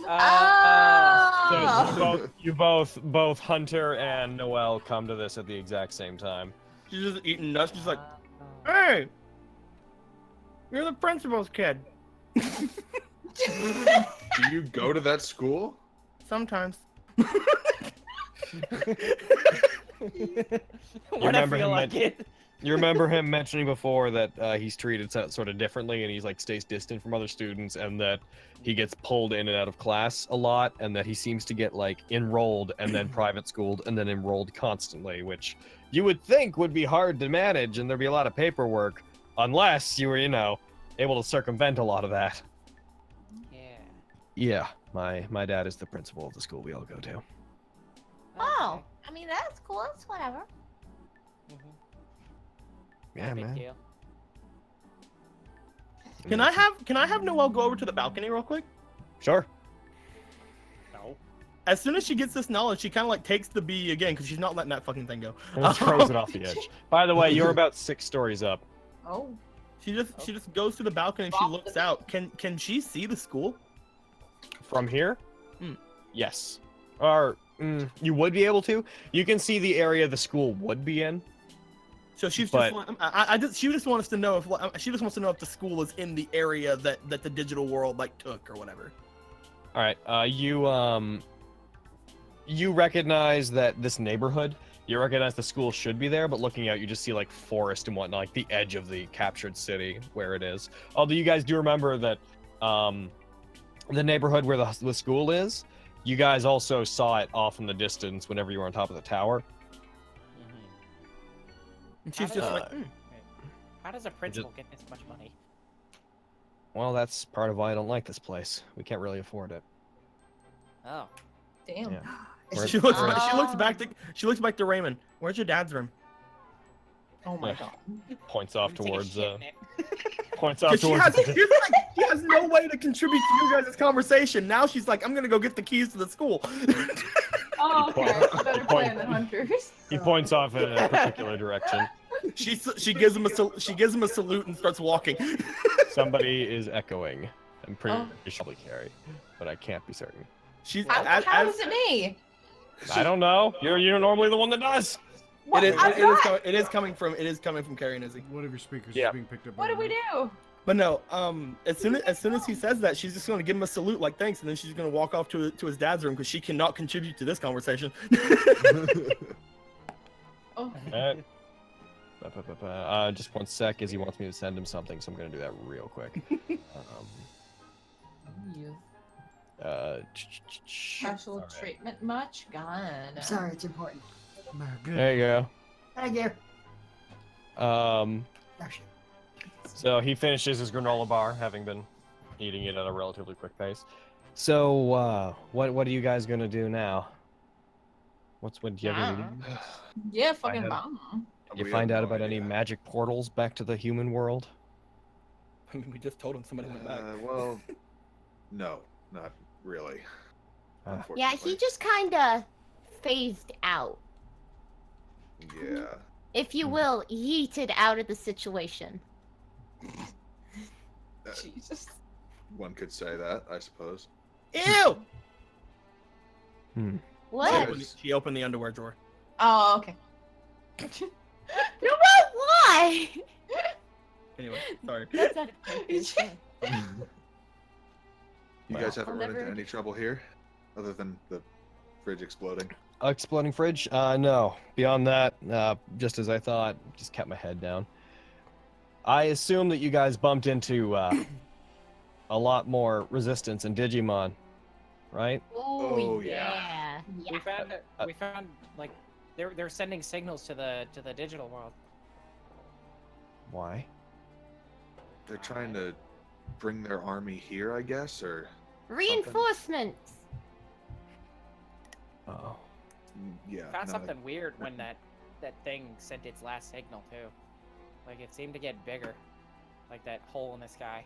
Ah! You both Hunter and Noel come to this at the exact same time. She's just eating nuts. She's like, hey, you're the principal's kid. Do you go to that school? Sometimes. When I feel like it. You remember him mentioning before that he's treated sort of differently, and he's like stays distant from other students, and that he gets pulled in and out of class a lot, and that he seems to get like enrolled and then private schooled and then enrolled constantly, which you would think would be hard to manage, and there'd be a lot of paperwork, unless you were, able to circumvent a lot of that. Yeah. Yeah, my dad is the principal of the school we all go to. Oh, I mean that's cool. That's whatever. Yeah, Big man. deal. Can I have Noel go over to the balcony real quick? Sure. No. as soon as she gets this knowledge, she kind of like takes the bee again because she's not letting that fucking thing go. And just throws it off the edge. By the way, you're about 6 stories up. Oh. She just goes to the balcony and she looks out. Can she see the school? From here? Yes. Or you would be able to. You can see the area the school would be in. So she's But- she just wants to know if the school is in the area that the digital world like took or whatever. All right. You recognize that this neighborhood. You recognize the school should be there, but looking out, you just see like forest and whatnot, like the edge of the captured city where it is. Although you guys do remember that the neighborhood where the school is, you guys also saw it off in the distance whenever you were on top of the tower. And she's just like, How does a principal get this much money? Well, that's part of why I don't like this place. We can't really afford it. Oh. Damn. Yeah. she looks back to Raymond. Where's your dad's room? Oh my god. Points off Take a towards shit in it. points off 'Cause she towards. has no way to contribute to you guys' conversation. Now she's like, I'm gonna go get the keys to the school. Oh, okay. Better plan than hunters. He points off in a particular direction. She gives him a salute and starts walking. Somebody is echoing. I'm pretty sure probably Carrie, but I can't be certain. She's How is it me? I don't know. You're normally the one that does. What? It is coming from Carrie and Izzy. One of your speakers Yeah. is being picked up. What by do we do? But no, as soon as he says that, she's just gonna give him a salute like thanks, and then she's gonna walk off to his dad's room because she cannot contribute to this conversation. Oh. Just one sec, as he wants me to send him something, so I'm gonna do that real quick. Special treatment much? Gone. Sorry, it's important. There you go. Thank you. Um, Oh, shit. So he finishes his granola bar, having been eating it at a relatively quick pace. So, what are you guys gonna do now? What do you have? Yeah, fucking have- bomb. You find out about any magic portals back to the human world? I mean, we just told him somebody went back. Well, no, not really. Yeah, Unfortunately. he just kind of phased out. Yeah. If you will, yeeted out of the situation. Jesus. One could say that, I suppose. Ew! What? She opened the underwear drawer. Oh, okay. No, why? Anyway, sorry. That's out of character. You guys haven't I'll run never- into any trouble here, other than the fridge exploding. Exploding fridge? No. Beyond that, just as I thought, just kept my head down. I assume that you guys bumped into a lot more resistance in Digimon, right? Oh, yeah. We found like they're sending signals to the digital world. Why? They're trying to bring their army here, I guess, or Reinforcements. Oh. yeah. Found no, something weird when that thing sent its last signal too. Like it seemed to get bigger, like that hole in the sky.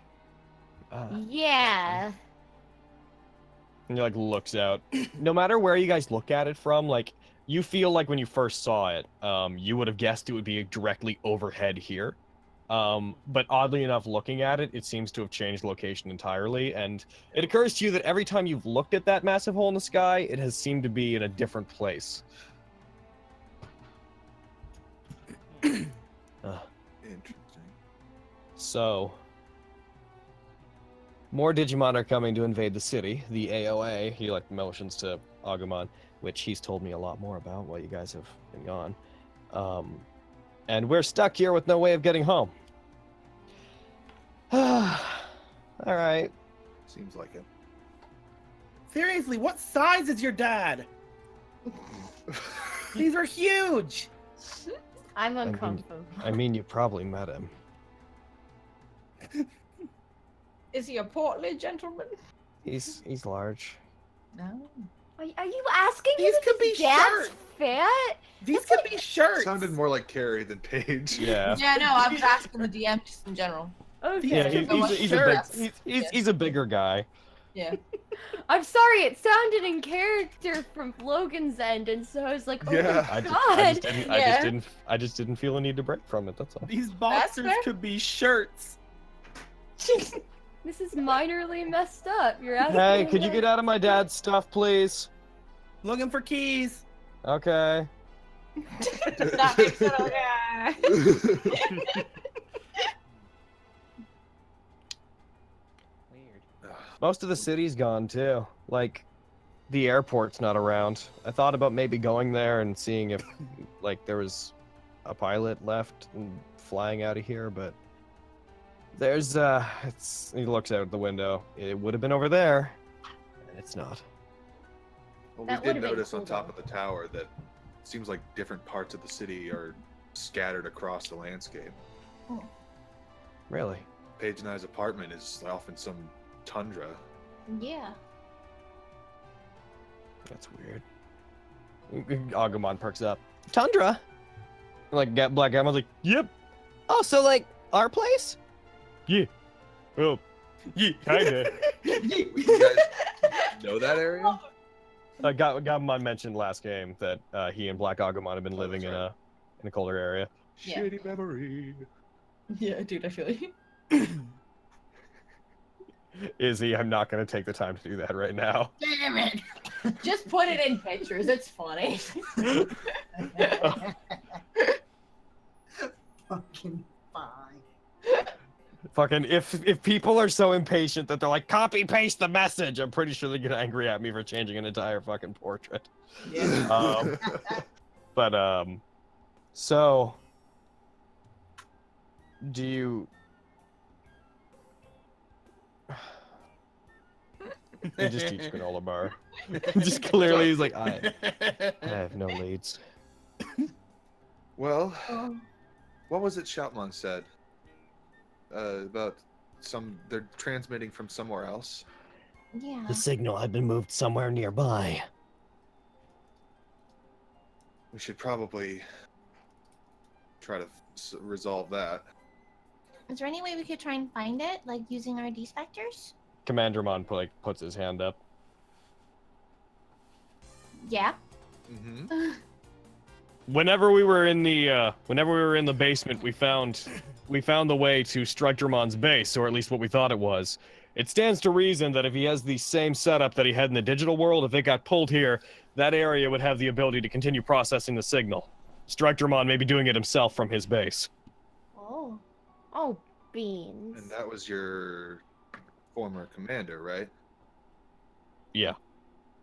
Yeah. And he like looks out. No matter where you guys look at it from, like you feel like when you first saw it, you would have guessed it would be directly overhead here. But oddly enough, looking at it, it seems to have changed location entirely, and it occurs to you that every time you've looked at that massive hole in the sky, it has seemed to be in a different place. Interesting. So, more Digimon are coming to invade the city. The AOA, he like motions to Aegiomon, which he's told me a lot more about while you guys have been gone. And we're stuck here with no way of getting home. All right. Seems like it. Seriously, what size is your dad? These are huge. I'm uncomfortable. I mean, you probably met him. Is he a portly gentleman? He's large. No. Are you asking These him if could his be dad's shirts. fat? These could be shirts. Sounded more like Carrie than Paige. Yeah. Yeah, no, I'm asking the DM just in general. Okay. Yeah, These could be he's a big, shirts. he's a bigger guy. Yeah. I'm sorry, it sounded in character from Logan's end, and so I was like, oh Yeah. my I god. just didn't feel a need to break from it. That's all. These boxers fair. could be shirts. This is minorly messed up. You're asking. Hey, could you get out of my dad's stuff, please? Looking for keys. Okay. That makes it okay. Weird. Most of the city's gone too. Like, the airport's not around. I thought about maybe going there and seeing if, like, there was a pilot left and flying out of here, but there's he looks out the window. It would have been over there, and it's not. Well, That we did would've been notice cool, on top though. of the tower that it seems like different parts of the city are scattered across the landscape. Really? Paige and I's apartment is off in some tundra. Yeah. That's weird. Aegiomon perks up. Tundra? Like, Black Gammon's like, yep. Oh, so like our place? Yeah. Oh, Yeah. kinda. You guys know that area? Gabumon mentioned last game that he and Black Aegiomon have been living that's in a colder area. Yeah. Shitty memory. Yeah, dude, I feel you. Izzy, I'm not going to take the time to do that right now. Damn it! Just put it in pictures. It's funny. Fucking fine. Fucking, if people are so impatient that they're like, copy paste the message, I'm pretty sure they get angry at me for changing an entire fucking portrait. Yeah. So, do you... He just teach granola bar. Just clearly, he's like, I have no leads. Well, what was it Shoutmon said? About they're transmitting from somewhere else. Yeah. The signal had been moved somewhere nearby. We should probably try to resolve that. Is there any way we could try and find it, like using our D-specters? CommanDramon puts his hand up. Yeah. Mm-hmm. Whenever we were in the basement, we found the way to Stein base, or at least what we thought it was. It stands to reason that if he has the same setup that he had in the digital world, if it got pulled here, that area would have the ability to continue processing the signal. Stein may be doing it himself from his base. Oh. Oh, beans. And that was your former commander, right? Yeah.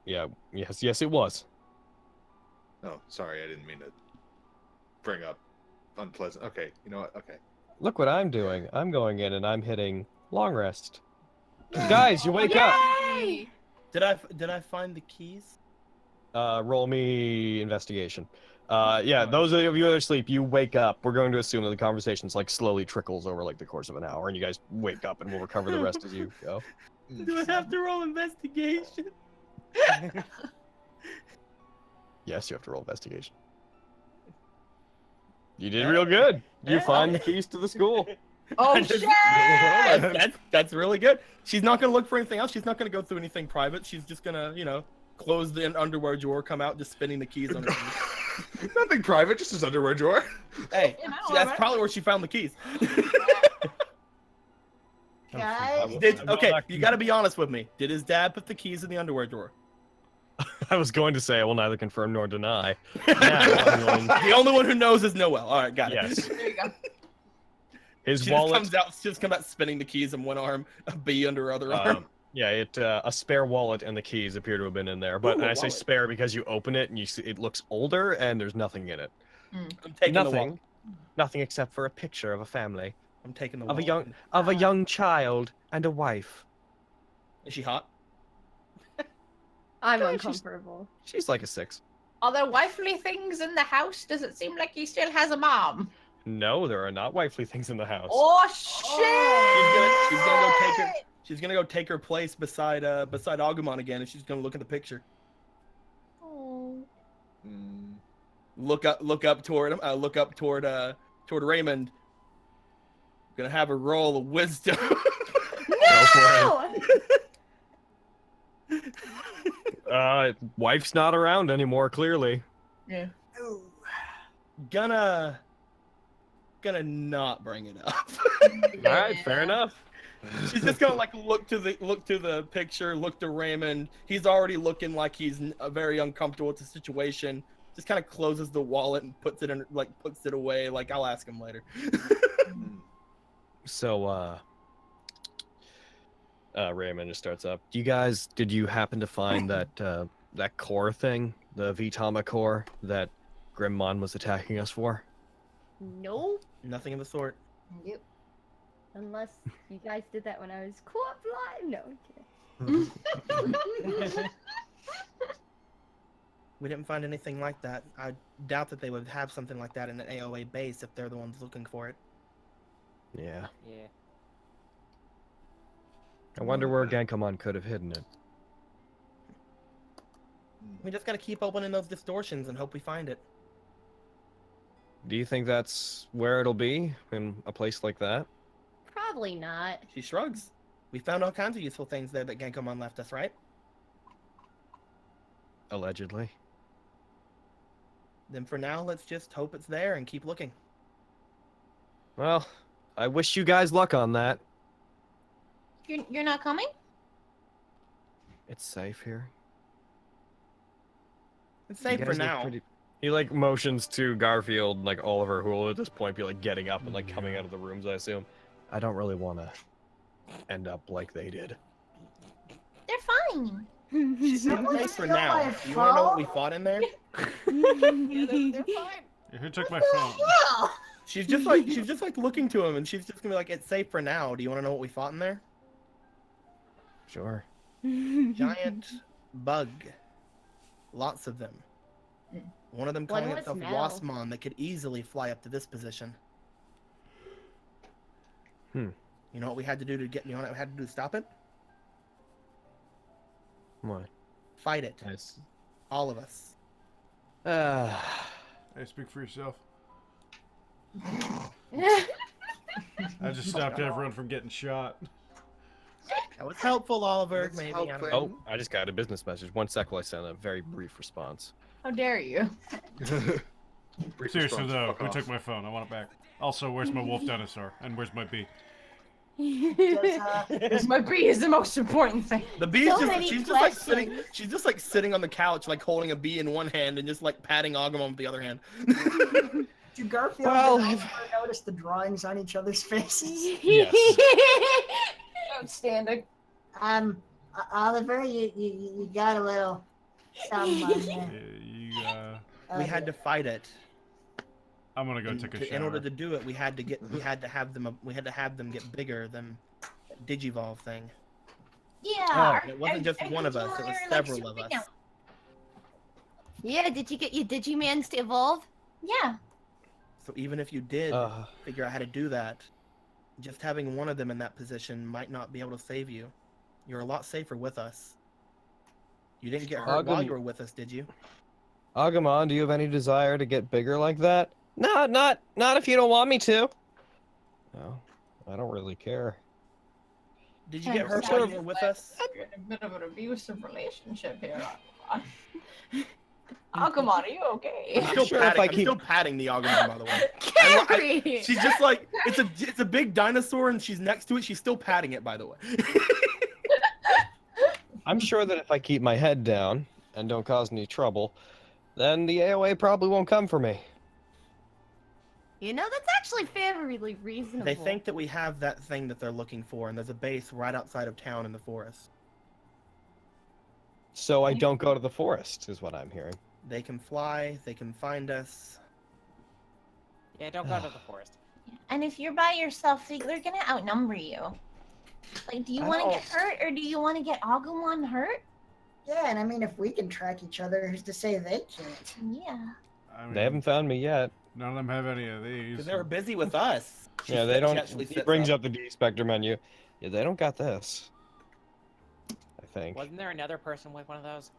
Yeah. Yes, it was. Oh, sorry, I didn't mean to bring up unpleasant. Okay, you know what? Okay. Look what I'm doing. I'm going in and I'm hitting long rest. Guys, you wake up. Yay! Did I find the keys? Roll me investigation. Yeah, those of you that are asleep, you wake up. We're going to assume that the conversation's like slowly trickles over like the course of an hour, and you guys wake up and we'll recover the rest as you go. Do I have to roll investigation? Yes, you have to roll investigation. You did real good. You find the keys to the school. Oh shit! That's really good. She's not gonna look for anything else. She's not gonna go through anything private. She's just gonna, close the underwear drawer, come out, just spinning the keys on her. Nothing private, just his underwear drawer. Hey, that's probably where she found the keys. Guys, Okay, you gotta be honest with me. Did his dad put the keys in the underwear drawer? I was going to say I will neither confirm nor deny. The only one who knows is Noel. All right, got it. Yes. There you go. His She wallet. just comes out spinning the keys in one arm, a bee under her other arm. Yeah, a spare wallet and the keys appear to have been in there. But Ooh, a I say wallet. spare because you open it and you see it looks older and there's nothing in it. I'm taking the wallet. Nothing. Nothing except for a picture of a family. I'm taking the Of wallet. a young child and a wife. Is she hot? I'm Yeah, she's- uncomfortable. She's like a 6. Are there wifely things in the house? Does it seem like he still has a mom? No, there are not wifely things in the house. Oh shit! She's gonna go take her. She's gonna go take her place beside Aegiomon again, and she's gonna look at the picture. Oh. Look up toward him. Look up toward Raymond. Gonna have a roll of wisdom. No! Wife's not around anymore, clearly. Yeah. Gonna not bring it up. All right, fair enough. She's just gonna like look to the picture, look to Raymond. He's already looking like he's very uncomfortable with the situation. Just kind of closes the wallet and puts it away. Like, I'll ask him later. So, Raymond just starts up. Did you happen to find that core thing, the Vitama core that Grimmon was attacking us for? Nope. Nothing of the sort. Yep. Unless you guys did that when I was co-op live. No, I'm kidding. We didn't find anything like that. I doubt that they would have something like that in an AOA base if they're the ones looking for it. Yeah. Yeah. I wonder where Genkomon could have hidden it. We just gotta keep opening those distortions and hope we find it. Do you think that's where it'll be, in a place like that? Probably not. She shrugs. We found all kinds of useful things there that Genkomon left us, right? Allegedly. Then for now, let's just hope it's there and keep looking. Well, I wish you guys luck on that. You're not coming? It's safe here. It's safe You for guys look now. pretty- He like motions to Garfield and like Oliver, who will at this point be like getting up and like coming out of the rooms, I assume. I don't really want to end up like they did. They're fine. It's safe for now. my You want to know what we phone? fought in there? Yeah, they're fine. Yeah, who took my phone? Yeah. She's just like looking to him, and she's just gonna be like, "It's safe for now." Do you want to know what we fought in there? Sure. Giant bug. Lots of them. One of them What calling was itself Mel? Wasmon that could easily fly up to this position. Hmm. You know what we had to do to stop it? What? Fight it. Nice. All of us. Hey, speak for yourself. I just stopped everyone from getting shot. That was helpful, Oliver. That's Maybe. helpful. I don't know. Oh, I just got a business message. 1 sec while I send a very brief response. How dare you? Brief Seriously response, though, fuck who off. took my phone? I want it back. Also, where's my wolf dinosaur? And where's my bee? Does, My bee is the most important thing. The bee's So just many she's just like sitting questions. she's just like sitting on the couch, like holding a bee in one hand and just like patting Aegiomon with the other hand. do Garfield Well, and Oliver notice the drawings on each other's faces? Yes. Outstanding. Oliver, you got a little something on there. Yeah, We had to fight it. I'm gonna go take a shower. In order to do it, we had to have them get bigger than Digivolve thing. Yeah. And it wasn't just one of us, it was several of us. Yeah, did you get your Digimans to evolve? Yeah. So even if you did figure out how to do that, just having one of them in that position might not be able to save you. You're a lot safer with us. You didn't get hurt while you were with us, did you? Aegiomon, do you have any desire to get bigger like that? No, not if you don't want me to. No, I don't really care. Did you get hurt while you were with us? You're in a bit of an abusive relationship here. Aegiomon, are you okay? I'm still patting the Aegiomon, by the way. She's just like it's a big dinosaur and she's next to it. She's still patting it, by the way. I'm sure that if I keep my head down and don't cause any trouble, then the AOA probably won't come for me. You know, that's actually fairly reasonable. They think that we have that thing that they're looking for, and there's a base right outside of town in the forest. So I don't go to the forest, is what I'm hearing. They can fly, they can find us. Yeah, don't go to the forest. And if you're by yourself, they're gonna outnumber you. Like, do you want to get hurt or do you want to get Agumon hurt? Yeah, and I mean, if we can track each other, who's to say they can't? Yeah. I mean, They haven't found me yet. None of them have any of these. Because they were busy with us. Yeah, they She don't. actually He sits brings up the D-Spectre menu. Yeah, they don't got this. I think. Wasn't there another person with one of those?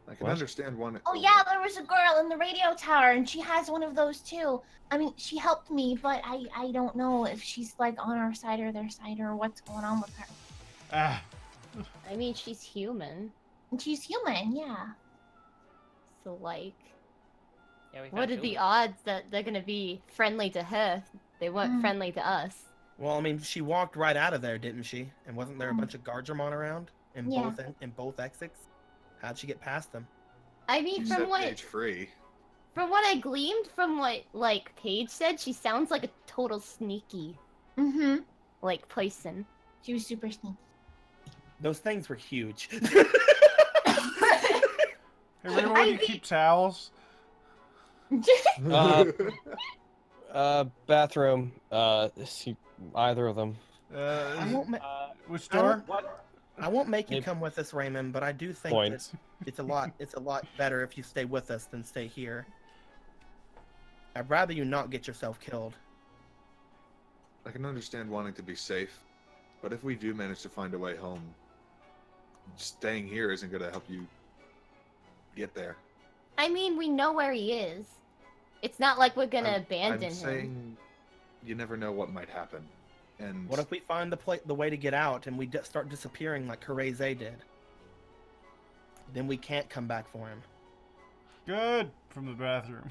I can What? understand one. Oh yeah, there was a girl in the radio tower, and she has one of those too. I mean, she helped me, but I don't know if she's like on our side or their side or what's going on with her. Ah, I mean, she's human. She's human, yeah. So like, Yeah, we what found are the children. odds that they're gonna be friendly to her? They weren't friendly to us. Well, I mean, she walked right out of there, didn't she? And wasn't there a bunch of Garurumon around in Yeah. both exits? How'd she get past them? I mean, You from set what Paige free. I gleamed from what like Paige said, she sounds like a total sneaky Mm-hmm. like person. She was super sneaky. Those things were huge. Hey, Raymond, where do you keep towels? Bathroom. Either of them. I won't Which door? I won't make you come with us, Raymond, but I do think Points. that it's a lot better if you stay with us than stay here. I'd rather you not get yourself killed. I can understand wanting to be safe, but if we do manage to find a way home, staying here isn't going to help you get there. I mean, we know where he is. It's not like we're gonna abandon I'm him. saying you never know what might happen. And What if we find the way to get out and we start disappearing like ErehcVA did? Then we can't come back for him. Good. From the bathroom.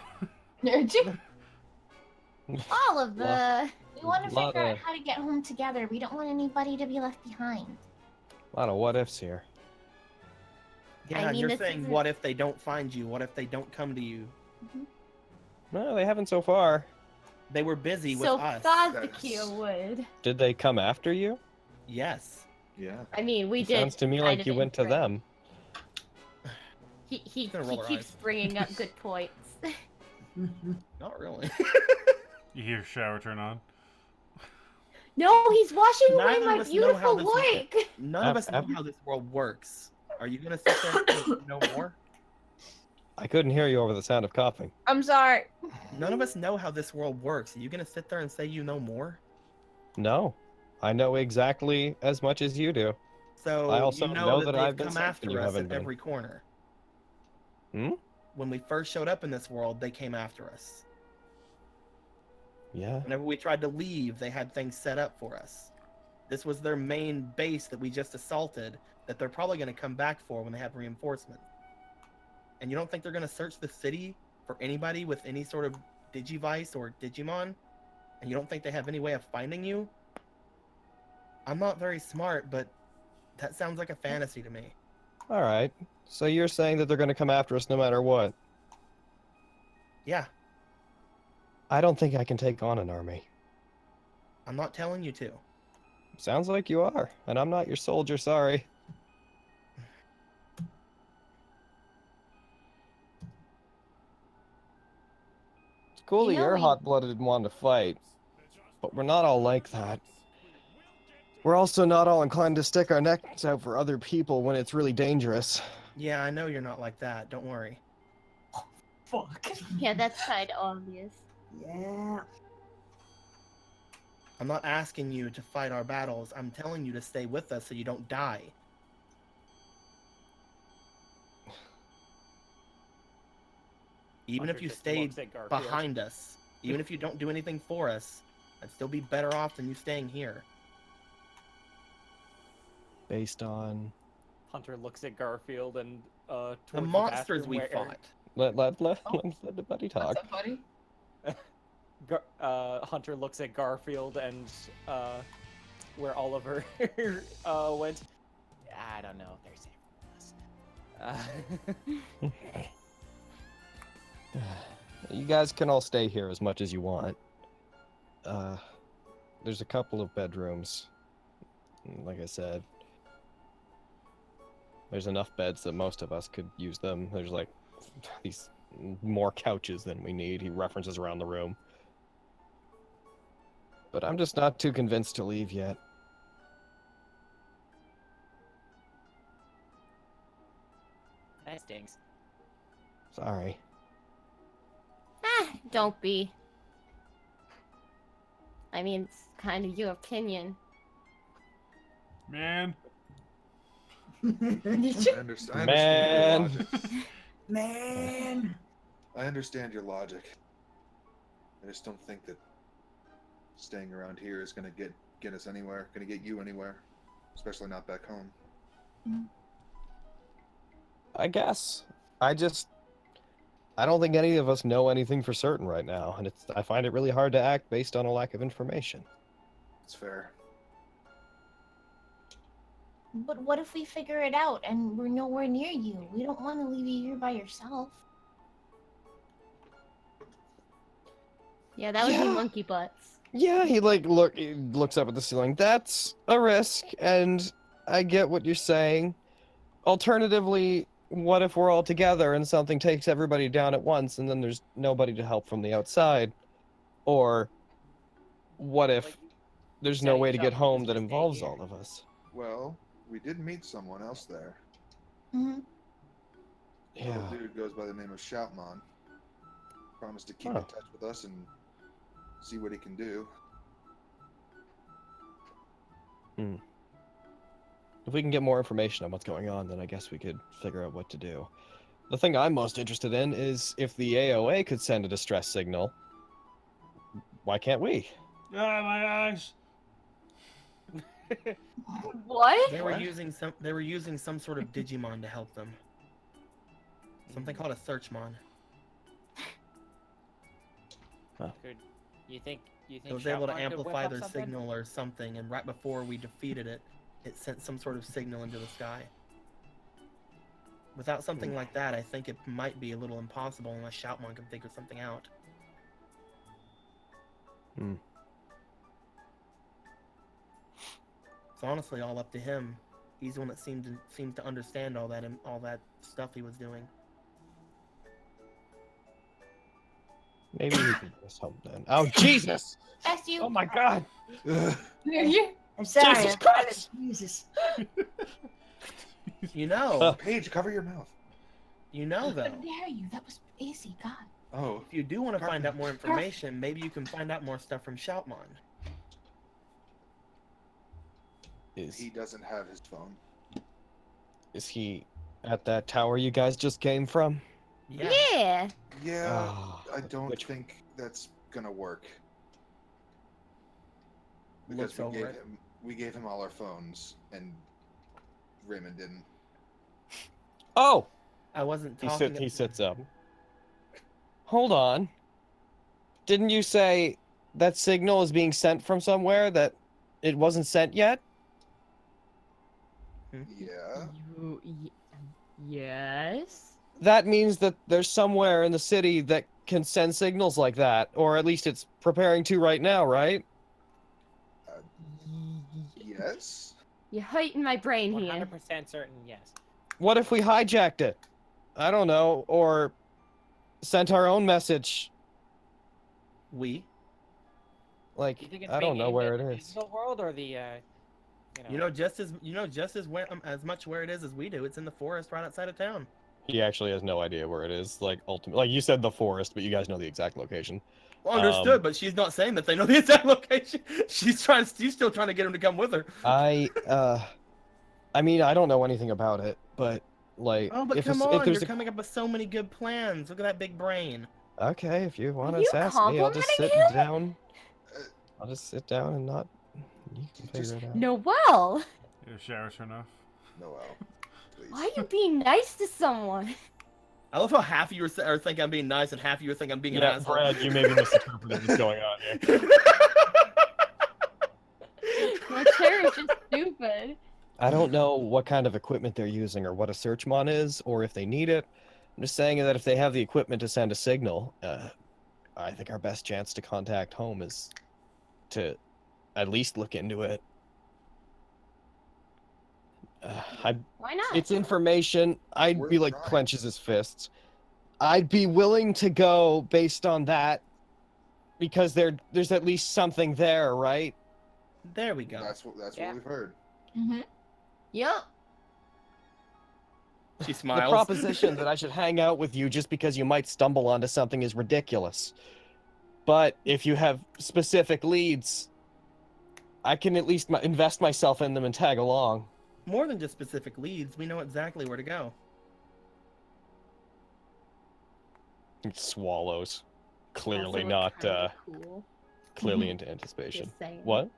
All of the... We want to Lot figure out of- how to get home together. We don't want anybody to be left behind. A lot of what ifs here. Yeah, I and mean, you're this saying, isn't- what if they don't find you? What if they don't come to you? No, they haven't so far. They were busy with So us. far the cure would. Did they come after you? Yes. yeah. I mean, we did. Sounds to me kind like of you went to interact. them. He Gonna roll her keeps eyes. bringing up good points. Not really. You hear shower turn on. No, he's washing away Neither my of us know how beautiful this work. None of us know how this world works. Are you gonna sit there and say you know more? I couldn't hear you over the sound of coughing. I'm sorry. None of us know how this world works. Are you gonna sit there and say you know more? No. I know exactly as much as you do. So I also you know that that they've I've been come something after you us haven't at been. every corner. Hmm? When we first showed up in this world, they came after us. Yeah. Whenever we tried to leave, they had things set up for us. This was their main base that we just assaulted, that they're probably going to come back for when they have reinforcements. And you don't think they're going to search the city for anybody with any sort of Digivice or Digimon? And you don't think they have any way of finding you? I'm not very smart, but that sounds like a fantasy to me. All right. So you're saying that they're going to come after us no matter what? Yeah, I don't think I can take on an army. I'm not telling you to. Sounds like you are, and I'm not your soldier, sorry. It's cool that You know you're we- hot-blooded and want to fight, but we're not all like that. We're also not all inclined to stick our necks out for other people when it's really dangerous. Yeah, I know you're not like that. Don't worry. Fuck. Yeah, that's kind of obvious. Yeah. I'm not asking you to fight our battles. I'm telling you to stay with us so you don't die. Even if Hunter you just stayed looks at Garfield. behind us, even if you don't do anything for us, I'd still be better off than you staying here. Based on... Hunter looks at Garfield and The towards monsters bathroom we where fought. Let's let the buddy talk. What's up, buddy? Hunter looks at Garfield and where Oliver went. I don't know if they're safe from us. You guys can all stay here as much as you want. There's a couple of bedrooms. Like I said, there's enough beds that most of us could use them. There's like these more couches than we need. He references around the room. But I'm just not too convinced to leave yet. That stinks. Sorry. Don't be. I mean, it's kind of your opinion. Man. I understand Man. your logic. Man. I understand your logic. I just don't think that staying around here is gonna get us anywhere. Gonna get you anywhere, especially not back home. I guess. I don't think any of us know anything for certain right now, and I find it really hard to act based on a lack of information. It's fair. But what if we figure it out and we're nowhere near you? We don't want to leave you here by yourself. Yeah, that would be monkey butts. Yeah, he looks up at the ceiling. That's a risk, and I get what you're saying. Alternatively, what if we're all together and something takes everybody down at once and then there's nobody to help from the outside? Or what if there's no way to get home that involves all of us? Well, we did meet someone else there. Mm-hmm. Yeah. Little dude goes by the name of Shoutmon. Promised to keep in touch with us and see what he can do. If we can get more information on what's going on, then I guess we could figure out what to do. The thing I'm most interested in is if the AOA could send a distress signal, why can't we? Ah, my eyes. What? They were using some sort of Digimon to help them. Something called a Searchmon. You think It was able to Shoutmon could whip amplify up their something? signal or something, and right before we defeated it, it sent some sort of signal into the sky. Without something like that, I think it might be a little impossible unless Shoutmon can figure something out. It's honestly all up to him. He's the one that seems to understand all that stuff he was doing. Maybe we can do something. Oh, Jesus! That's you. Oh my God! I'm sorry. Jesus I'm Christ! Jesus. You know, Paige, cover your mouth. you know though. How dare you? That was easy, God. Oh, If you do want to find out more information, maybe you can find out more stuff from Shoutmon. he doesn't have his phone. Is he at that tower you guys just came from? Yeah. Yeah, Oh, I don't think that's gonna work. Because Looks over it. we gave him all our phones, and Raymond didn't. Oh! I wasn't He talking. sits up. Hold on. Didn't you say that signal is being sent from somewhere that it wasn't sent yet? Yeah. Yes. That means that there's somewhere in the city that can send signals like that, or at least it's preparing to right now, right? Yes. You're hurting my brain here. 100% certain, yes. What if we hijacked it? I don't know, or sent our own message. We? Like, You think it's I don't being know aimed where at it the is. digital world or the, You know, just as much where it is as we do. It's in the forest right outside of town. He actually has no idea where it is. Like, ultimately, like you said, the forest, but you guys know the exact location. Well, understood, but she's not saying that they know the exact location. She's still trying to get him to come with her. I mean, I don't know anything about it, but like, Oh, but if come if on, there's you're coming up with so many good plans. Look at that big brain. Okay, if you want to you sass me, I'll just sit complimenting him? down. I'll just sit down and not. You can figure it out. Noel, Yeah, shower's enough. Noel, please. why are you being nice to someone? I love how half of you are thinking I'm being nice and half of you are thinking I'm being an Yeah, asshole. Brad, you may be misinterpreting what's going on here. My chair is just stupid. I don't know what kind of equipment they're using or what a Searchmon is, or if they need it. I'm just saying that if they have the equipment to send a signal, I think our best chance to contact home is to at least look into it. Why not? It's information. I'd We're be like trying. clenches his fists. I'd be willing to go based on that because there's at least something there, right? There we go. That's what Yeah. we've heard. Mm-hmm. Yup. She The smiles. proposition that I should hang out with you just because you might stumble onto something is ridiculous. But if you have specific leads, I can at least invest myself in them and tag along. More than just specific leads, we know exactly where to go. It swallows. Clearly Also, not, we're kinda cool. clearly into anticipation. Just saying. What?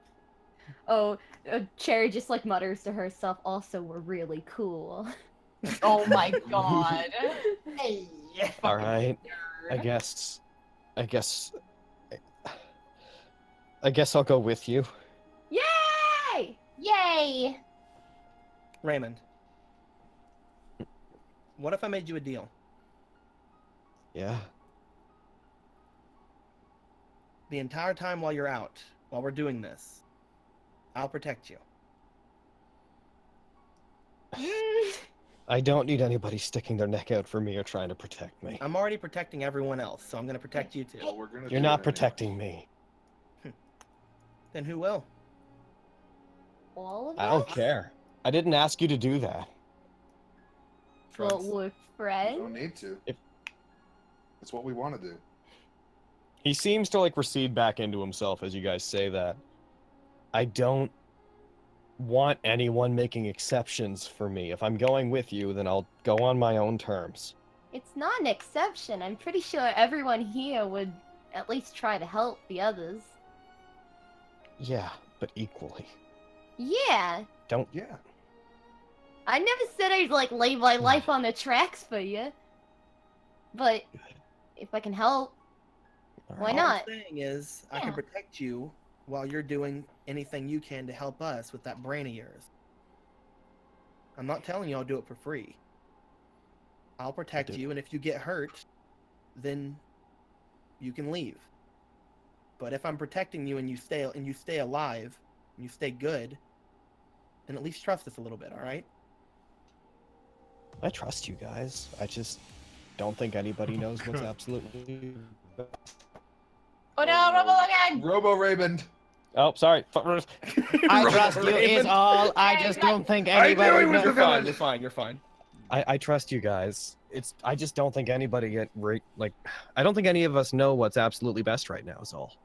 Oh, Cherry just like mutters to herself. Also, we're really cool. Oh my god. Hey. All right. I Nerd. guess I'll go with you. Yay! Yay! Raymond, what if I made you a deal? Yeah. The entire time while you're out, while we're doing this, I'll protect you. I don't need anybody sticking their neck out for me or trying to protect me. I'm already protecting everyone else, so I'm gonna protect you too. Well, we're gonna You're do not it protecting me. Then who will? All of I don't us? care. I didn't ask you to do that. But we're You friends. don't need to. If- It's what we want to do. He seems to like recede back into himself as you guys say that. I don't want anyone making exceptions for me. If I'm going with you, then I'll go on my own terms. It's not an exception. I'm pretty sure everyone here would at least try to help the others. Yeah, but equally. Yeah. Yeah. I never said I'd like lay my life on the tracks for you. But if I can help, why All not? I'm saying is, I can Yeah. protect you while you're doing anything you can to help us with that brain of yours. I'm not telling you I'll do it for free. I'll protect you, and if you get hurt, then you can leave. But if I'm protecting you and you stay alive, and you stay good, then at least trust us a little bit, all right? I trust you guys. I just don't think anybody knows what's absolutely best. Oh no, Robo Logan! Robo Raymond. Oh, sorry. I trust you is all. I just don't think anybody knows. You're fine. You're fine. You're fine. I trust you guys. I just don't think anybody I don't think any of us know what's absolutely best right now is all.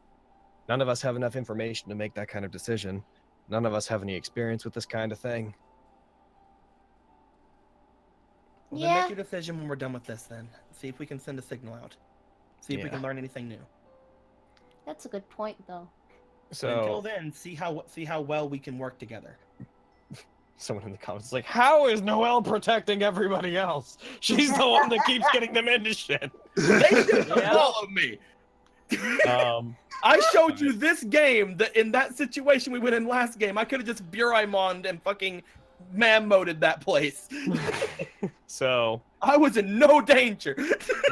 None of us have enough information to make that kind of decision. None of us have any experience with this kind of thing. Well, then make your decision when we're done with this then. See if we can send a signal out. See if we Yeah. can learn anything new. That's a good point, though. Until then, see how well we can work together. Someone in the comments is like, how is Noel protecting everybody else? She's the one that keeps getting them into shit. They should follow me. I showed you this game that in that situation we went in last game. I could have just Buraimon and fucking man-moded that place. So I was in no danger.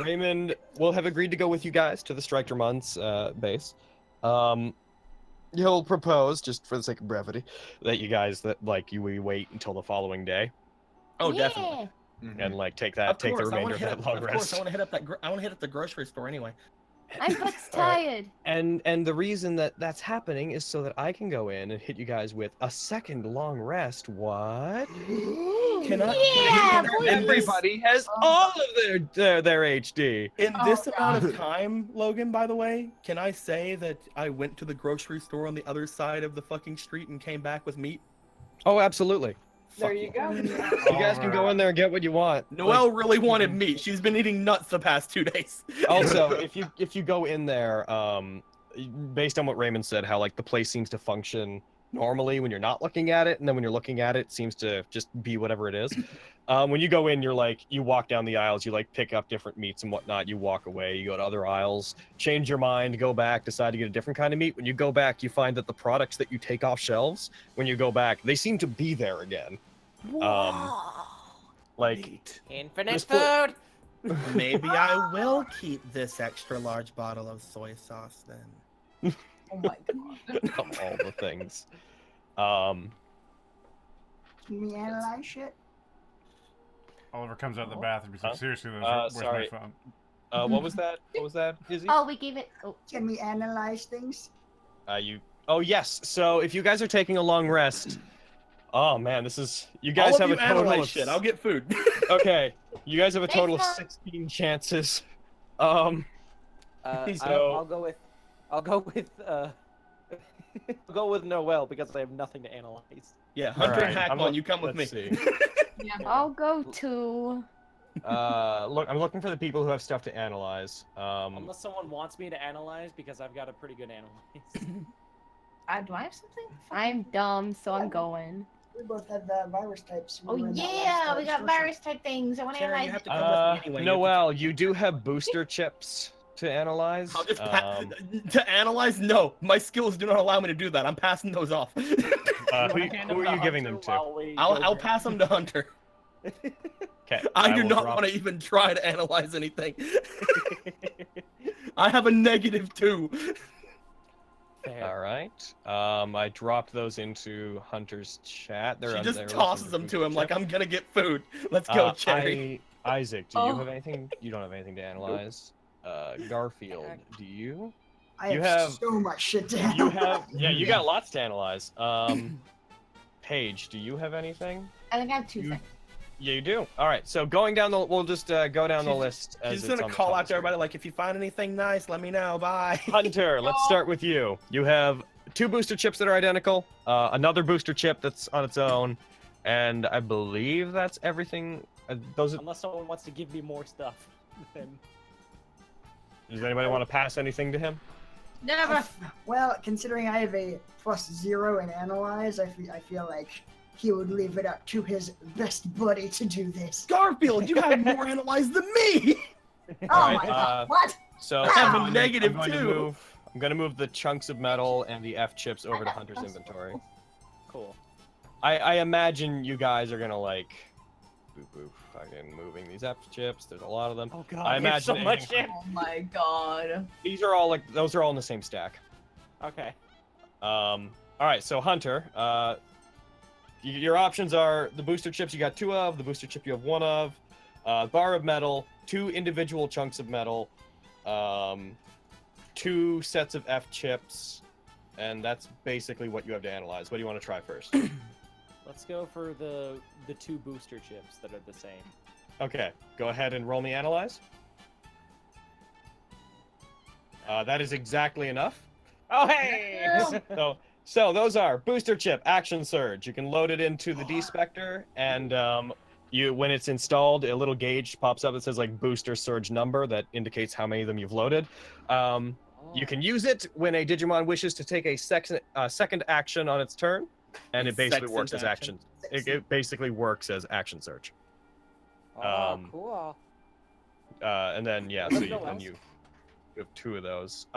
Raymond will have agreed to go with you guys to the Strikermon's base. He'll propose, just for the sake of brevity, that you guys we wait until the following day. Oh, definitely. And take Of the course, remainder of that long Of course, rest. I want to hit up that. I want to hit up the grocery store anyway. I'm butt's tired. And the reason that that's happening is so that I can go in and hit you guys with a second long rest. What? Can I? Yeah, please. Everybody has all of their HD. In this amount of time, Logan, by the way, can I say that I went to the grocery store on the other side of the fucking street and came back with meat? Oh, absolutely. There you go. You guys can go in there and get what you want. Noelle really wanted meat. She's been eating nuts the past 2 days. Also, if you go in there, based on what Raymond said, how the place seems to function normally when you're not looking at it, and then when you're looking at it, it seems to just be whatever it is. When you go in, you walk down the aisles, you pick up different meats and whatnot, you walk away, you go to other aisles, change your mind, go back, decide to get a different kind of meat. When you go back, you find that the products that you take off shelves, when you go back, they seem to be there again. Infinite food. Maybe I will keep this extra large bottle of soy sauce then. Oh my god. Of all the things. Can we analyze shit? Oliver comes out of the bathroom. He's like, seriously, where's sorry. my phone? What was that? What was that, Izzy? Oh, we gave it. Oh. Can we analyze things? Oh, yes. So if you guys are taking a long rest, oh man, you guys All have of a you total analyze of shit. I'll get food. Okay, you guys have a Thanks, total of Mom. 16 chances. I'll go with Noel because I have nothing to analyze. Yeah, Hunter and Hackmon, you come with me. Let's see. I'll go to. Look, I'm looking for the people who have stuff to analyze. Unless someone wants me to analyze, because I've got a pretty good analyze. Do I have something? I'm dumb, so I'm going. We both have virus types. Oh yeah, we got virus type things. I want to Sharon, analyze. you have to come with me anyway. Noel, you do have booster chips to analyze. I'll just to analyze. No, my skills do not allow me to do that. I'm passing those off. Who are you giving them to? I'll pass them to Hunter. Okay. I do not want to even try to analyze anything. I have a -2. All right. I dropped those into Hunter's chat. She just tosses them to him like, I'm gonna get food. Let's go, Cherry. Isaac, do you have anything? You don't have anything to analyze. Garfield, do you? I have so much shit to analyze. You have, yeah, you got lots to analyze. Paige, do you have anything? I think I have 2 things. Yeah, you do. All right, so going down the, we'll just go down the list. She's just gonna call out to everybody like, if you find anything nice, let me know. Bye. Hunter, let's start with you. You have 2 booster chips that are identical, another booster chip that's on its own, and I believe that's everything. Unless someone wants to give me more stuff. Then... Does anybody want to pass anything to him? Never. Well, considering I have a +0 in analyze, I feel like he would leave it up to his best buddy to do this. Garfield, you have more analyze than me. Oh my god! What? So I have a I'm -2. I'm gonna move the chunks of metal and the F chips over to Hunter's inventory. Cool. I imagine you guys are gonna like, fucking moving these F chips. There's a lot of them. Oh god, I imagine so much shit. Oh my god. These are all like, those are all in the same stack. Okay. All right, so Hunter, your options are the booster chips you got 2 of, the booster chip you have 1 of, bar of metal, 2 individual chunks of metal, 2 sets of F chips, and that's basically what you have to analyze. What do you want to try first? Let's go for the 2 booster chips that are the same. Okay, go ahead and roll me analyze. That is exactly enough. Oh hey! So those are booster chip, action surge. You can load it into the D-Spectre, and when it's installed, a little gauge pops up that says like booster surge number that indicates how many of them you've loaded. You can use it when a Digimon wishes to take a second action on its turn, and it basically works as action. It basically works as action surge. Oh, cool. And then yeah, so you have 2 of those.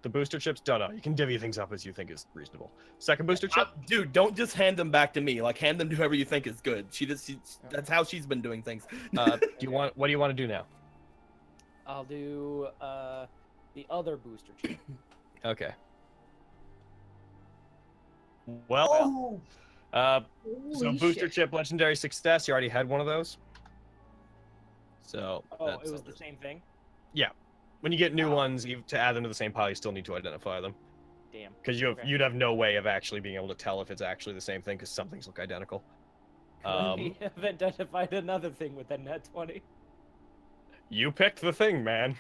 The booster chips, don't know. You can divvy things up as you think is reasonable. Second booster chip? Dude, don't just hand them back to me. Like, hand them to whoever you think is good. That's how she's been doing things. What do you want to do now? I'll do the other booster chip. Okay. Well, so booster chip legendary success. You already had one of those. So. Oh, it was the same thing? Yeah. When you get new ones, to add them to the same pile, you still need to identify them. Damn. Because you'd have no way of actually being able to tell if it's actually the same thing, because some things look identical. We have identified another thing with that Nat20. You picked the thing, man.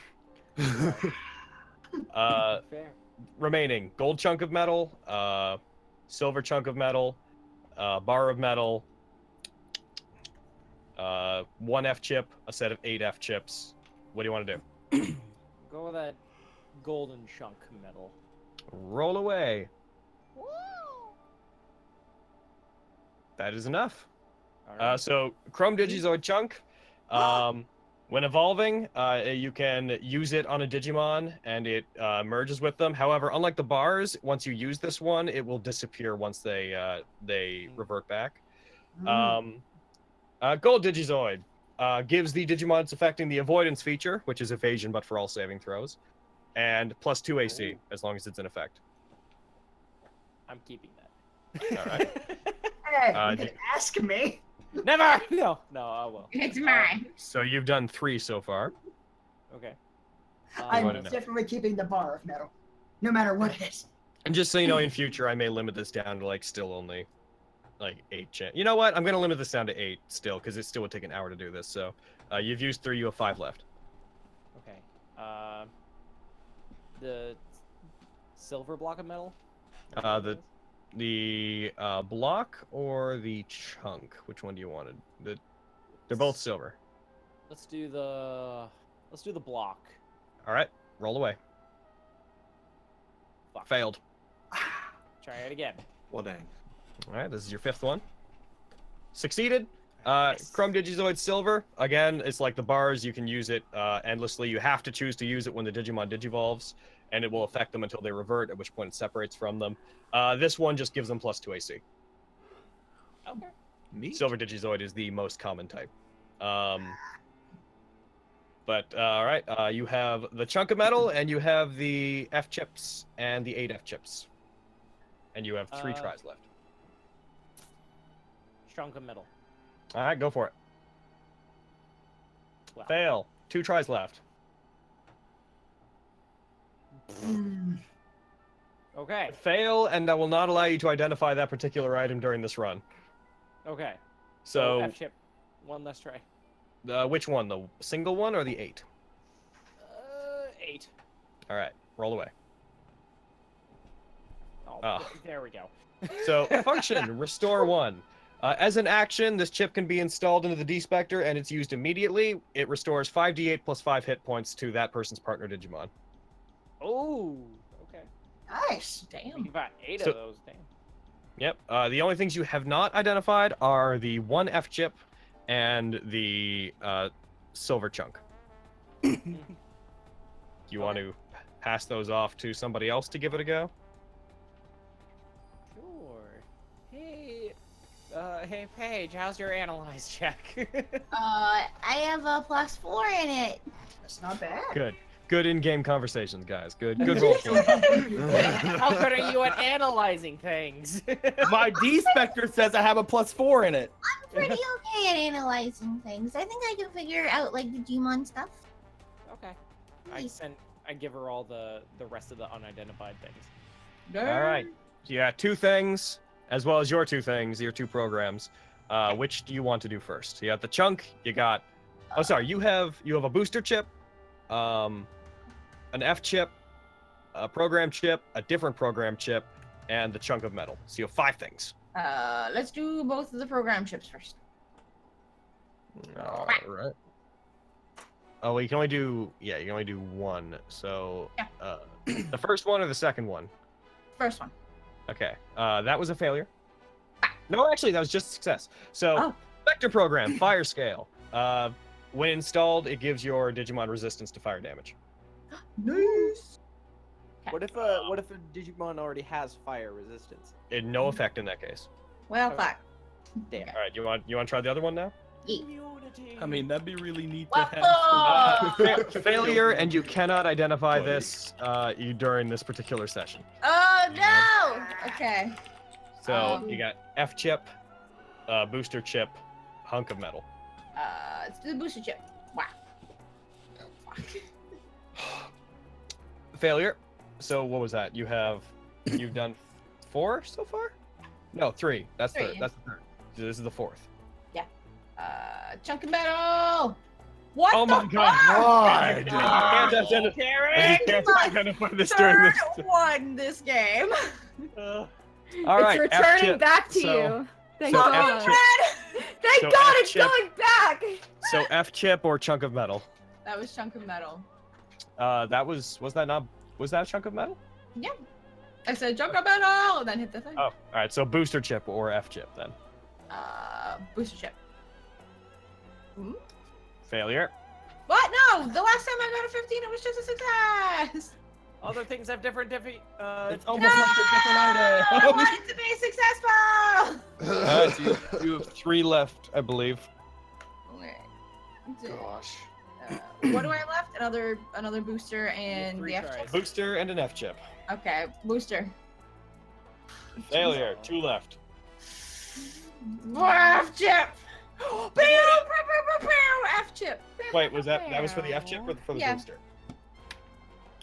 Fair. Remaining gold chunk of metal, silver chunk of metal, bar of metal, 1 F chip, a set of 8 F chips. What do you want to do? Go with that golden chunk metal. Roll away. Woo! That is enough. All right. So Chrome Digizoid chunk. When evolving, you can use it on a Digimon, and it merges with them. However, unlike the bars, once you use this one, it will disappear once they revert back. Gold Digizoid gives the Digimon it's affecting the avoidance feature, which is evasion but for all saving throws, and +2 AC as long as it's in effect. I'm keeping that. All right. Hey, you can ask me. Never! No, I will. It's mine. So you've done 3 so far. Okay. I'm definitely keeping the bar of metal, no matter what it is. And just so you know, in future, I may limit this down to like still only like 8 chance. You know what? I'm gonna limit this down to 8 still, because it still would take an hour to do this. So you've used 3, you have 5 left. Okay. The silver block of metal? The block or the chunk? Which one do you want? They're both silver. Let's do the block. All right, roll away. Fuck. Failed. Try it again. Well, dang. All right, this is your 5th one. Succeeded. Chrome Digizoid Silver. Again, it's like the bars. You can use it endlessly. You have to choose to use it when the Digimon digivolves, and it will affect them until they revert, at which point it separates from them. This one just gives them +2 AC. Okay. Neat. Silver Digizoid is the most common type. But all right, you have the chunk of metal, and you have the F chips and the 8 F chips, and you have 3 tries left. Chunk of metal. All right, go for it. Wow. Fail. 2 tries left. Okay. Fail, and I will not allow you to identify that particular item during this run. Okay. So, F chip. One less try. which one? The single one or the 8? 8. All right, roll away. Oh, there we go. So, function, restore 1. As an action, this chip can be installed into the D-Spectre, and it's used immediately. It restores 5d8 plus 5 hit points to that person's partner Digimon. Oh, okay. Nice. Damn. You got 8 So- of those, damn. Yep. The only things you have not identified are the 1 F chip and the silver chunk. You want to pass those off to somebody else to give it a go? Sure. Hey, hey Paige, how's your analyze check? I have a +4 in it. That's not bad. Good. Good in-game conversations, guys. Good roll. How good are you at analyzing things? My D-Spectre says I have a +4 in it. I'm pretty okay at analyzing things. I think I can figure out like the Digimon stuff. Okay. I give her all the rest of the unidentified things. All right. You got 2 things, as well as your 2 things, your 2 programs. Which do you want to do first? You got the chunk. You got. Oh, sorry. You have a booster chip, an F chip, a program chip, a different program chip, and the chunk of metal. So you have 5 things. Let's do both of the program chips first. All right. Oh, well, you can only do 1. So, the first one or the second one? First one. Okay. That was a failure. No, actually, that was just a success. So, Vector program, fire scale. When installed, it gives your Digimon resistance to fire damage. Nice. What if a Digimon already has fire resistance? No effect in that case. Well, fuck. Damn. All right, you want to try the other one now? I mean, that'd be really neat to have. Failure, and you cannot identify this during this particular session. Oh no! Okay. So you got F chip, booster chip, hunk of metal. Let's do the booster chip. Wow. Failure. So what was that? You've done 4 so far? No, 3. That's Three. third. That's the 3rd. So this is the 4th. Yeah. Chunk of metal. What? Oh my God! You can't identify this during this. Third one this game. All right. It's returning F-chip. back to So- you. Thank so God. F-chip. Thank So God it's F-chip. going back. So F chip or chunk of metal. That was chunk of metal. Was that a chunk of metal? Yeah. I said chunk of metal, and then hit the thing. Oh, all right. So booster chip or F chip then. Booster chip. Failure. What? No! The last time I got a 15, it was just a success! Other things have different It's almost like a different I item. want it to be successful! So you have 3 left, I believe. Gosh. What do I have left? Another booster and the F chip? Booster and an F chip. Okay, booster. Failure. 2 left. F chip! F chip! Wait, was that was for the F chip or for the Yeah. booster?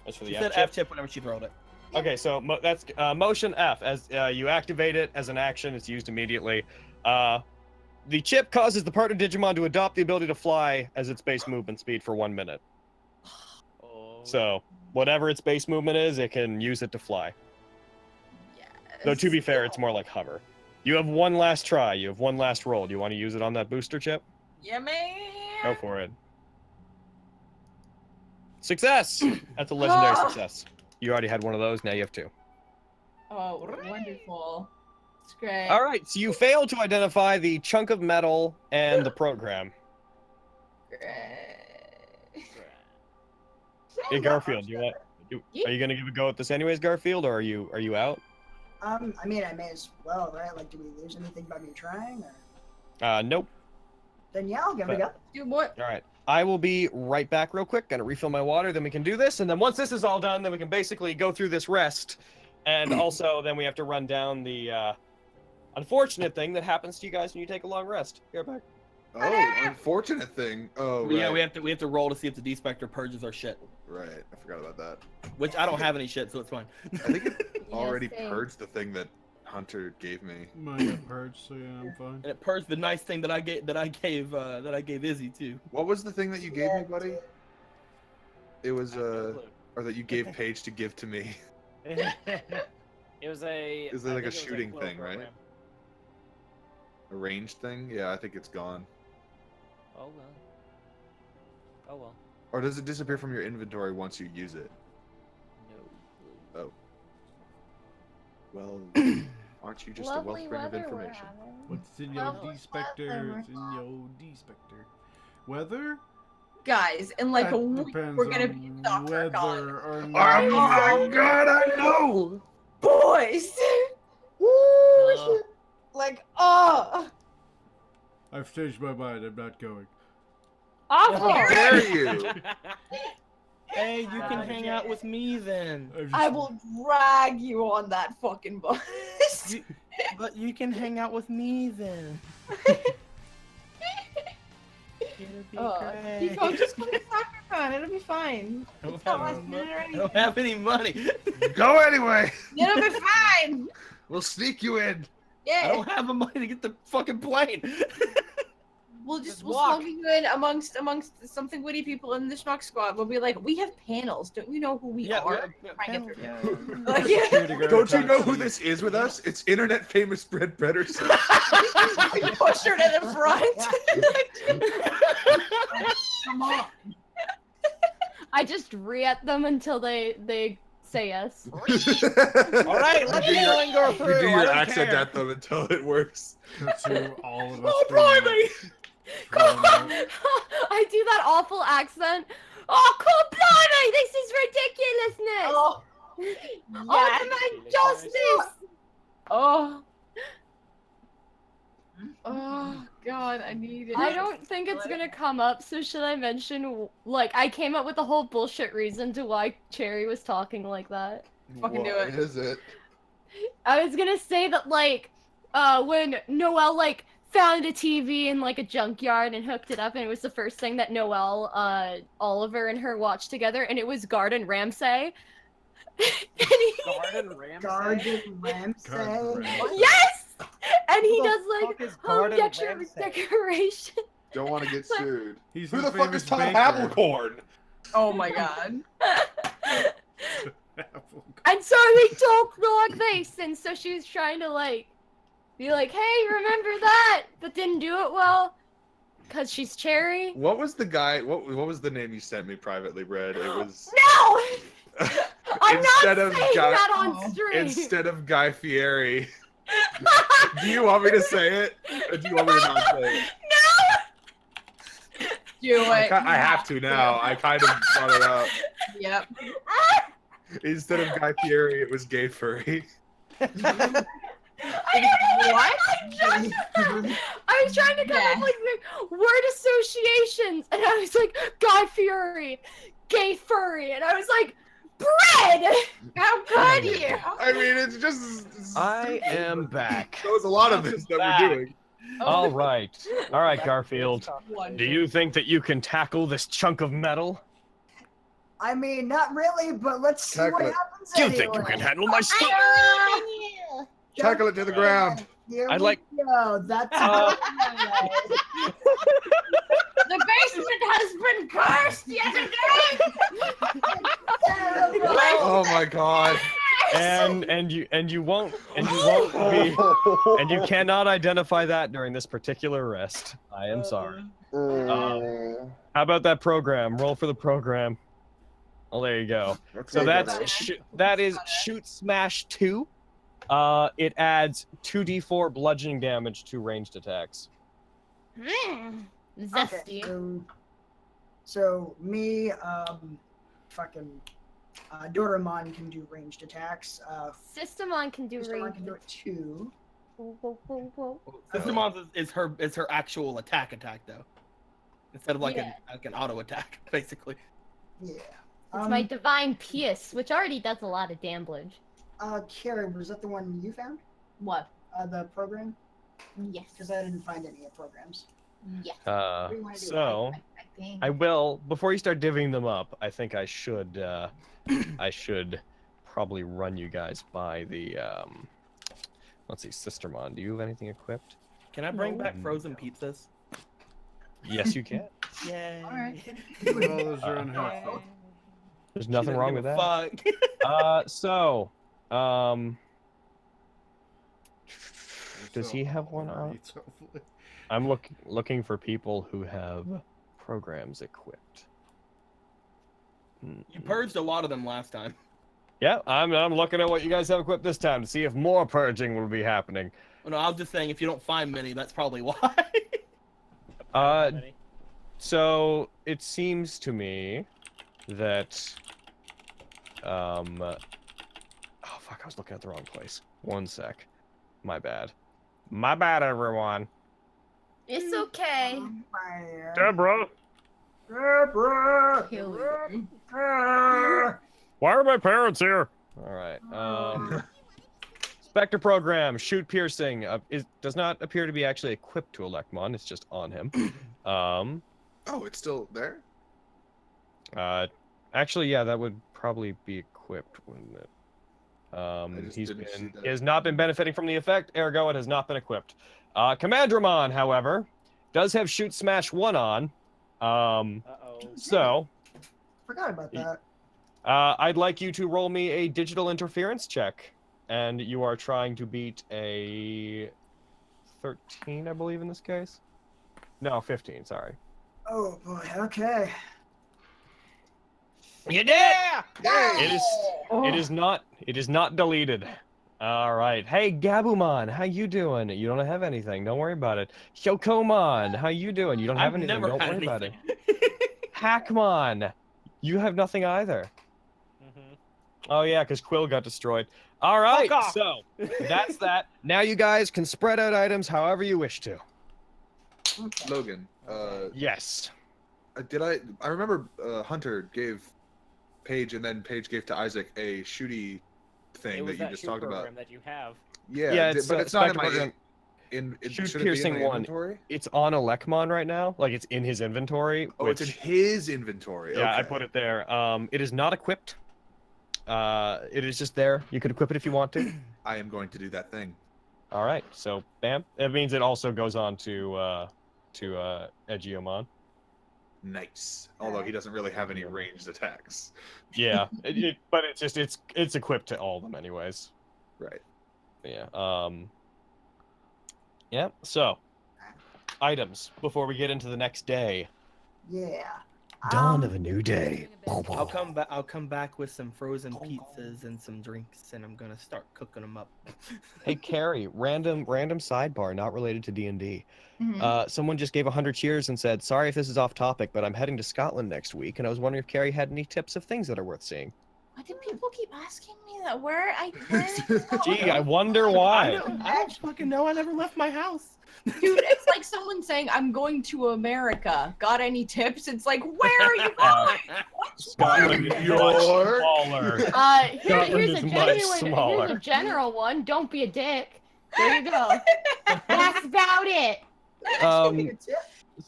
That's for the She F said chip. F chip whenever she rolled it. Okay, so that's motion F. As you activate it as an action, it's used immediately. The chip causes the partner Digimon to adopt the ability to fly as its base movement speed for 1 minute. So whatever its base movement is, it can use it to fly. Though to be fair, it's more like hover. You have 1 last try. You have 1 last roll. Do you want to use it on that booster chip? Yeah, man! Go for it. Success! That's a legendary success. You already had one of those. Now you have 2. Oh, wonderful. It's great. All right, so you failed to identify the chunk of metal and the program. Hey Garfield, are you gonna give a go at this anyways, Garfield, or are you out? I mean, I may as well, right? Like, do we lose anything by me trying, or? Nope. Then yeah, I'll give it a go. Do what? All right, I will be right back real quick. Gonna refill my water, then we can do this, and then once this is all done, then we can basically go through this rest, and also then we have to run down the unfortunate thing that happens to you guys when you take a long rest. Be right back. Oh, unfortunate thing. Oh, right. Yeah, we have to roll to see if the D-Spectre purges our shit. Right, I forgot about that. Which I don't have any shit, so it's fine. I think it Yeah, already same. purged the thing that Hunter gave me. Mine got purged, so yeah, I'm fine. And it purged the nice thing that I gave Izzy too. What was the thing that you gave me, buddy? It was or that you gave Paige to give to me. It was a. Is it I like a think it was shooting glow thing, right? program. A ranged thing? Yeah, I think it's gone. Oh well. Oh well. Or does it disappear from your inventory once you use it? No. Oh. Well, aren't you just a Lovely wellspring of weather we're information? having. What's in your Lovely D-Spectre? weather. What's in your D-Spectre? Weather? Guys, in like a That week, depends we're gonna on be in Dr. College. weather or Oh not. my god, I know! Boys! Woo! Like, oh! I've changed my mind. I'm not going. Awful! How dare you! Hey, you can hang out with me then. I will drag you on that fucking bus. But you can hang out with me then. It'll be great. Nico, just go to SoccerCon. It'll be fine. I don't It's not have last any minute or I anything. don't have any money. Go anyway! It'll be fine. We'll sneak you in. I Yeah. don't have the money to get the fucking plane. We'll walk. slug you in amongst something witty people in the Schmuck Squad. We'll be like, we have panels. Don't you know who we are? Try and get through. Like, yeah. Don't you know who this is with us? It's internet famous Bread Betters. Push her to the front. Come on. I just re-at them until they say yes. All right, let's go through. You do I your don't accent care. at them until it works. To all of us. Oh, blimey! I do that awful accent. Oh, cool, blimey! This is ridiculousness! Oh, Oh, demand justice! oh. Oh, God, I need it. I don't think it's gonna come up, so should I mention, like, I came up with a whole bullshit reason to why Cherry was talking like that. Fucking do it. What is it? I was gonna say that, like, when Noel, like, found a TV in, like, a junkyard and hooked it up, and it was the first thing that Noel, Oliver, and her watched together, and it was Garden Ramsay. Garden Ramsay. Garden Ramsay. Garden Ramsay. Yes! And he Who the does, fuck like, is home Garden Ramsay? decoration. Don't want to get sued. He's Who the fuck famous is Tom baker. Applecorn? Oh, my God. And so he talked like this, and so she was trying to, like, be like, hey, remember that? But didn't do it well, because she's Cherry. What was the guy? What was the name you sent me privately, Brad? It was No! I'm Instead not of saying Guy- that on stream. instead of Guy Fieri. Do you want me to say it, or do you want me to not say it? Do it. I have to now. I kind of brought it up. Yep. Instead of Guy Fieri, it was Gay Furry. What? I was trying to come up with like word associations, and I was like, Guy Fury, Gay Furry, and I was like, Bread! How could you? I mean, it's just. I am back. There was a lot of this that we're doing. All right, Garfield. Do you think that you can tackle this chunk of metal? I mean, not really, but let's see what Tackle it. happens Do you anyway. think you can handle my stuff? Tackle it to the ground. Here I'd we like- go. That's The basement has been cursed yet again. Oh my god. And you won't be, and you cannot identify that during this particular rest. I am sorry. How about that program? Roll for the program. Oh, there you go. So that is Shoot Smash 2. It adds 2d4 bludgeoning damage to ranged attacks. Zesty. Okay, so me, DORUmon can do ranged attacks. Sistermon can do Sistermon ranged. can do it too. Sistermon's is her actual attack though, instead of like an auto attack basically. Yeah. It's my divine pierce, which already does a lot of damage. Carrie, was that the one you found? What? The program? Yes. Because I didn't find any programs. Yes. So I will, before you start divvying them up, I think I should probably run you guys by the let's see, Sistermon, do you have anything equipped? Can I bring back frozen pizzas? Yes, you can. Yay. All right. Well, those are unhelpful. There's nothing wrong with that. So, does he have one on? I'm looking for people who have programs equipped. You purged a lot of them last time. Yeah, I'm looking at what you guys have equipped this time to see if more purging will be happening. Well, no, I'm just saying if you don't find many, that's probably why. So it seems to me that oh fuck, I was looking at the wrong place. One sec. My bad. My bad, everyone. It's okay. Deborah! Deborah! Why are my parents here? Alright, Spectre program, shoot piercing, does not appear to be actually equipped to Elecmon, it's just on him. Oh, it's still there? Actually, yeah, that would probably be equipped, wouldn't it? He has not been benefiting from the effect, ergo it has not been equipped. CommanDramon, however, does have Shoot Smash 1 on. So... Forgot about that. I'd like you to roll me a digital interference check. And you are trying to beat a 13, I believe, in this case? No, 15, sorry. Oh boy, okay. You did! It is not deleted. Alright. Hey, Gabumon, how you doing? You don't have anything, don't worry about it. Shokomon, how you doing? You don't have anything, don't worry about it. Hackmon, you have nothing either. Oh yeah, because Quill got destroyed. Alright, so that's that. Now you guys can spread out items however you wish to. Logan. Yes. I remember Hunter gave Paige, and then Paige gave to Isaac a shooty thing that you just talked about. That you have. Yeah, but it's not in my program. Shoot piercing one. Inventory? It's on Elecmon right now. Like it's in his inventory. Oh, it's in his inventory. Yeah, okay. I put it there. It is not equipped. It is just there. You could equip it if you want to. I am going to do that thing. All right. So, bam. It means it also goes on to Aegiomon. Nice. Although he doesn't really have any ranged attacks. Yeah, but it's equipped to all of them anyways. Right. Yeah. Yeah. So, items before we get into the next day. Yeah. Dawn of a new day. I'll come back with some frozen pizzas and some drinks, and I'm gonna start cooking them up. Hey, Carrie, random sidebar, not related to D&D. Someone just gave 100 cheers and said, "Sorry if this is off topic, but I'm heading to Scotland next week, and I was wondering if Carrie had any tips of things that are worth seeing." Why do people keep asking me that? Where Gee, I wonder why. I don't fucking know. I never left my house. Dude, it's like someone saying, "I'm going to America. Got any tips?" It's like, where are you going? Scotland is much smaller. Here's a general one. Don't be a dick. There you go. That's about it.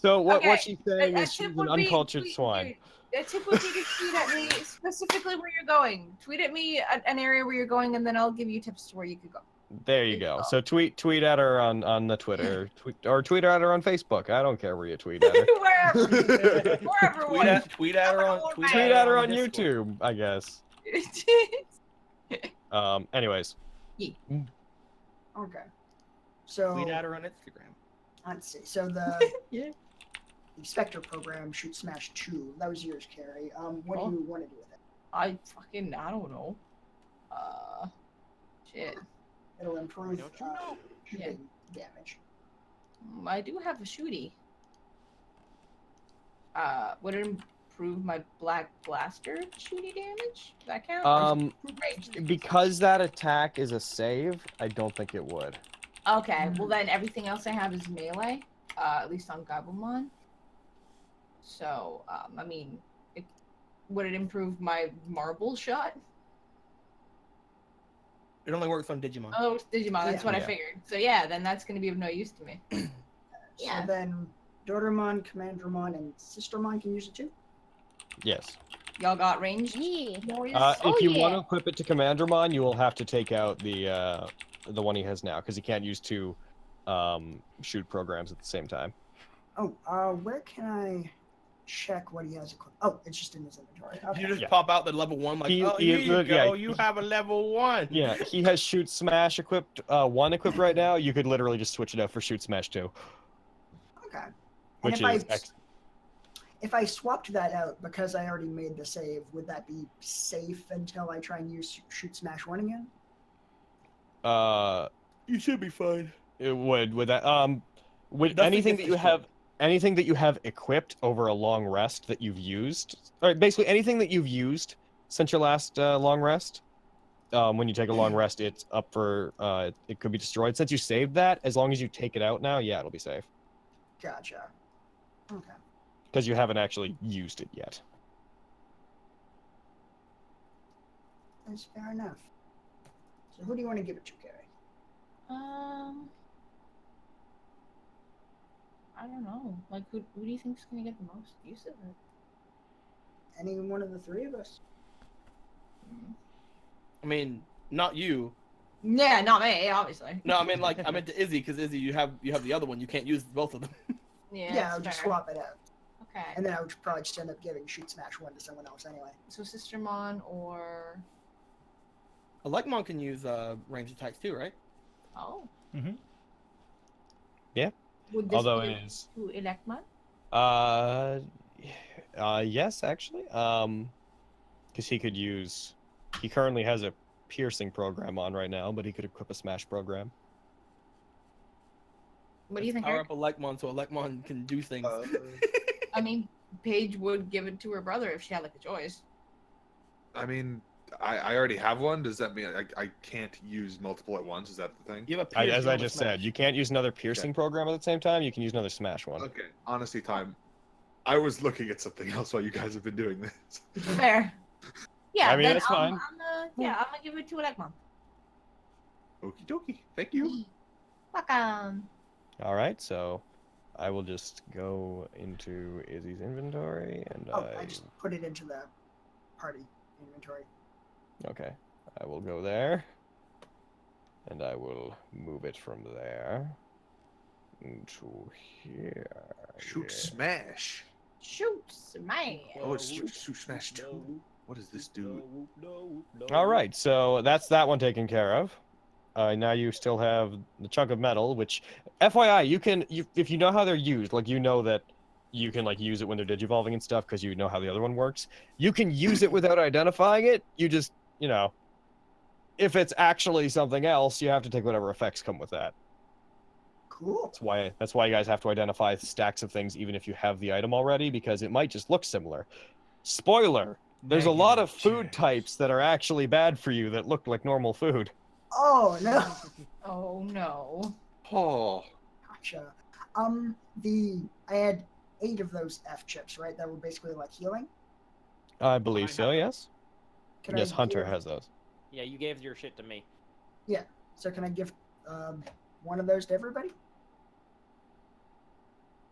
So what she's saying is she's an uncultured swine. A tip would be to tweet at me specifically where you're going. Tweet at me an area where you're going, and then I'll give you tips to where you could go. There you go. So tweet at her on the Twitter, tweet at her on Facebook. I don't care where you tweet at her. Wherever. Tweet at her on YouTube, I guess. Anyways. Yeah. Okay. So tweet at her on Instagram. Let's see. So the the Spectre program, Shoot Smash 2. That was yours, Carrie. What do you want to do with it? I don't know. Shit. It'll improve Don't you know? shooting damage. I do have a shooty. Would it improve my black blaster shooty damage? Does that count? Or is it ranged? Because that attack is a save, I don't think it would. Okay, well then everything else I have is melee, at least on Gobblemon. So, I mean, would it improve my marble shot? It only works on Digimon. Oh, it's Digimon, that's what I Yeah. figured. So yeah, then that's gonna be of no use to me. So then DORUmon, CommanDramon, and Sistermon can use it too? Yes. Y'all got ranged? Yeah. If you want to equip it to CommanDramon, you will have to take out the one he has now, because he can't use two shoot programs at the same time. Oh, where can I check what he has equipped? Oh, it's just in his inventory. Okay. You just pop out the level 1 like, here you go, you have a level 1. Yeah, he has Shoot Smash equipped, 1 equipped right now. You could literally just switch it out for Shoot Smash 2. Okay. Which And is if I swapped that out because I already made the save, would that be safe until I try and use Shoot Smash 1 again? You should be fine. It would that with Nothing anything gets anything that you have equipped over a long rest that you've used, or basically anything that you've used since your last long rest. When you take a long rest, it's up for it could be destroyed. Since you saved that, as long as you take it out now, yeah, it'll be safe. Gotcha. Okay. Because you haven't actually used it yet. That's fair enough. So who do you want to give it to, Carrie? I don't know. Like, who do you think's gonna get the most use of it? Any one of the three of us. I mean, not you. Yeah, not me, obviously. No, I mean like I meant to Izzy, because Izzy, you have the other one. You can't use both of them. Yeah, I would just swap it out. Okay. And then I would probably just end up giving Shoot Smash 1 to someone else anyway. So Sistermon or Aegiomon can use ranged attacks too, right? oh. Mm-hmm. Yeah. Would this Although be it is. to Electmon? Yes, actually. Because he could use. He currently has a piercing program on right now, but he could equip a smash program. What do you think? Power Eric? up Aegiomon so Aegiomon can do things. I mean, Paige would give it to her brother if she had like a choice. I mean, I already have one. Does that mean I can't use multiple at once? Is that the thing? You have a As I just said, you can't use another piercing program at the same time. You can use another smash one. Okay, honesty time. I was looking at something else while you guys have been doing this. Fair. Yeah, I mean, then that's fine. I'm gonna give it to Electmon. Okie dokie. Thank you. Welcome. All right, so I will just go into Izzy's inventory and I just put it into the party inventory. Okay, I will go there, and I will move it from there into here. Shoot Smash. Shoot Smash. Oh, it's Shoot Smash 2. What does this do? All right, so that's that one taken care of. Now you still have the chunk of metal, which, FYI, you can, if you know how they're used, like you know that you can like use it when they're digivolving and stuff because you know how the other one works. You can use it without identifying it. You just, you know, if it's actually something else, you have to take whatever effects come with that. Cool. That's why you guys have to identify stacks of things even if you have the item already, because it might just look similar. Spoiler, there's a lot of food types that are actually bad for you that look like normal food. Oh no. Oh no. Oh. Gotcha. I had 8 of those F chips, right? That were basically like healing. I believe so, yes. Can Yes, I Hunter give- has those. Yeah, you gave your shit to me. Yeah. So can I give one of those to everybody?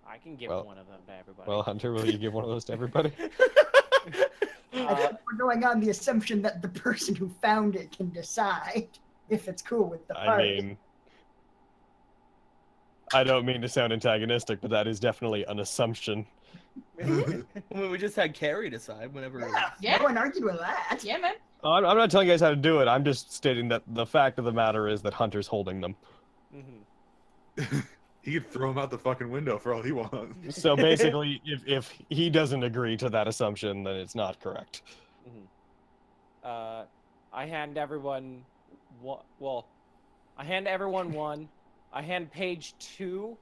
I can give Well- one of them to everybody. Well, Hunter, will you give one of those to everybody? I think we're going on the assumption that the person who found it can decide if it's cool with the I party. mean, I don't mean to sound antagonistic, but that is definitely an assumption. I mean, we just had Carrie decide whenever. Yeah. No one argued with that. Yeah, man. I'm not telling you guys how to do it. I'm just stating that the fact of the matter is that Hunter's holding them. He could throw him out the fucking window for all he wants. So basically, if he doesn't agree to that assumption, then it's not correct. I hand everyone, well, I hand everyone one. I hand Paige 2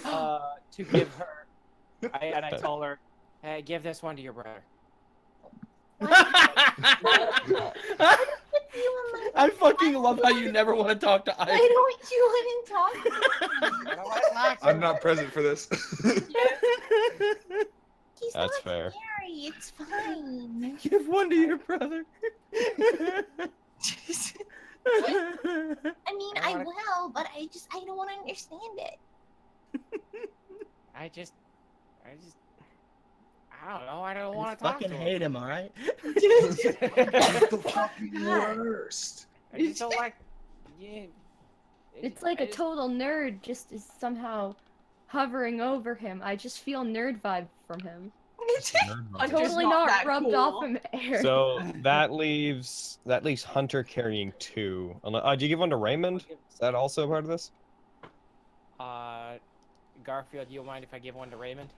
to give her. And I told her, hey, give this one to your brother. I fucking love how you never want to talk to Isaac. I don't you wouldn't talk to me. I'm not present for this. He's That's not fair. scary. It's fine. Give one to your brother. I mean, I will, but I don't want to understand it. I don't know. I don't want to talk to Fucking him. hate him, all right? He's the fucking worst. I just don't like. Yeah. It's like a total nerd just is somehow hovering over him. I just feel nerd vibe from him. I'm just Totally not not that rubbed cool. off from air. So that leaves Hunter carrying 2. Do you give one to Raymond? Is that also part of this? Garfield, do you mind if I give one to Raymond?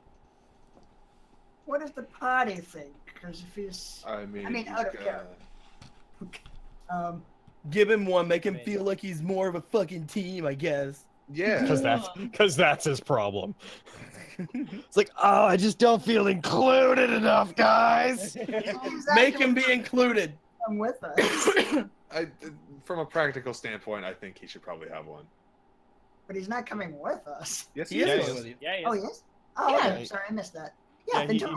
What does the party think? Because if he's, I mean, out he's of character. Give him one, make him feel like he's more of a fucking team, I guess. Yeah. Because that's his problem. It's like, oh, I just don't feel included enough, guys. Make him be included. Come with us. From a practical standpoint, I think he should probably have one. But he's not coming with us. Yes, he is with you. Yeah, Oh, he is? Oh, Yeah. okay. Sorry, I missed that. Yeah, Yeah, then he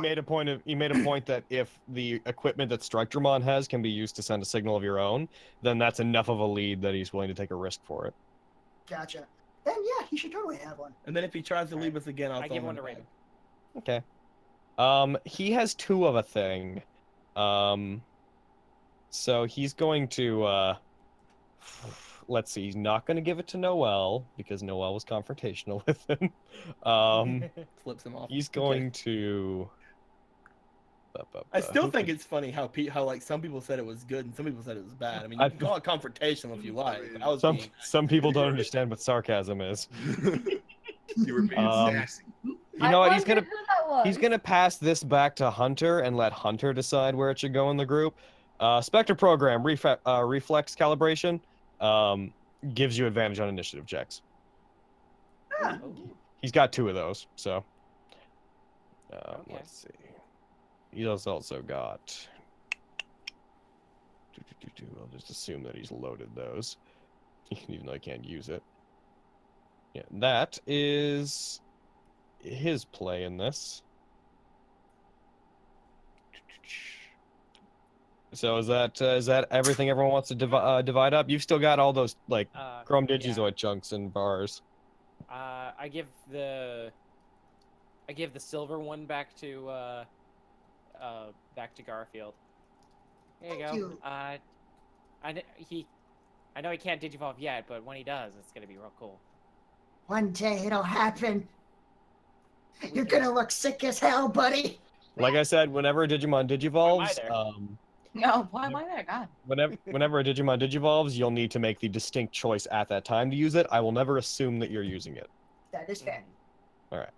made a point that if the equipment that StrikeDramon has can be used to send a signal of your own, then that's enough of a lead that he's willing to take a risk for it. Gotcha. Then yeah, he should totally have one. And then if he tries to leave us again, I'll I throw give him one in to the Raymond. Okay. He has 2 of a thing. So he's going to let's see, he's not going to give it to Noel because Noel was confrontational with him. Flips him off. He's going to I still think it's funny how like some people said it was good and some people said it was bad. I mean, you can call it confrontational if you like. But I was some people don't understand what sarcasm is. You were being sassy. You know what? He's gonna pass this back to Hunter and let Hunter decide where it should go in the group. Spectre program reflex calibration gives you advantage on initiative checks. He's got 2 of those, so let's see. He has also got. I'll just assume that he's loaded those, even though I can't use it. Yeah, that is his play in this. So is that everything everyone wants to divide up? You've still got all those like Chrome Digizoid chunks and bars. I give the silver one back to Garfield. There you Thank go. you. I know he can't digivolve yet, but when he does, it's gonna be real cool. One day it'll happen. You're gonna look sick as hell, buddy. Like I said, whenever a Digimon digivolves, No, why am I there? God. whenever a Digimon digivolves, you'll need to make the distinct choice at that time to use it. I will never assume that you're using it. That is fair. All right.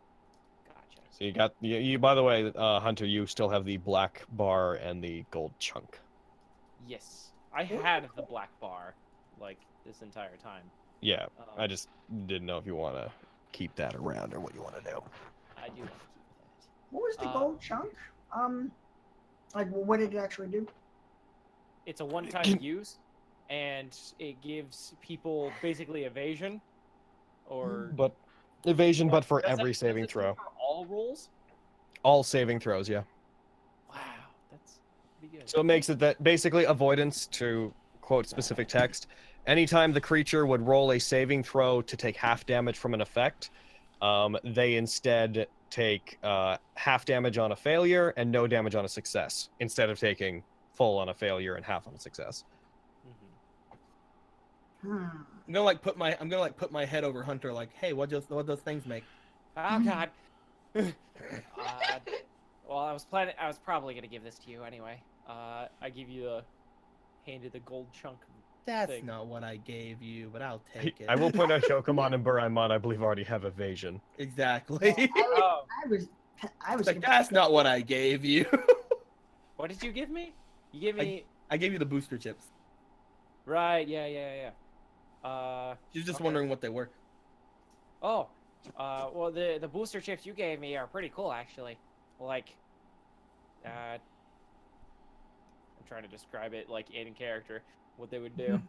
So you got you. By the way, Hunter, you still have the black bar and the gold chunk. Yes, I had the black bar, like this entire time. Yeah, I just didn't know if you want to keep that around or what you want to do. I do. What was the gold chunk? Like, what did it actually do? It's a one-time use, and it gives people basically evasion, or but evasion, but for every saving throw. For all rolls. All saving throws, yeah. Wow, that's pretty good. So it makes it that basically avoidance, to quote specific text, anytime the creature would roll a saving throw to take half damage from an effect, they instead take half damage on a failure and no damage on a success, instead of taking full on a failure and half on a success. I'm gonna put my head over Hunter, like, hey, what those things make? Oh God. Well, I was probably gonna give this to you anyway. I give you handed the gold chunk. That's thing. not what I gave you, but I'll take it. I will point out Shokumon and Buraimon, I believe, already have evasion. Exactly. I was like, that's not what I gave you. What did you give me? You gave me. I gave you the booster chips. Right. Yeah. She's just okay. wondering what they were. Oh, well, the booster chips you gave me are pretty cool, actually. Like, I'm trying to describe it like in character, what they would do.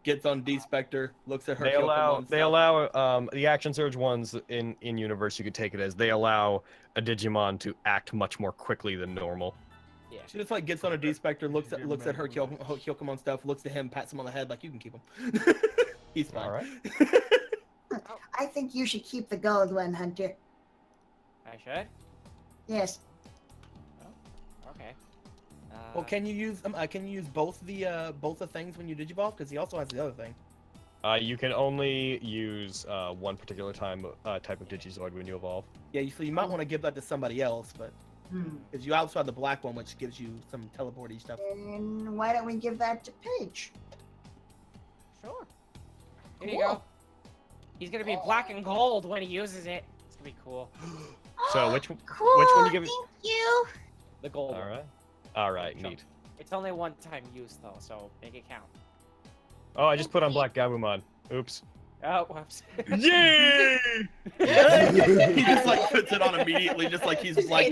Gets on D-Spectre, looks at her. They allow the action surge ones in universe. You could take it as they allow a Digimon to act much more quickly than normal. Yeah. She just like gets on a D-Spectre, looks at her Hyokomon stuff, looks to him, pats him on the head like you can keep him. He's fine. All right. I think you should keep the gold one, Hunter. I should. Yes. Oh, okay. Well, can you use both the things when you digivolve? Because he also has the other thing. You can only use one particular type of Digizoid when you evolve. Yeah, so you might want to give that to somebody else, but because you also have the black one, which gives you some teleporty stuff. And why don't we give that to Paige? Sure. Here you go. He's gonna be black and gold when he uses it. It's gonna be cool. So which Cool. one you give it? Thank you. The gold. All one. right. All right. Neat. It's only one-time use though, so make it count. Oh, I just put on Black Gabumon. Oops. Oh, whoops. Yay! He just like puts it on immediately, just like he's like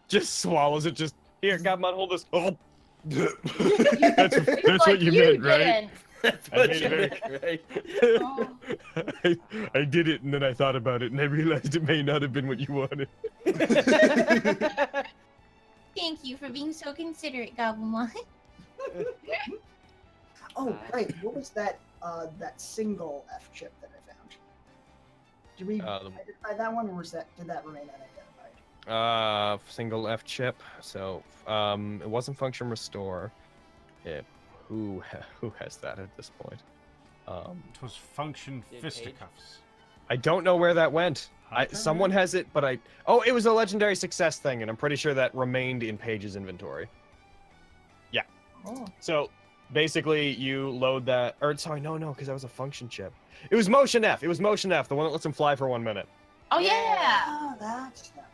just swallows it. Just here, Gabumon, hold this. Oh. that's what you meant, right? That's what you meant, right? I did it, and then I thought about it, and I realized it may not have been what you wanted. Thank you for being so considerate, Gabumon. Oh, right. What was that that single F chip that I found? Did we identify that one, or did that remain unidentified? Single F chip. So, it wasn't function restore. Who has that at this point? It was function fisticuffs. I don't know where that went. Someone has it, but oh, it was a legendary success thing, and I'm pretty sure that remained in Paige's inventory. Yeah. Oh. So basically, you load that, or sorry, no, because that was a function chip. It was Motion F. It was Motion F, the one that lets him fly for 1 minute. Oh yeah. Oh, that's that.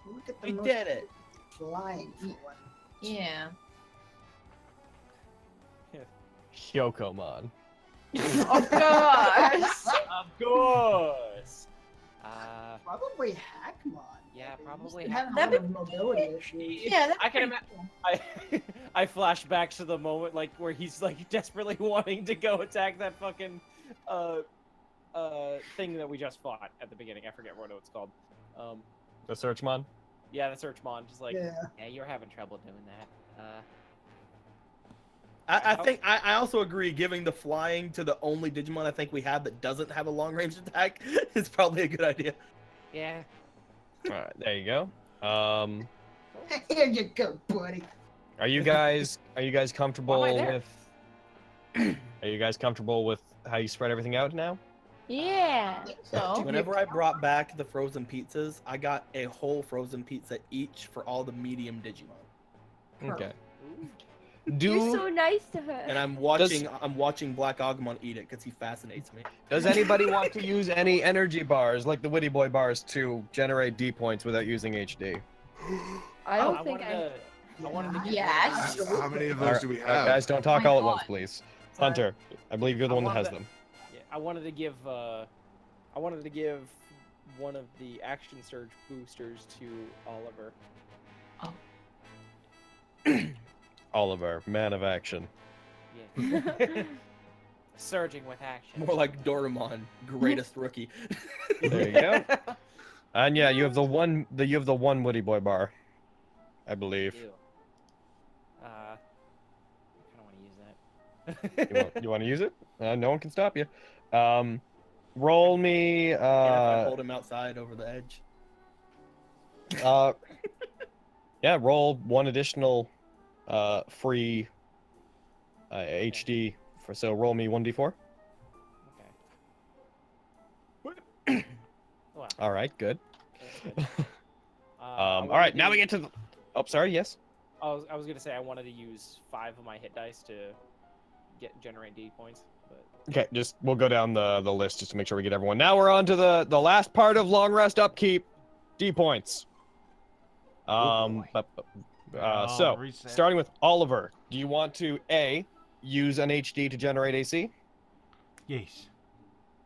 Look at the We did it. Flying for one. Yeah. Hyokomon. Of course. Of course. Probably Hackmon. Yeah, probably. Have a That'd lot of mobility issues. Yeah, that's I can pretty imagine. I flash back to the moment like where he's like desperately wanting to go attack that fucking thing that we just fought at the beginning. I forget what it's called. The Searchmon? Yeah, the Searchmon. Just like, Yeah. You're having trouble doing that. I think I also agree. Giving the flying to the only Digimon I think we have that doesn't have a long range attack is probably a good idea. Yeah. All right, there you go. Here you go, buddy. Are you guys comfortable Why am I there? with? Are you guys comfortable with how you spread everything out now? Yeah. So. Whenever I brought back the frozen pizzas, I got a whole frozen pizza each for all the medium Digimon. Okay. You're so nice to her. And I'm watching Black Aegiomon eat it because he fascinates me. Does anybody want to use any energy bars, like the Witty Boy bars, to generate D points without using HD? I don't think I wanted to get Yes. How many of those do we All right, have? guys, don't talk my all at God. once, please. Hunter, I believe you're the one that has them. Yeah, I wanted to give one of the action surge boosters to Oliver. Oliver, man of action. Yeah. Surging with action. More like DORUmon, greatest rookie. There you go. And yeah, you have the one Witty Boy bar, I believe. Ew. I don't want to use that. You want to use it? No one can stop you. Roll me. And if I hold him outside over the edge. Yeah, roll one additional free HD. So roll me 1d4. Okay. Wow. All right, good. That's good. All right, now we get to the. Oh, sorry. Yes. I was gonna say I wanted to use 5 of my hit dice to generate D points, but Okay, we'll go down the list just to make sure we get everyone. Now we're on to the last part of long rest upkeep, D points. So, reset. starting with Oliver, do you want to A, use an HD to generate AC? Yes.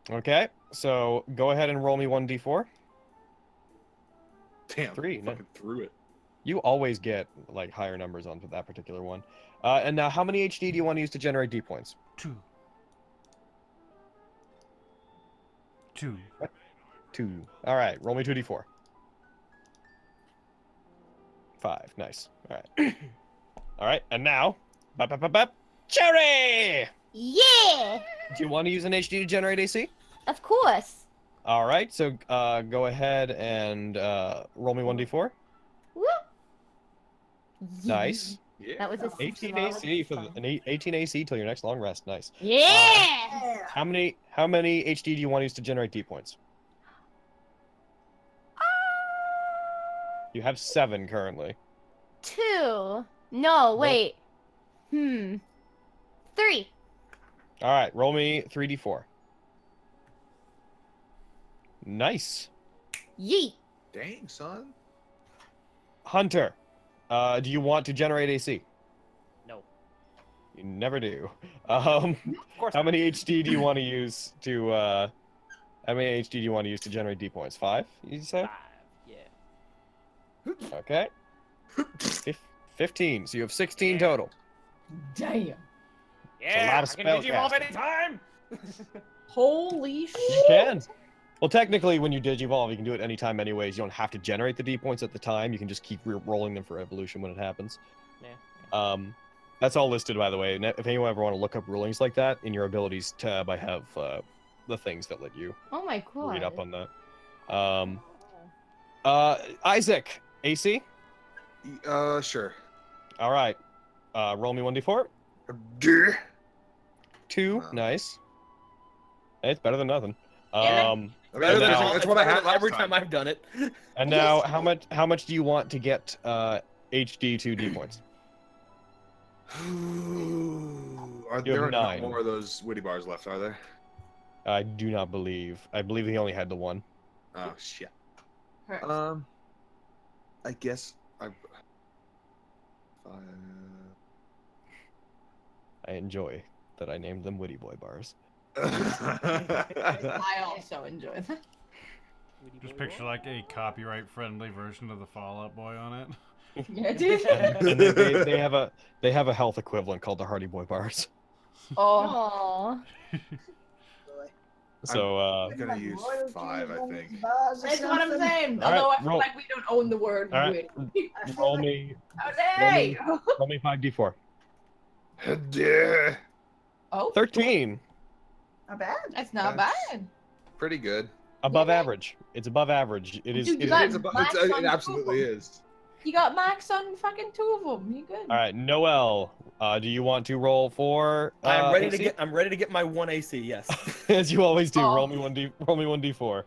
Okay, so go ahead and roll me 1d4. Damn, 3. No. fucking threw it. You always get like higher numbers on that particular one. And now, how many HD do you want to use to generate D points? 2. 2. What? 2. All right, roll me 2d4. 5. Nice. All right. All right, and now, Cherry! Yeah! Do you want to use an HD to generate AC? Of course. All right, so go ahead and roll me 1d4. Woo! Nice. Yeah. That was a 18 AC for an 18 AC till your next long rest. Nice. Yeah! How many HD do you want to use to generate D points? You have 7 currently. 2. No, wait. 3. All right, roll me 3d4. Nice. Yeet. Dang, son. Hunter, do you want to generate AC? No. You never do. Of course. How many HD do you want to use to? How many HD do you want to use to generate D points? 5? You say? 5. Yeah. Okay. 15. So you have 16 total. Damn. Yeah. lot of I can spell Digivolve casting. anytime. Holy shit. You can. Well, technically, when you Digivolve, you can do it anytime anyways. You don't have to generate the D points at the time. You can just keep rolling them for evolution when it happens. Yeah. That's all listed, by the way. And if anyone ever want to look up rulings like that, in your abilities tab, I have the things that let you Oh my god. read up on that. Isaac, AC? Sure. All right. Roll me 1d4. Duh. 2. Wow. Nice. It's better than nothing. Better than now- that's what I had last every time I've done it. And now, how much do you want to get HD to D points? There are 9. no more of those Witty bars left, are there? I do not believe. I believe he only had the 1. Oh shit. Hurts. I guess I enjoy that I named them Witty Boy bars. I also enjoy that. Just picture like a copyright-friendly version of the Fallout Boy on it. Yeah, dude. And they have a health equivalent called the Hardy Boy bars. Oh. Aww. So I'm gonna use 5, I think. That's what I'm saying. All right, Although I feel roll. like we don't own the word All right. witty. roll me Okay. roll me 5d4. Yeah. Oh, 13. Not bad. that's not That's- bad. Pretty good. Above average. It's above average. It is. Dude, you It got- is It absolutely is. You got max on fucking 2 of them. You good? all right, Noel. Do you want to roll for? I'm ready to AC? get. I'm ready to get my 1 AC. Yes. As you always do. Oh. Roll me 1d4.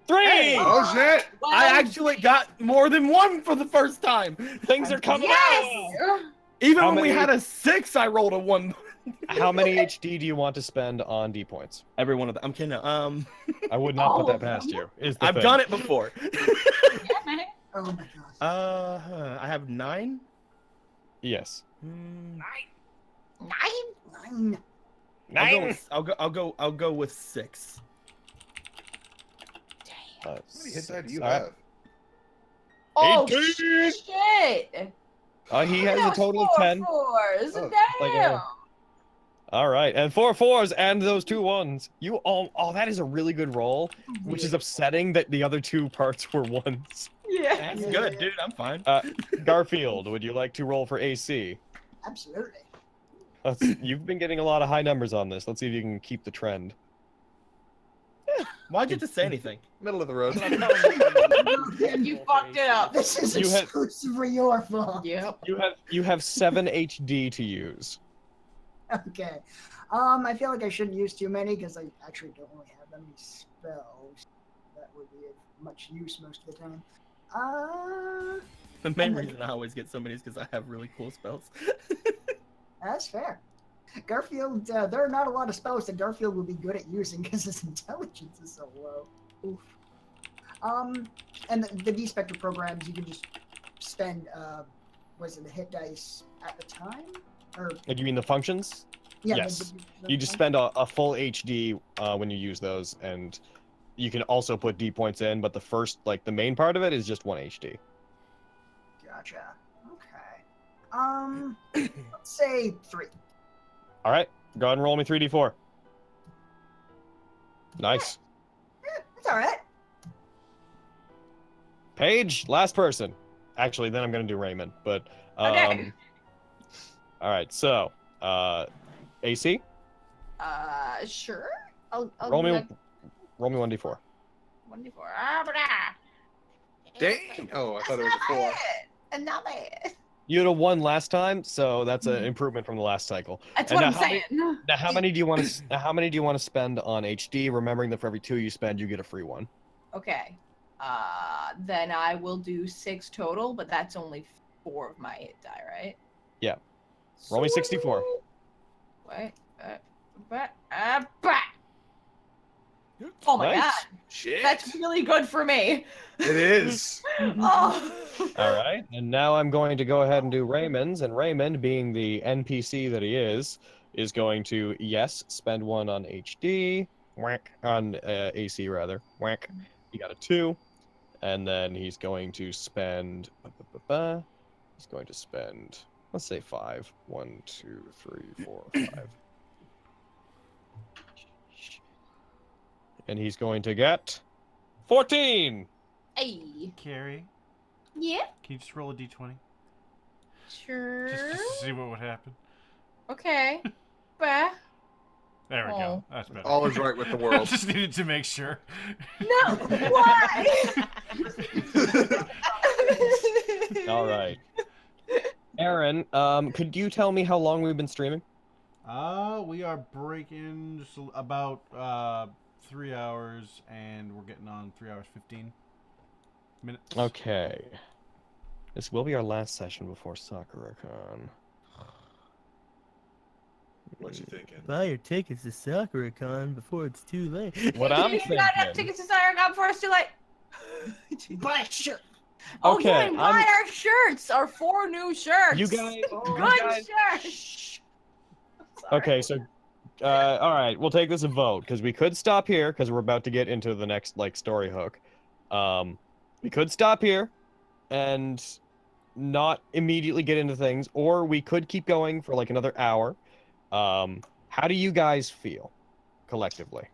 3. Hey! Oh shit! I actually got more than 1 for the first time. Things are coming Yes! out. Even How when we many- had a 6, I rolled a 1. How many HD do you want to spend on D points? Every one of them. I'm kidding. I would not put that Oh. past you. Is the I've thing. done it before. Oh my god. I have 9. Yes. Nine. 9. I'll go with 6. How many hit die do you all right. have? Oh 18. shit! He has a total of 10. 4s. Oh, Damn. All right, and 4 4s and those 2 1s. You all. Oh, that is a really good roll, which is upsetting that the other 2 parts were 1s. Yeah. That's good, dude. I'm fine. Garfield, would you like to roll for AC? Absolutely. You've been getting a lot of high numbers on this. Let's see if you can keep the trend. Why'd you just say anything? Middle of the road. You fucked it up. This is You had- exclusively your fault. Yep. You have 7 HD to use. Okay. I feel like I shouldn't use too many because I actually don't really have that many spells. That would be of much use most of the time. The main reason I always get so many is because I have really cool spells. That's fair. Garfield, there are not a lot of spells that Garfield would be good at using because his intelligence is so low. Oof. And the D-Spectre programs, you can just spend was it the hit dice at the time? Or Like, you mean the functions? yeah, Yes. You just spend a full HD when you use those, and you can also put D points in, but the first, like, the main part of it is just 1 HD. Gotcha. Okay. Let's say 3. All right, go ahead and roll me 3d4. Nice. That's all right. Paige, last person. Actually, then I'm gonna do Raymond, but Okay. All right, so AC. Sure. I'll Roll do me like 1d4. 1d4. Ah, blah. Dang! Oh, I thought it was a 4. Another. You had a 1 last time, so that's an improvement from the last cycle. That's And what now I'm how saying. Now, how many do you want to? How many do you want to spend on HD? Remembering that for every 2 you spend, you get a free 1. Okay. Then I will do 6 total, but that's only 4 of my hit die, right? Yeah. Roll me 64. Wait. Oh my Nice. god. Shit. That's really good for me. It is. Oh. All right, and now I'm going to go ahead and do Raymond's, and Raymond, being the NPC that he is going to, yes, spend 1 on HD, whack, on AC rather, whack. He got a 2, and then he's going to spend, he's going to spend, let's say 5. 1, 2, 3, 4, 5. And he's going to get 14. Hey. Carrie, Yeah. can you just roll a d20? Sure. Just to see what would happen. Okay. Bah. There we go. That's better. All is right with the I world. just needed to make sure. No. Why? All right. Aaron, could you tell me how long we've been streaming? We are breaking just about 3 hours, and we're getting on 3 hours 15 minutes. Okay. This will be our last session before SakuraCon. What you thinking? Buy your tickets to SakuraCon before it's too late. What I'm You got enough thinking. tickets to SakuraCon before it's too late. Buy a shirt. Oh Okay, yeah, and buy our shirts, our 4 new shirts. You guys. Good shirts. Sorry. Okay, so, all right, we'll take this a vote because we could stop here because we're about to get into the next story hook. We could stop here and not immediately get into things, or we could keep going for another hour. How do you guys feel collectively?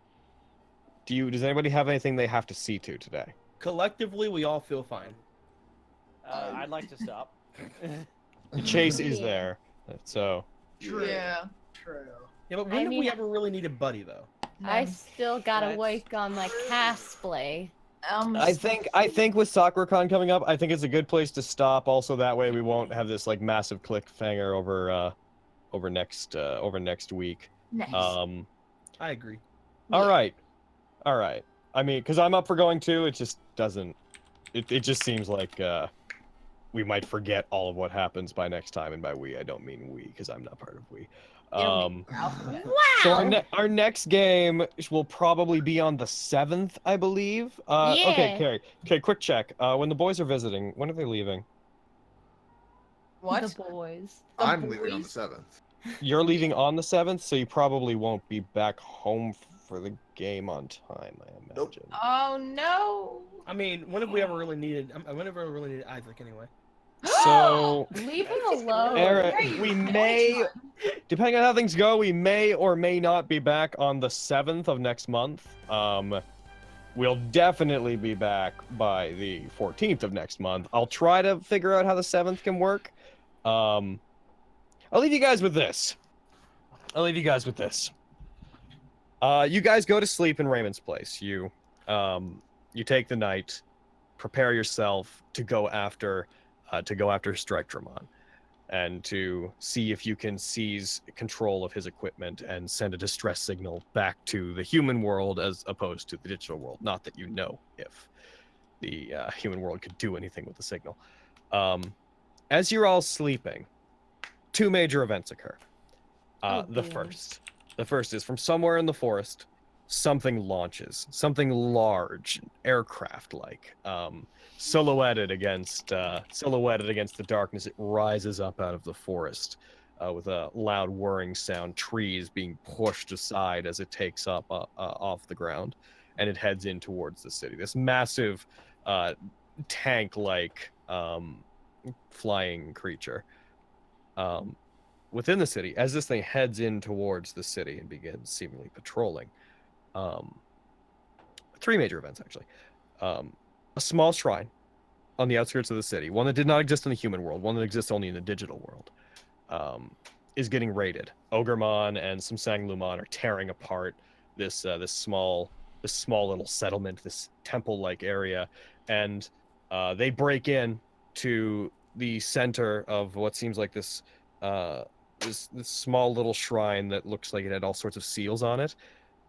Does anybody have anything they have to see to today? Collectively, we all feel fine. I'd like to stop. Chase is there, so. True. Yeah. True. Yeah, but when have we ever really needed Buddy though? I still gotta That's- work on my cosplay. I think with SakuraCon coming up, I think it's a good place to stop. Also, that way we won't have this massive cliffhanger over next week. Nice. I agree. All right. I mean, because I'm up for going too. It just doesn't. It just seems like we might forget all of what happens by next time, and by we I don't mean we because I'm not part of we. Wow. So our next game will probably be on the 7th, I believe. Okay, Yeah. Carrie. Okay, quick check. When the boys are visiting, when are they leaving? What? The boys. I'm leaving on the 7th. You're leaving on the 7th, so you probably won't be back home for the game on time, I imagine. Nope. Oh no. I mean, when have we ever really needed? Whenever we really needed Isaac anyway. So, Leave him alone. Eric, Hey, we come may, on. depending on how things go, we may or may not be back on the 7th of next month. We'll definitely be back by the 14th of next month. I'll try to figure out how the 7th can work. I'll leave you guys with this. You guys go to sleep in Raymond's place. You take the night, prepare yourself to go after Stein, and to see if you can seize control of his equipment and send a distress signal back to the human world as opposed to the digital world. Not that you know if the human world could do anything with the signal. As you're all sleeping, 2 major events occur. The first is from somewhere in the forest. something launches, something large, aircraft-like, silhouetted against the darkness. It rises up out of the forest with a loud whirring sound, trees being pushed aside as it takes up off the ground, and it heads in towards the city. This massive tank-like flying creature. Within the city, as this thing heads in towards the city and begins seemingly patrolling, 3 major events actually. A small shrine on the outskirts of the city, one that did not exist in the human world, one that exists only in the digital world, is getting raided. Aegiomon and some Sanglumon are tearing apart this small little settlement, this temple-like area, and they break in to the center of what seems like this small little shrine that looks like it had all sorts of seals on it.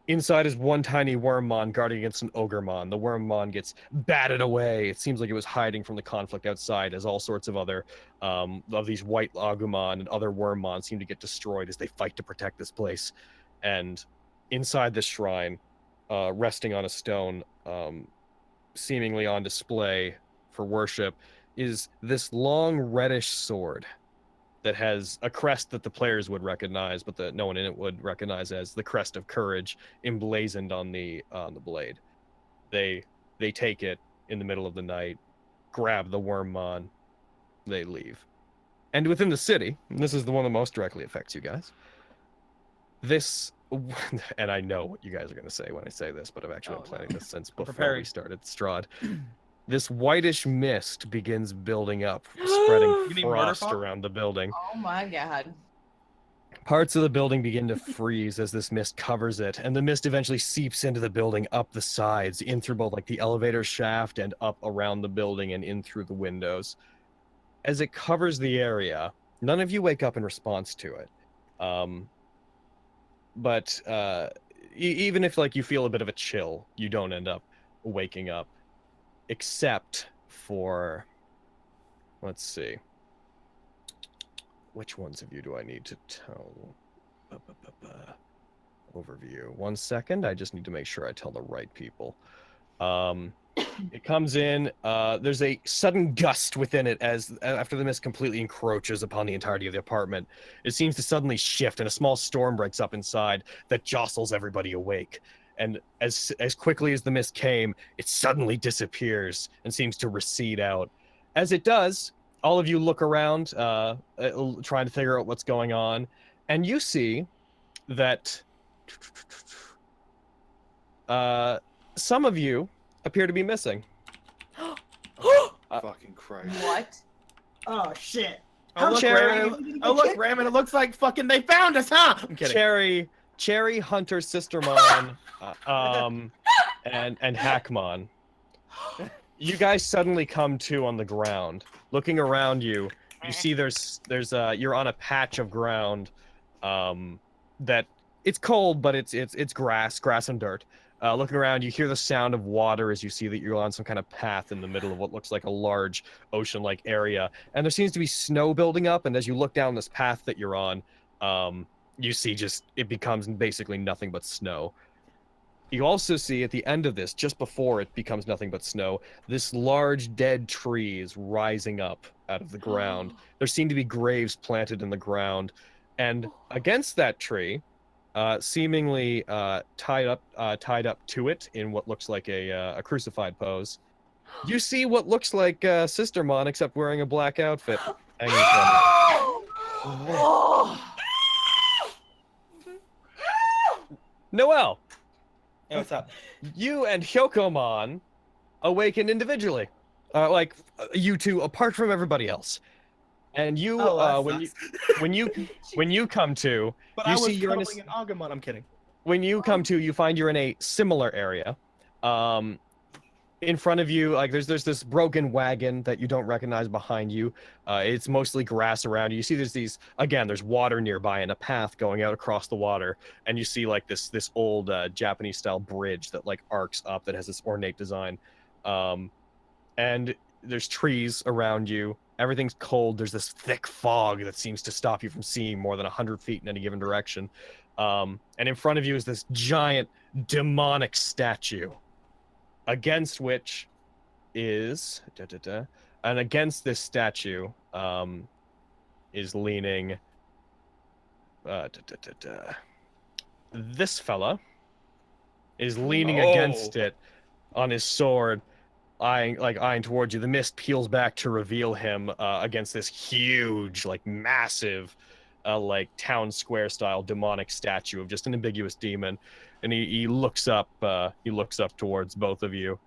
Inside is one tiny Wormmon guarding against an Ogremon. The Wormmon gets batted away. It seems like it was hiding from the conflict outside, as all sorts of other of these white Agumon and other Wormmon seem to get destroyed as they fight to protect this place. And inside this shrine, resting on a stone, seemingly on display for worship, is this long reddish sword that has a crest that the players would recognize, but that no one in it would recognize as the crest of courage emblazoned on the blade. They take it in the middle of the night, grab the Wormmon, they leave. And within the city, and this is the one that most directly affects you guys, this, and I know what you guys are going to say when I say this, but I've actually been planning this since before we started Strahd. This whitish mist begins building up, spreading frost around the building. Oh my god. Parts of the building begin to freeze as this mist covers it, and the mist eventually seeps into the building, up the sides, in through both like the elevator shaft and up around the building and in through the windows. As it covers the area, none of you wake up in response to it. But even if like you feel a bit of a chill, you don't end up waking up. Except for, let's see, which ones of you do I need to tell? Overview. 1 second, I just need to make sure I tell the right people. It comes in, there's a sudden gust within it as after the mist completely encroaches upon the entirety of the apartment. It seems to suddenly shift and a small storm breaks up inside that jostles everybody awake. And as quickly as the mist came, it suddenly disappears and seems to recede out. As it does, all of you look around, trying to figure out what's going on, and you see that some of you appear to be missing. Fucking Christ. What? Oh, shit. Oh, look, Raymond, it looks like fucking they found us, huh? I'm kidding. Cherry, Hunter, Sistermon, and Hackmon. You guys suddenly come to on the ground. Looking around you, you see there's you're on a patch of ground that it's cold, but it's grass and dirt. Looking around, you hear the sound of water as you see that you're on some kind of path in the middle of what looks like a large ocean-like area. And there seems to be snow building up, and as you look down this path that you're on, you see it becomes basically nothing but snow. You also see at the end of this, just before it becomes nothing but snow, this large dead tree is rising up out of the ground. There seem to be graves planted in the ground, and against that tree, seemingly tied up to it in what looks like a crucified pose, you see what looks like Sistermon, except wearing a black outfit. Noel. Hey, what's up? You and Hyokomon awaken individually, you two apart from everybody else. And you, when you come to, but you I was see you're in an Aegiomon. I'm kidding. When you come to, you find you're in a similar area. In front of you, like there's this broken wagon that you don't recognize behind you. It's mostly grass around you. You see there's water nearby and a path going out across the water. And you see like this old Japanese style bridge that like arcs up that has this ornate design. And there's trees around you. Everything's cold. There's this thick fog that seems to stop you from seeing more than 100 feet in any given direction. And in front of you is this giant demonic statue, against which is and against this statue is leaning this fella is leaning against it on his sword, eyeing towards you. The mist peels back to reveal him against this huge, like massive, like town square style demonic statue of just an ambiguous demon, and he looks up towards both of you,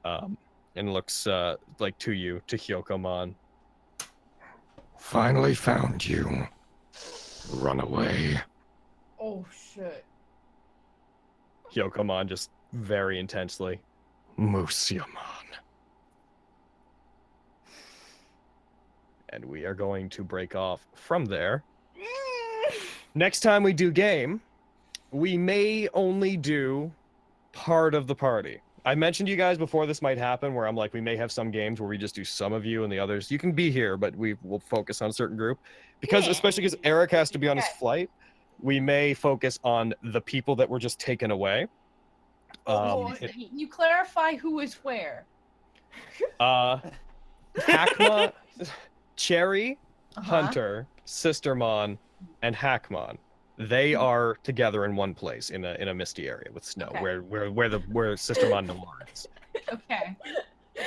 and looks like to you, to Hyokomon. Finally found you. Run away. Oh shit. Hyokomon just very intensely. Musyamon. And we are going to break off from there. Next time we do game, we may only do part of the party. I mentioned to you guys before this might happen, where I'm like, we may have some games where we just do some of you and the others. You can be here, but we will focus on a certain group. Because, especially because Eric has to be on his flight, we may focus on the people that were just taken away. You clarify who is where. Hackmon, Cherry, Hunter, Sistermon, and Hackmon. They are together in one place in a misty area with snow, where Sistermon Noel is. Okay.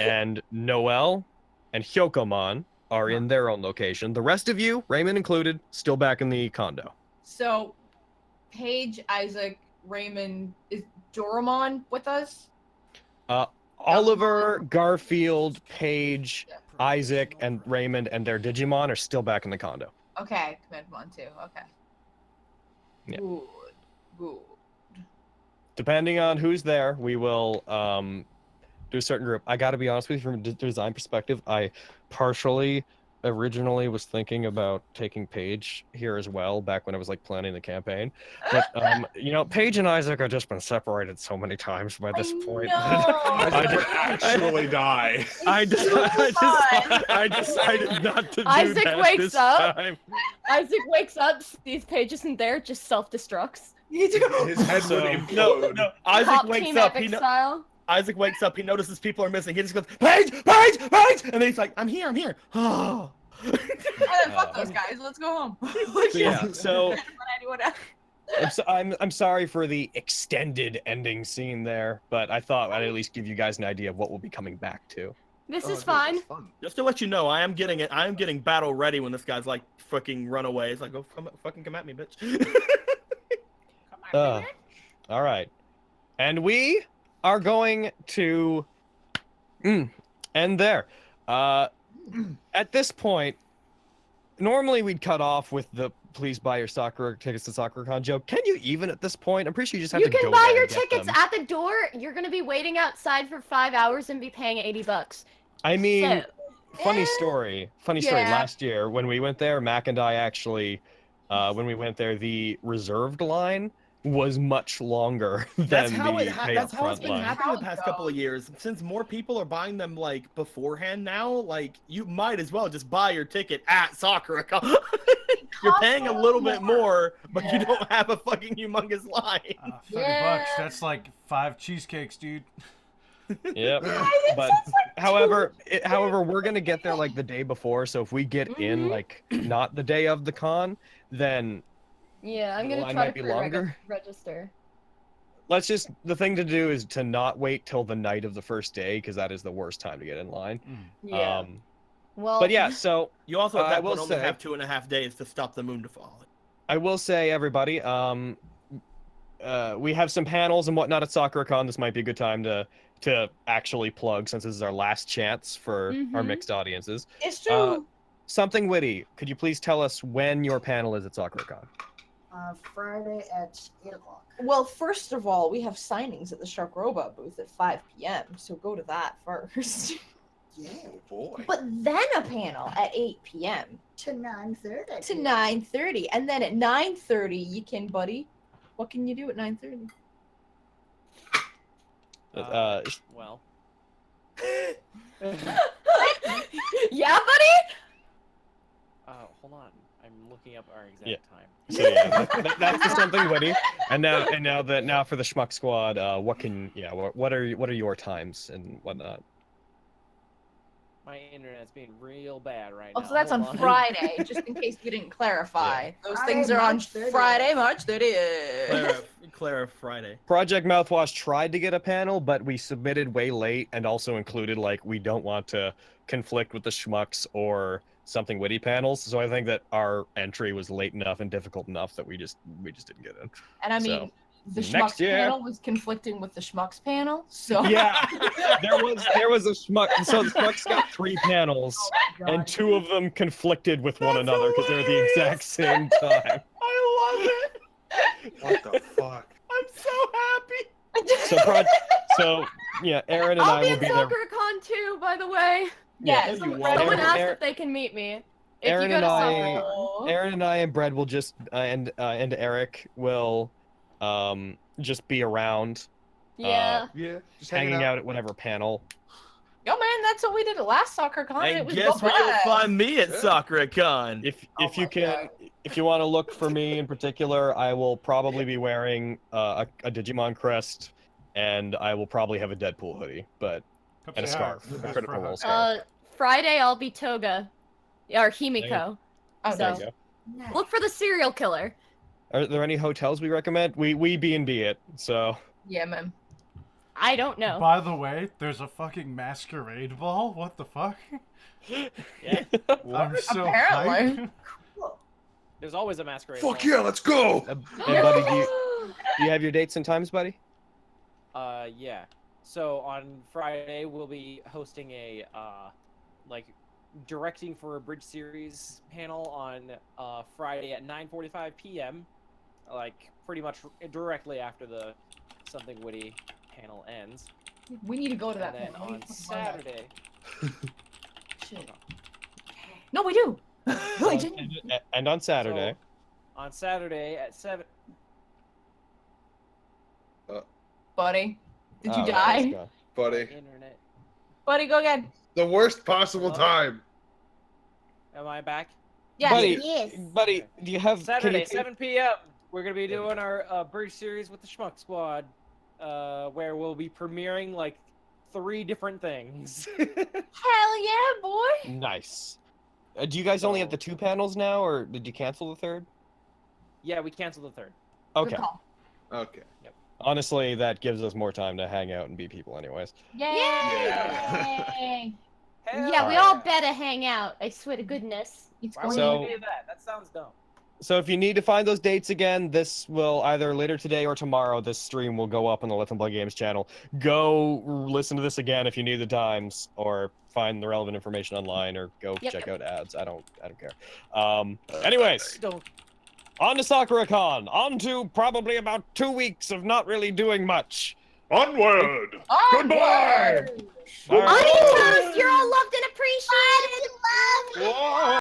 And Noel and Hyokomon are in their own location. The rest of you, Raymond included, still back in the condo. So, Paige, Isaac, Raymond, is DORUmon with us? Oliver, Garfield, Paige, Isaac, and Raymond and their Digimon are still back in the condo. Okay, CommanDramon too. Okay. Yeah. Good. Depending on who's there, we will do a certain group. I gotta be honest with you, from a design perspective, I partially originally was thinking about taking Paige here as well back when I was like planning the campaign, but you know, Paige and Isaac have just been separated so many times by this point. I would actually die. I decided not to do Isaac that wakes this up. time. Isaac wakes up, sees Paige isn't there, just self-destructs. His head would implode. No. Isaac Pop wakes Team up. Epic style. Isaac wakes up. He notices people are missing. He just goes, Paige, Paige, Paige, and then he's like, I'm here. Oh. Fuck those guys. Let's go home. So I'm sorry for the extended ending scene there, but I thought I'd at least give you guys an idea of what we'll be coming back to. This is fine. Just to let you know, I am getting battle ready when this guy's like fucking run away. It's like, go fucking come at me, bitch. All right, and we are going to end there. At this point, normally we'd cut off with the please buy your soccer tickets to SoccerCon joke. Can you even at this point? I'm pretty sure you just have to go. You can buy there your and get tickets them. at the door. You're gonna be waiting outside for 5 hours and be paying $80. I mean, So, funny story. Last year when we went there, Mac and I actually, when we went there, the reserved line was much longer than That's how the it's front been line. happening the past couple of years. Since more people are buying them like beforehand now, like you might as well just buy your ticket at SoccerCon. You're paying a little bit more, but you don't have a fucking humongous line. $30. That's like 5 cheesecakes, dude. Yep. But however, we're gonna get there like the day before. So if we get in like not the day of the con, then yeah, I'm the gonna line try might to be longer. register. The thing to do is to not wait till the night of the first day, because that is the worst time to get in line. Yeah. Well, but yeah, so you also at that will point only say, have 2.5 days to stop the moon to fall. I will say, everybody, we have some panels and whatnot at SoccerCon. This might be a good time to actually plug, since this is our last chance for our mixed audiences. It's true. Something witty. Could you please tell us when your panel is at SoccerCon? Friday at 8 o'clock. Well, first of all, we have signings at the Shark Robot booth at 5 p.m., so go to that first. Yeah. Oh boy. But then a panel at 8 p.m. To 9:30. To 9:30. And then at 9:30, you can, buddy, what can you do at 9:30? Well. Yeah, buddy? Hold on. I'm looking looking up our exact Yeah. time. So yeah, that's the something witty. And now for the Schmuck Squad, what are your times and whatnot? My internet's being real bad right Oh, now. so that's Hold on Friday, just in case we didn't clarify. Yeah. Those Friday, things are on March 30th. Friday, March 30th. Clara Friday. Project Mouthwash tried to get a panel, but we submitted way late and also included like we don't want to conflict with the Schmucks or something witty panels. So I think that our entry was late enough and difficult enough that we just didn't get in. And I mean, So, the next Schmucks year. panel was conflicting with the Schmucks panel, so Yeah, there was a Schmuck. So the Schmucks got 3 panels, and 2 of them conflicted with one another because they're the exact same time. I love it. What the fuck? I'm so happy. So yeah, Aaron and I'll I be will at be there. SoccerCon too, by the way. yes. Someone asked if they can meet me. If Aaron you go and to I, SoccerCon. Aaron and I and Brad will just and Eric will just be around. Yeah. Yeah, just hanging out at whatever panel. Yo, man, that's what we did at last SoccerCon. It And was guess where you'll blast. find me at SoccerCon. If you want to look for me in particular, I will probably be wearing a Digimon crest, and I will probably have a Deadpool hoodie, and a scarf, a critical role scarf. Friday I'll be Toga, or Himiko. Oh, There So you go. look for the serial killer. Are there any hotels we recommend? We B&B it, so. Yeah, man. I don't know. By the way, there's a fucking masquerade ball. What the fuck? Yeah. I'm so Apparently. hyped. There's always a masquerade. Fuck ball. yeah, let's go! Hey, buddy, do you have your dates and times, buddy? Yeah. So on Friday we'll be hosting a like directing for a bridge series panel on Friday at 9:45 p.m. Like pretty much directly after the something witty panel ends. We need to go to that And then panel. on Saturday. Shit. No, we do. We didn't. And on Saturday. So, on Saturday at 7. Buddy, did you Oh, die? let's go. Buddy. Internet. Buddy, go again. The worst possible time. Am I back? Yes. Buddy, buddy, do you have Saturday, can you- 7 p.m. We're gonna be doing our bridge series with the Schmuck Squad, where we'll be premiering like 3 different things. Hell yeah, boy. Nice. Do you guys only have the 2 panels now, or did you cancel the 3rd? Yeah, we canceled the 3rd. Okay. Okay. Yep. Honestly, that gives us more time to hang out and be people, anyways. Yay! Yeah. Yeah, we all better hang out. I swear to goodness. Why would So- you do that? That sounds dumb. So if you need to find those dates again, this will either later today or tomorrow. This stream will go up on the Let's Play Games channel. Go listen to this again if you need the times, or find the relevant information online, or go check out ads. I don't care. Anyways, on to SoccerCon. On to probably about 2 weeks of not really doing much. Onward! Goodbye! Adios! You're all loved and appreciated! Whoa!